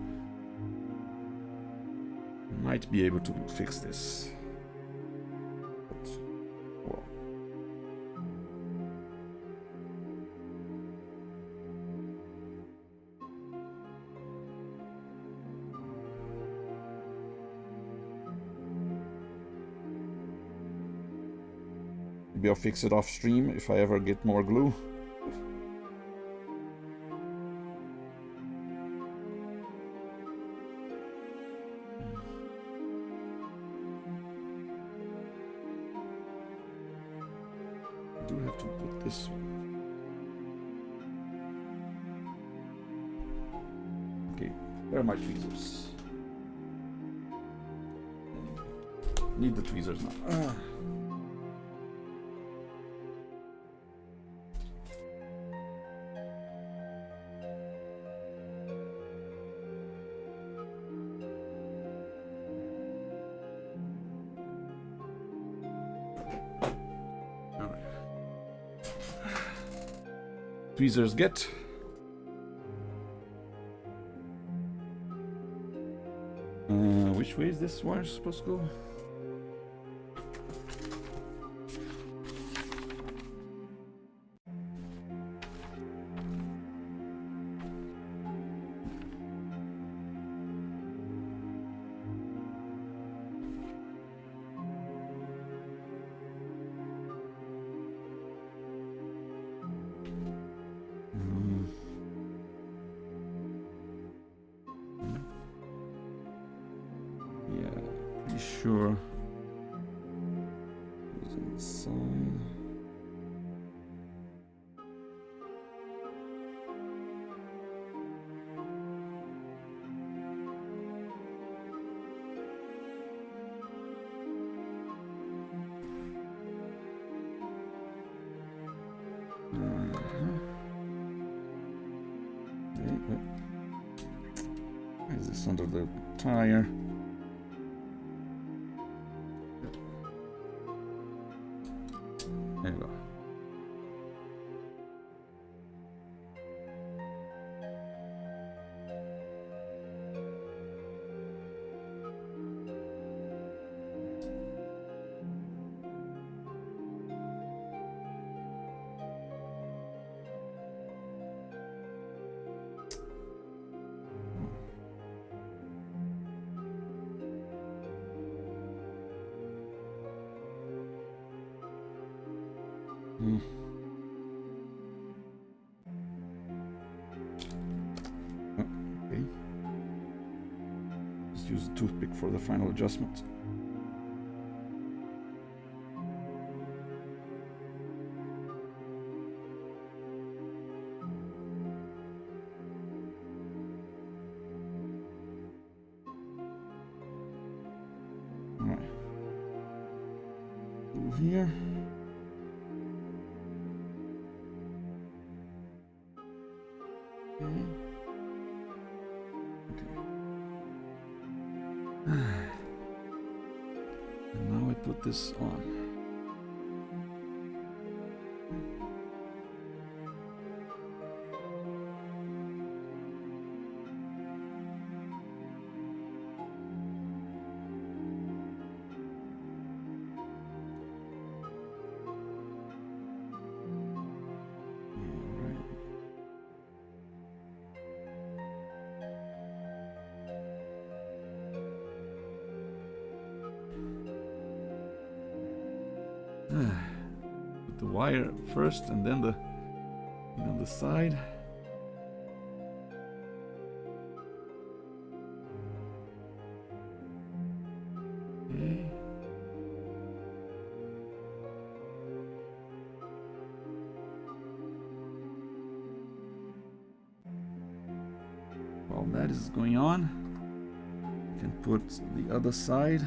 Might be able to fix this. But, well. Maybe I'll fix it off stream if I ever get more glue. I do have to put this one. Okay, where are my tweezers? Need the tweezers now. Tweezers get. Which way is this wire supposed to go? Sure. Who's inside? Is this under the tire? There you go. Okay. Just use a toothpick for the final adjustment. All right. Through here. And now I put this on. Put the wire first and then the on the side. Okay. While that is going on, I can put the other side.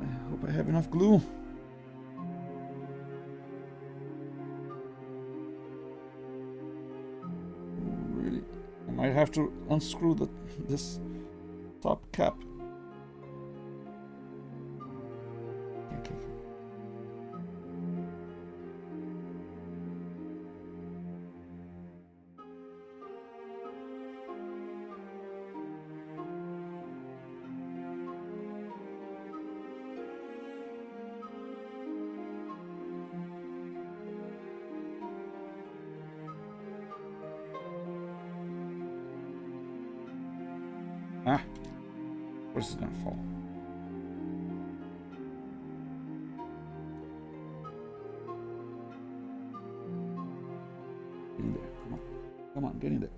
I hope I have enough glue. Really, I might have to unscrew this top cap. Okay. Ah, of course it's gonna fall. Get in there. Come on. Come on, get in there.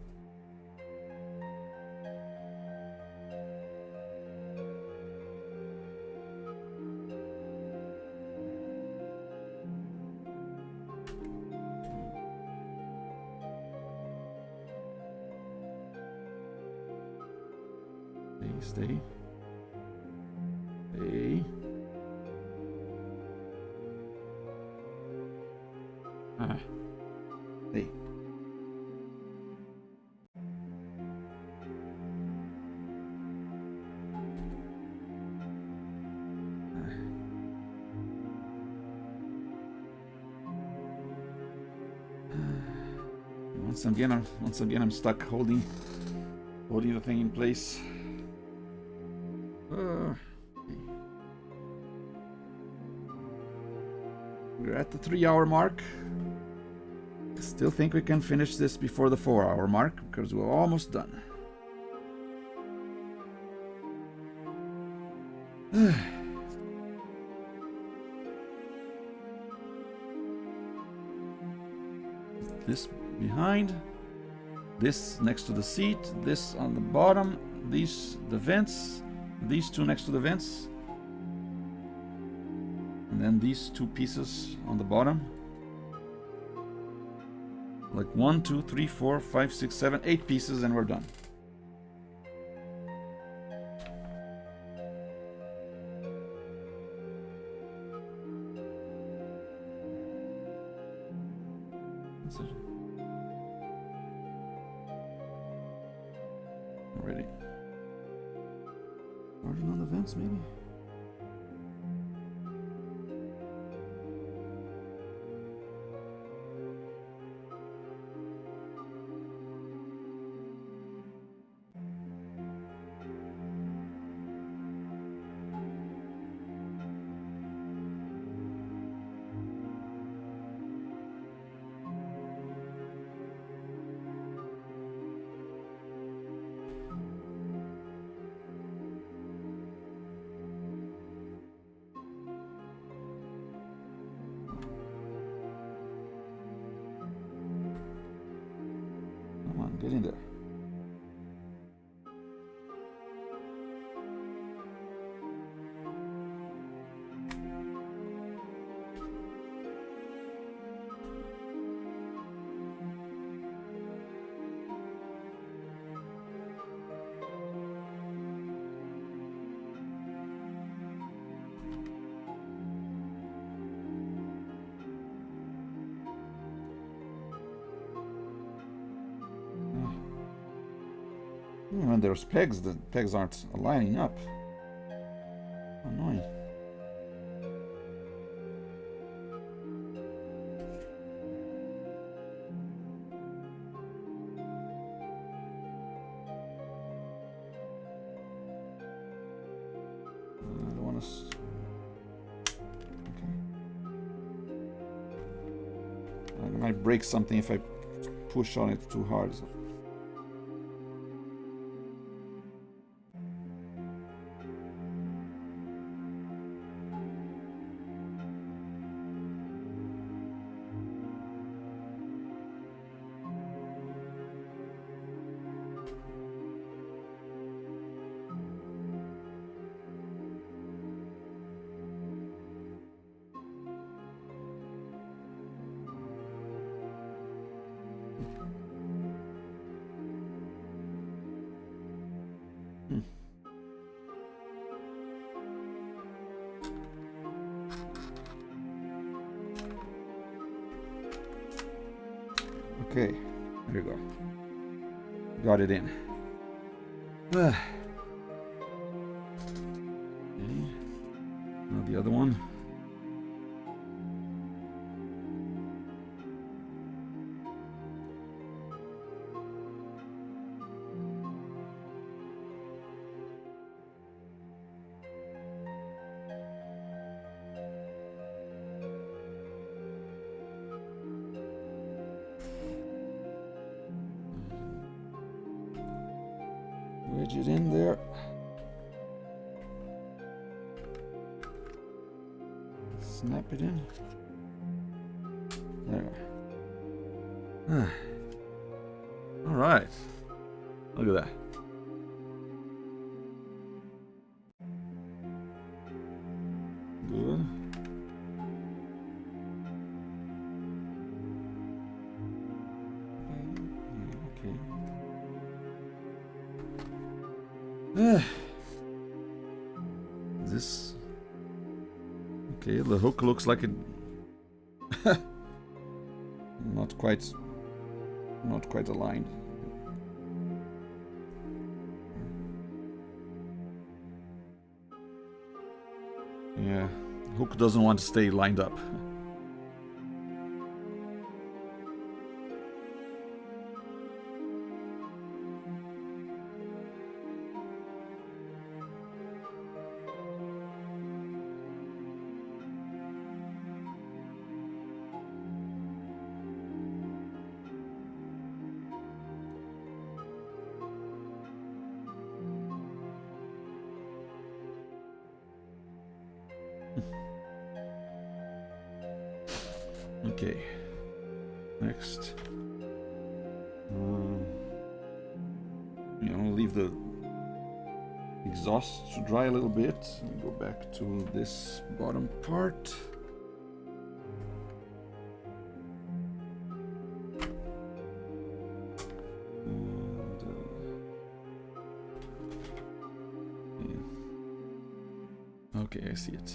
Stay. Stay. Ah. Stay. Once again, I'm stuck holding the thing in place. Okay. We're at the 3-hour mark. Still think we can finish this before the 4-hour mark because we're almost done. This behind, this next to the seat, this on the bottom, these the vents, these two next to the vents, and then these two pieces on the bottom. Like 1, 2, 3, 4, 5, 6, 7, 8 pieces, and we're done. Ready. Margin on the vents, maybe? Get in there. When there's pegs, the pegs aren't lining up. Annoying. I don't want to. Okay. I might break something if I push on it too hard. So. Okay, there you go. Got it in. Okay. Now the other one. wedge it in there. Snap it in. There. All right. Look at that. Good. Okay. This. Okay, the hook looks like it. Not quite aligned. Yeah, hook doesn't want to stay lined up. Okay, next. I'll leave the exhaust to dry a little bit and go back to this bottom part. And, yeah. Okay, I see it.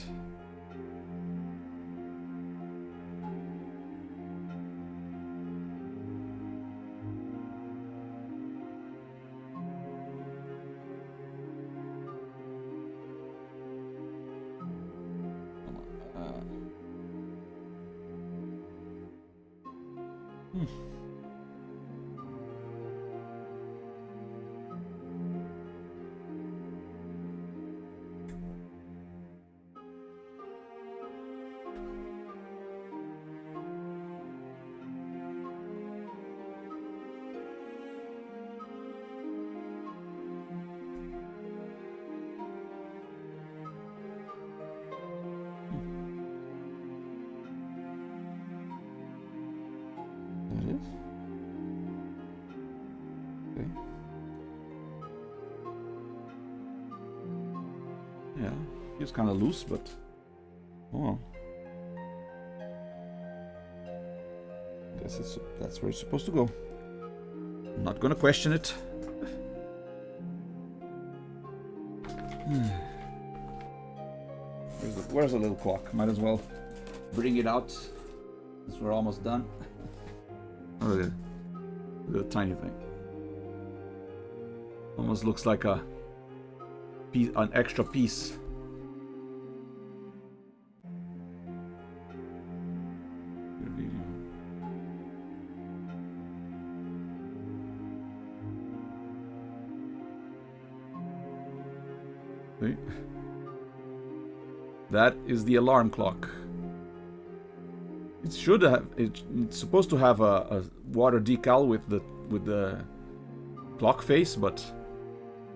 That is. Okay. Yeah, feels kind of loose, but oh, guess that's where it's supposed to go. I'm not gonna question it. Where's the little clock? Might as well bring it out since we're almost done. Oh, look at the tiny thing. Almost looks like a piece, an extra piece. See? That is the alarm clock. It should have. It's supposed to have a water decal with the clock face, but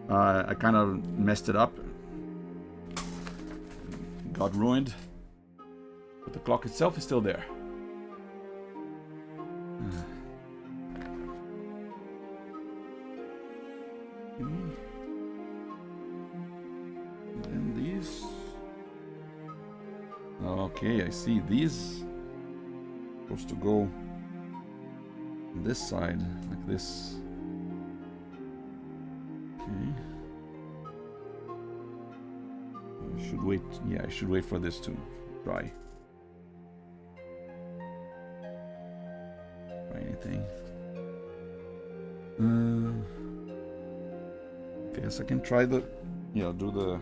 I kind of messed it up. Got ruined. But the clock itself is still there. And these. Okay, I see. These supposed to go on this side, like this. Okay. I should wait. Yeah, I should wait for this to dry. Try anything. Guess I can try the. Yeah, do the.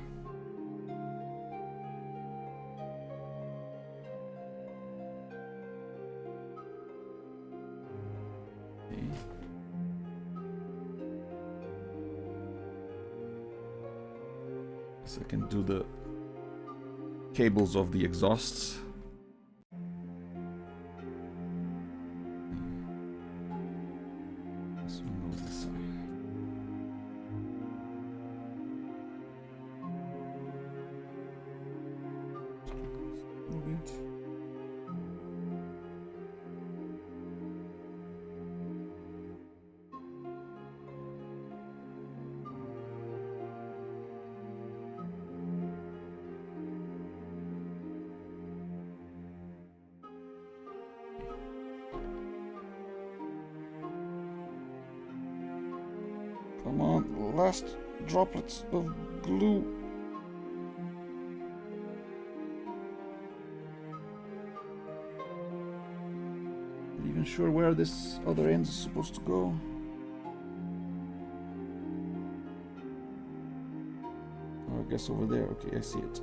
I can do the cables of the exhausts. This one goes this side. Come on, last droplets of glue. Not even sure where this other end is supposed to go. Oh, I guess over there. Okay, I see it.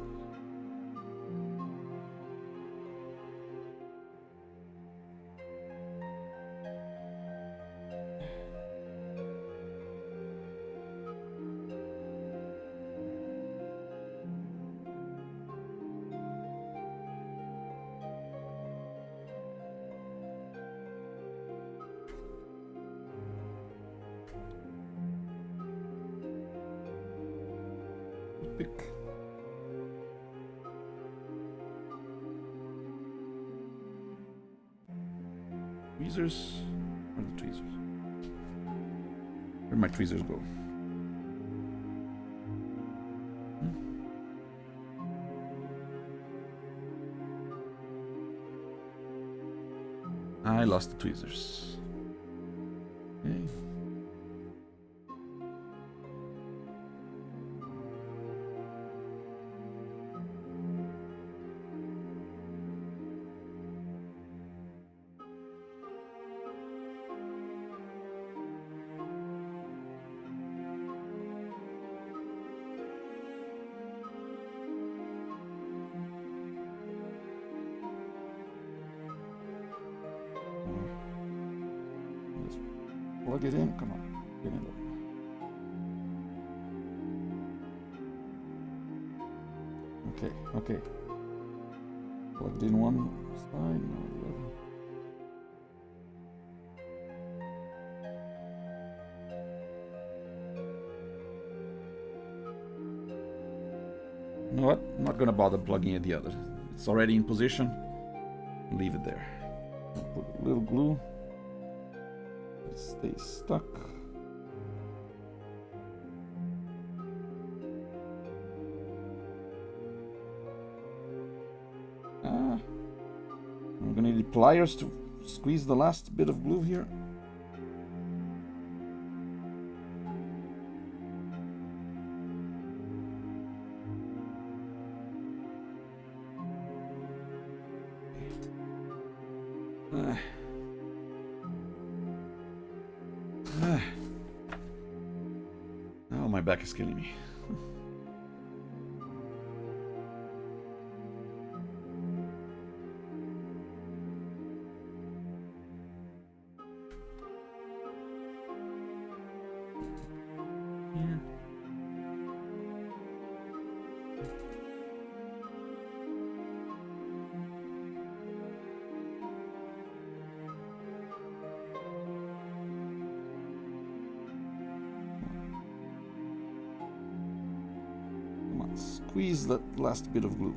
Pick. Tweezers? Where are the tweezers? Where'd my tweezers go? I lost the tweezers. Okay. Plug it in. Come on, get in there. Okay, okay. Plugged in one side, now the other. You know what? I'm not gonna bother plugging in the other. It's already in position. Leave it there. I'll put a little glue. It stays stuck. I'm gonna need pliers to squeeze the last bit of glue here. Oh, my back is killing me. Here. Come on, squeeze that last bit of glue.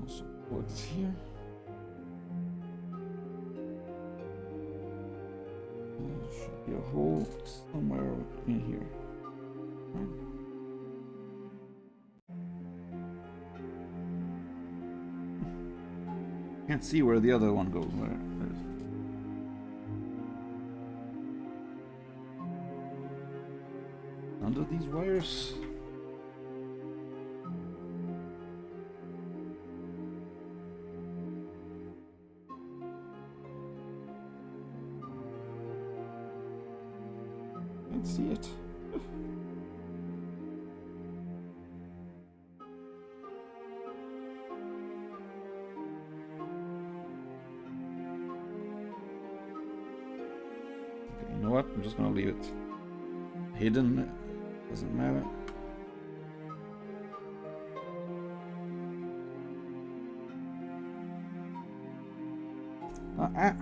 Also plug this here. There should be a hole somewhere in here. Can't see where the other one goes. Where? Under these wires. Can't see it. Okay, you know what? I'm just gonna leave it hidden. Doesn't matter. Ah.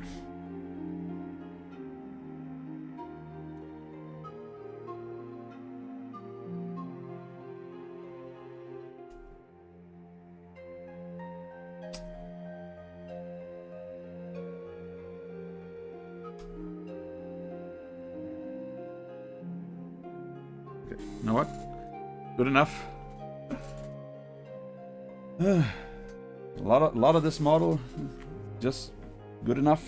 You know what? Good enough. A lot of this model, just good enough.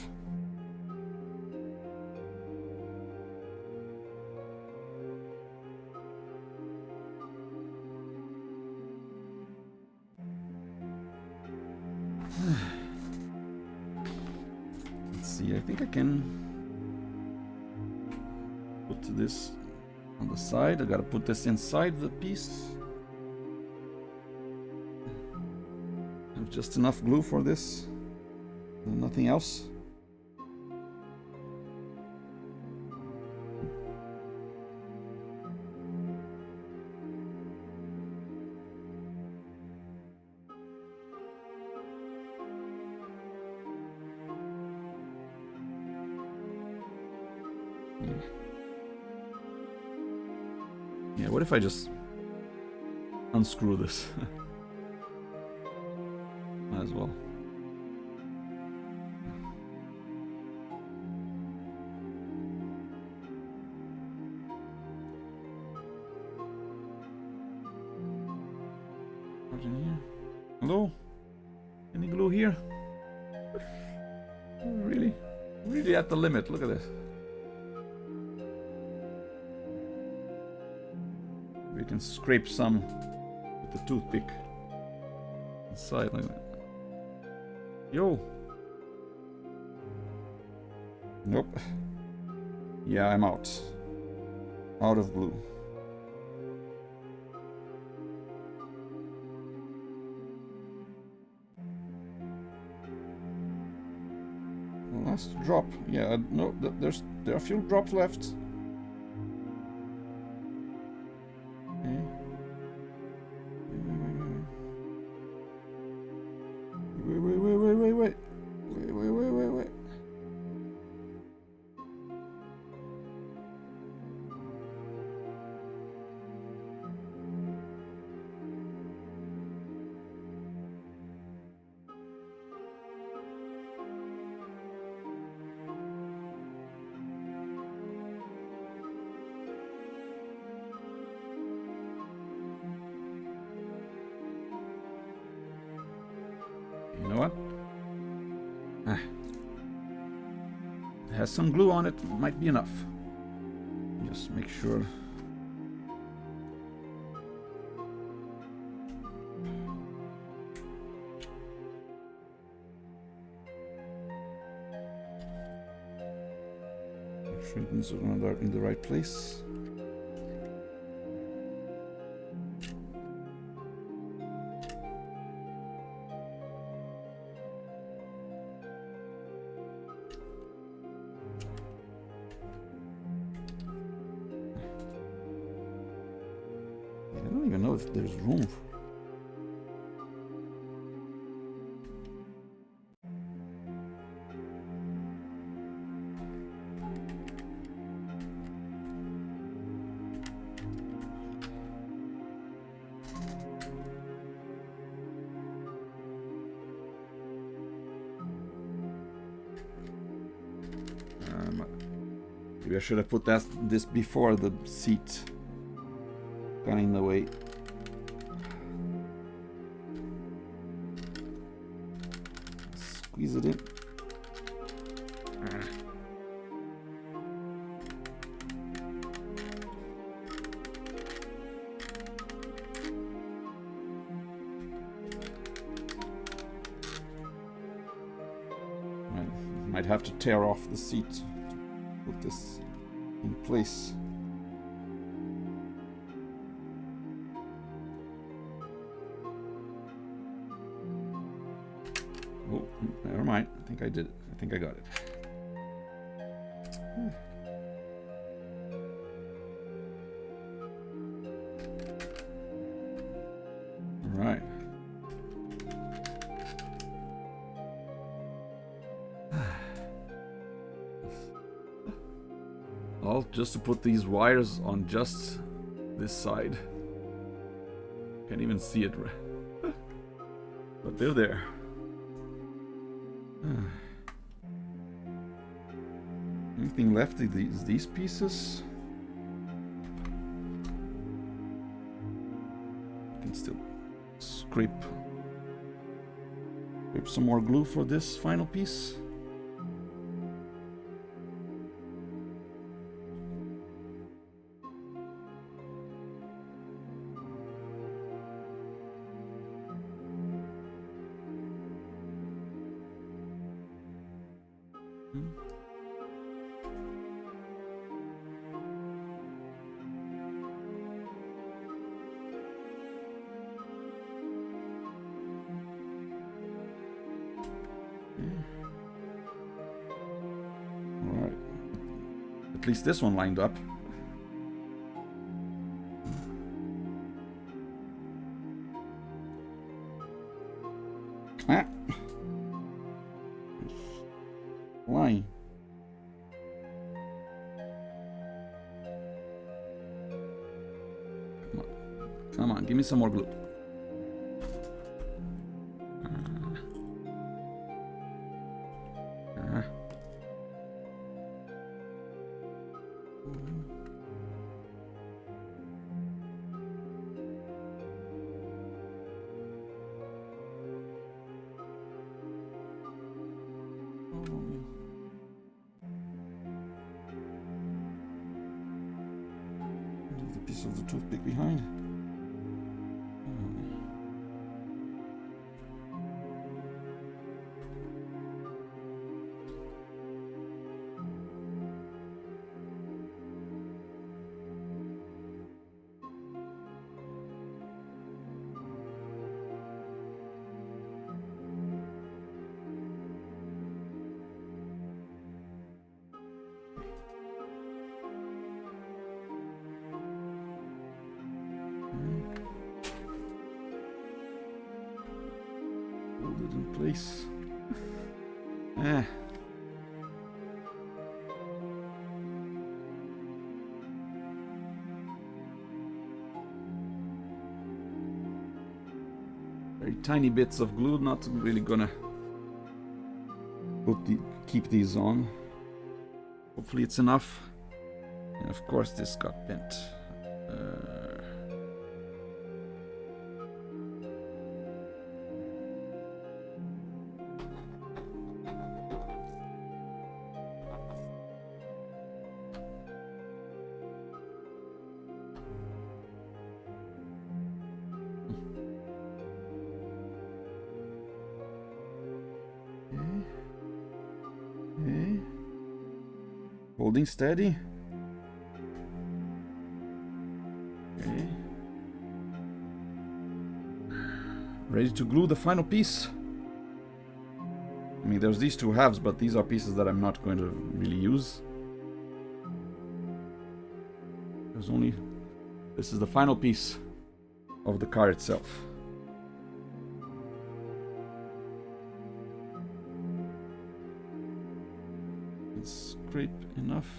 Let's see, I think I can put this on the side. I gotta put this inside the piece. I have just enough glue for this, nothing else. Yeah, what if I just unscrew this? Might as well. What's in here? Hello? Any glue here? Really? Really at the limit, look at this. We can scrape some with the toothpick inside like that. Yo! Nope. Yeah, I'm out. Out of glue. Last drop. Yeah, no, there are a few drops left. Wait. You know what? It has some glue on it, might be enough. Just make sure. Make sure it's in the right place. I don't even know if there's room. Maybe I should have put this before the seat. Kind of in the way. Squeeze it in. Might have to tear off the seat to put this in place. Oh, never mind. I think I did it. I think I got it. All right. All just to put these wires on just this side. Can't even see it, but they're there. Anything left is these pieces? can still scrape some more glue for this final piece. Alright. At least this one lined up. Ah. Line. Come on, give me some more glue. Leave the piece of the toothpick behind. Hold it in place. Very tiny bits of glue, not really gonna keep these on. Hopefully it's enough. And of course this got bent. Okay. Holding steady. Okay. Ready to glue the final piece. I mean, there's these two halves, but these are pieces that I'm not going to really use. There's only... This is the final piece of the car itself. Scrape enough.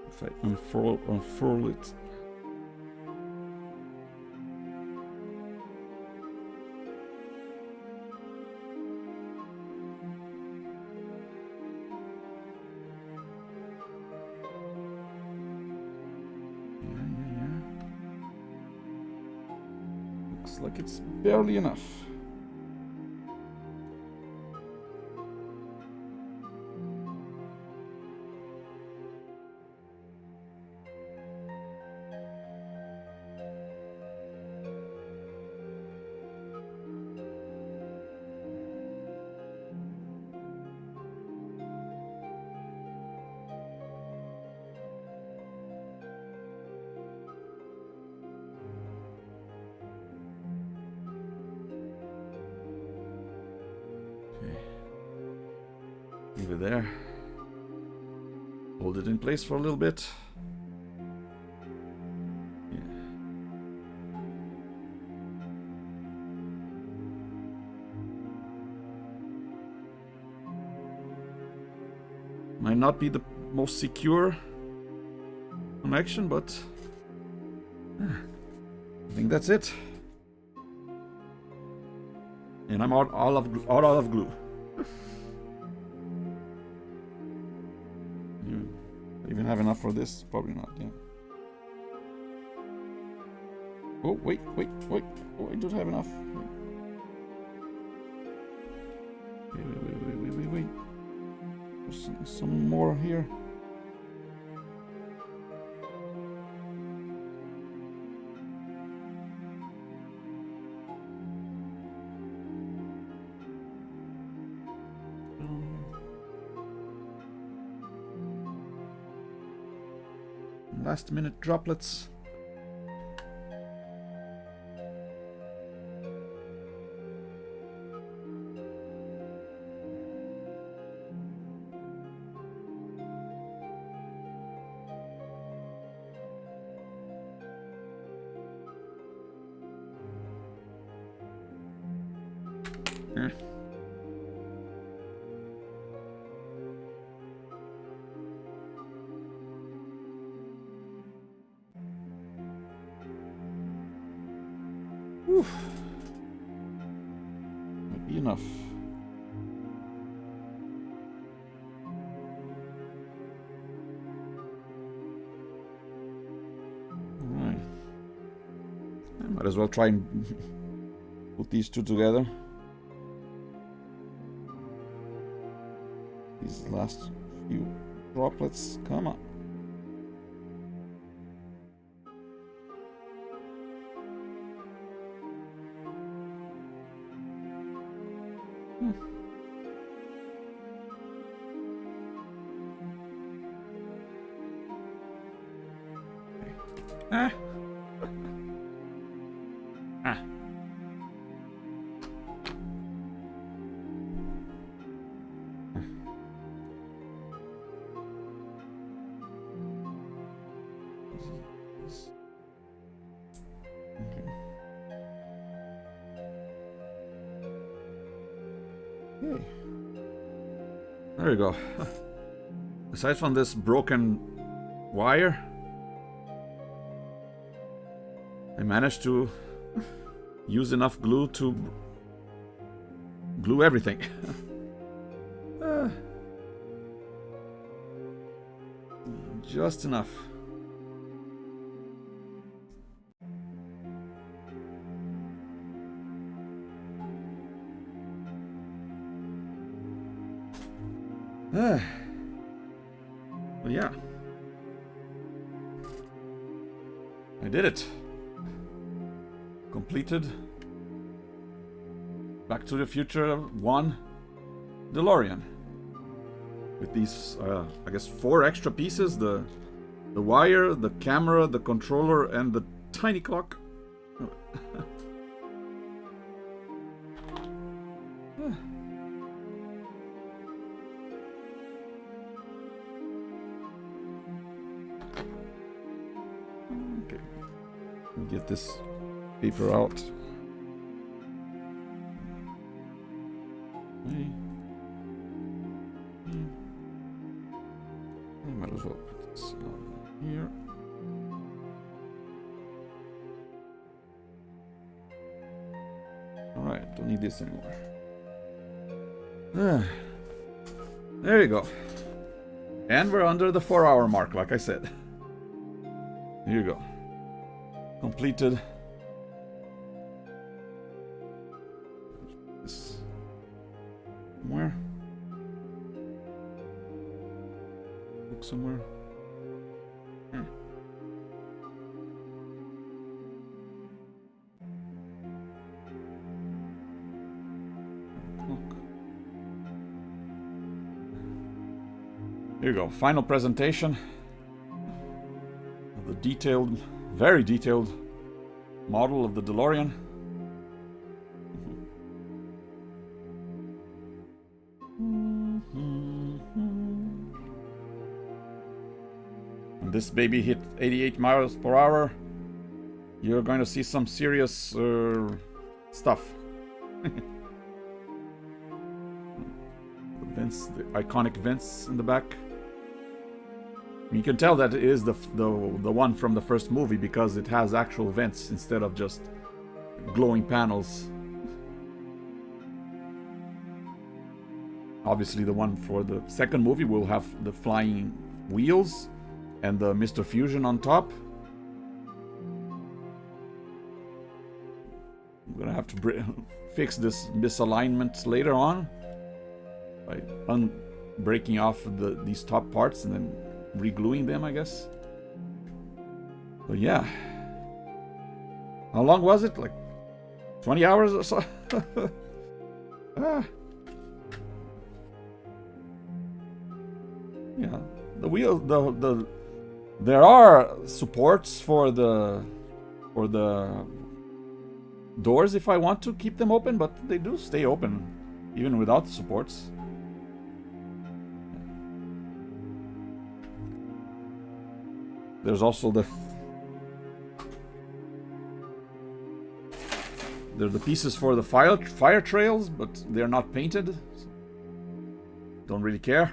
If I unfurl it. Yeah. Looks like it's barely enough. Leave it there. Hold it in place for a little bit. Yeah. Might not be the most secure connection, but I think that's it. And I'm out of glue. Even have enough for this? Probably not, yeah. Oh, wait. Oh, I don't have enough. Wait. There's some more here. Last minute droplets. Might be enough. Alright. I might as well try and put these two together. These last few droplets, come on. Ah. Okay. There we go. Aside from this broken wire, I managed to use enough glue to glue everything. Just enough. But yeah, I did it. Completed Back to the Future 1 DeLorean with these, I guess, 4 extra pieces: the wire, the camera, the controller, and the tiny clock. Okay, get this paper out. I might as well put this on here. Alright, don't need this anymore. There you go. And we're under the 4-hour mark, like I said. Here you go. Completed. This somewhere. Look somewhere. Here you go. Final presentation of the detailed, very detailed model of the DeLorean. When this baby hit 88 miles per hour, you're going to see some serious stuff. The iconic vents in the back. You can tell that it is the one from the first movie because it has actual vents instead of just glowing panels. Obviously, the one for the second movie will have the flying wheels and the Mr. Fusion on top. I'm gonna have to fix this misalignment later on by breaking off these top parts and then re-gluing them, I guess. But yeah. How long was it? Like 20 hours or so? Ah. Yeah. The wheel, there are supports for the doors if I want to keep them open, but they do stay open even without the supports. There's also they're the pieces for the fire trails, but they're not painted. So don't really care.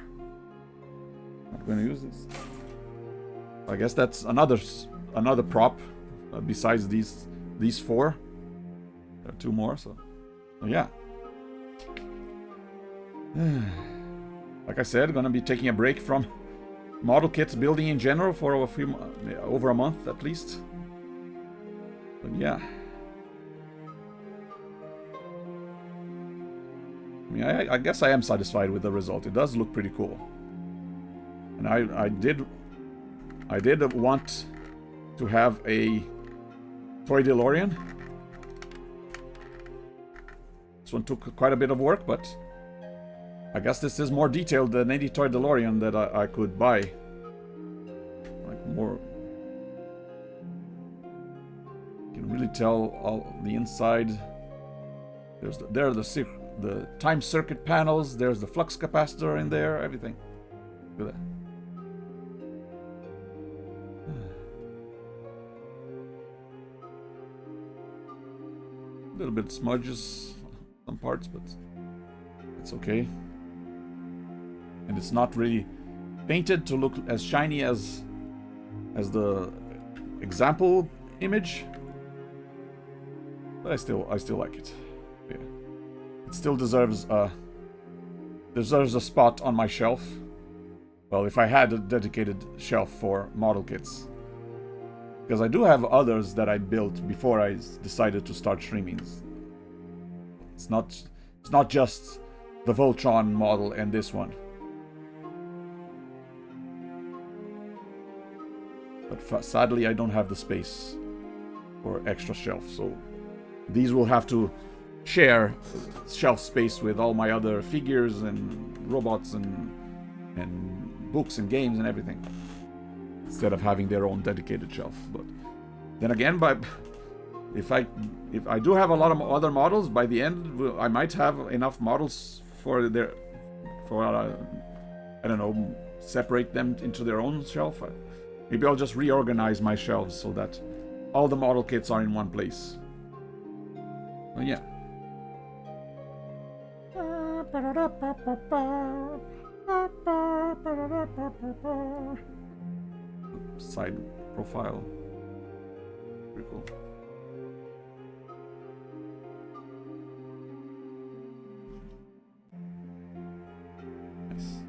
Not going to use this. I guess that's another prop besides these four. There are two more, so yeah. Like I said, gonna be taking a break from model kits building in general for over a month at least. But yeah. I mean, I guess I am satisfied with the result. It does look pretty cool. And I did want to have a toy DeLorean. This one took quite a bit of work, but I guess this is more detailed than any toy DeLorean that I could buy. Like more, you can really tell all the inside. There are the time circuit panels. There's the flux capacitor in there. Everything. Look at that. A little bit smudges some parts, but it's okay. And it's not really painted to look as shiny as the example image, but I still like it. Yeah, it still deserves a spot on my shelf. Well, if I had a dedicated shelf for model kits. Because I do have others that I built before I decided to start streaming. It's not just the Voltron model and this one. But sadly, I don't have the space for extra shelf, so these will have to share shelf space with all my other figures and robots and books and games and everything, instead of having their own dedicated shelf. But then again, if I do have a lot of other models, by the end I might have enough models for I don't know, separate them into their own shelf. Maybe I'll just reorganize my shelves so that all the model kits are in one place. Well, yeah. Side profile. Pretty cool. Nice.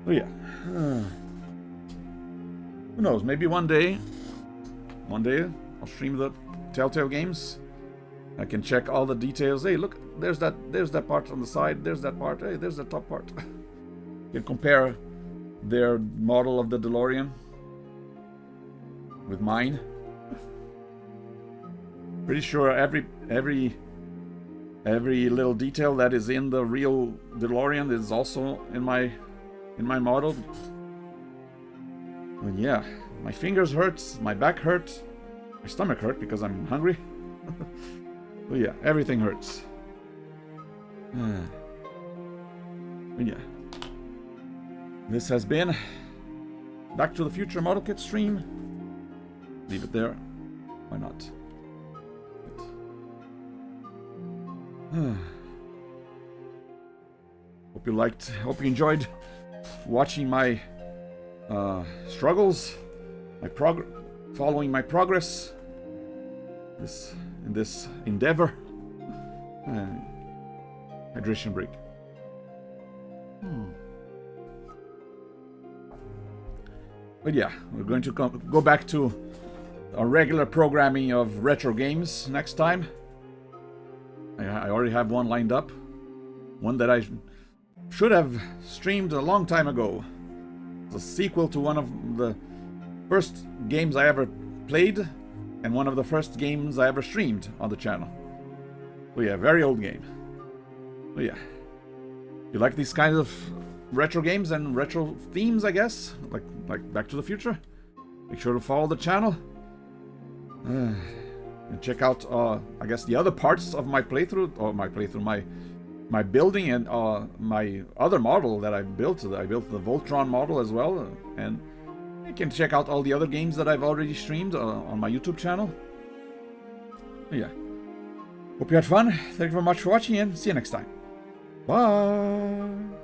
Oh yeah. Who knows? Maybe one day I'll stream the Telltale games. I can check all the details. Hey, look, there's that part on the side. There's that part. Hey, there's the top part. You can compare their model of the DeLorean with mine. Pretty sure every little detail that is in the real DeLorean is also in my model. Well, yeah, my fingers hurt, my back hurt, my stomach hurt because I'm hungry. But yeah, everything hurts. But yeah, this has been Back to the Future Model Kit stream. Leave it there. Why not? Hope you enjoyed watching my struggles, following my progress in this endeavor. Hydration break. But yeah, we're going to go back to a regular programming of retro games next time. I already have one lined up. One that I should have streamed a long time ago. It's a sequel to one of the first games I ever played and one of the first games I ever streamed on the channel. So yeah, very old game. So yeah. You like these kinds of retro games and retro themes, I guess? Like Back to the Future? Make sure to follow the channel. And check out, I guess, the other parts of my playthrough, or my building and my other model that I built. I built the Voltron model as well, and you can check out all the other games that I've already streamed on my YouTube channel. Yeah. Hope you had fun. Thank you very much for watching, and see you next time. Bye!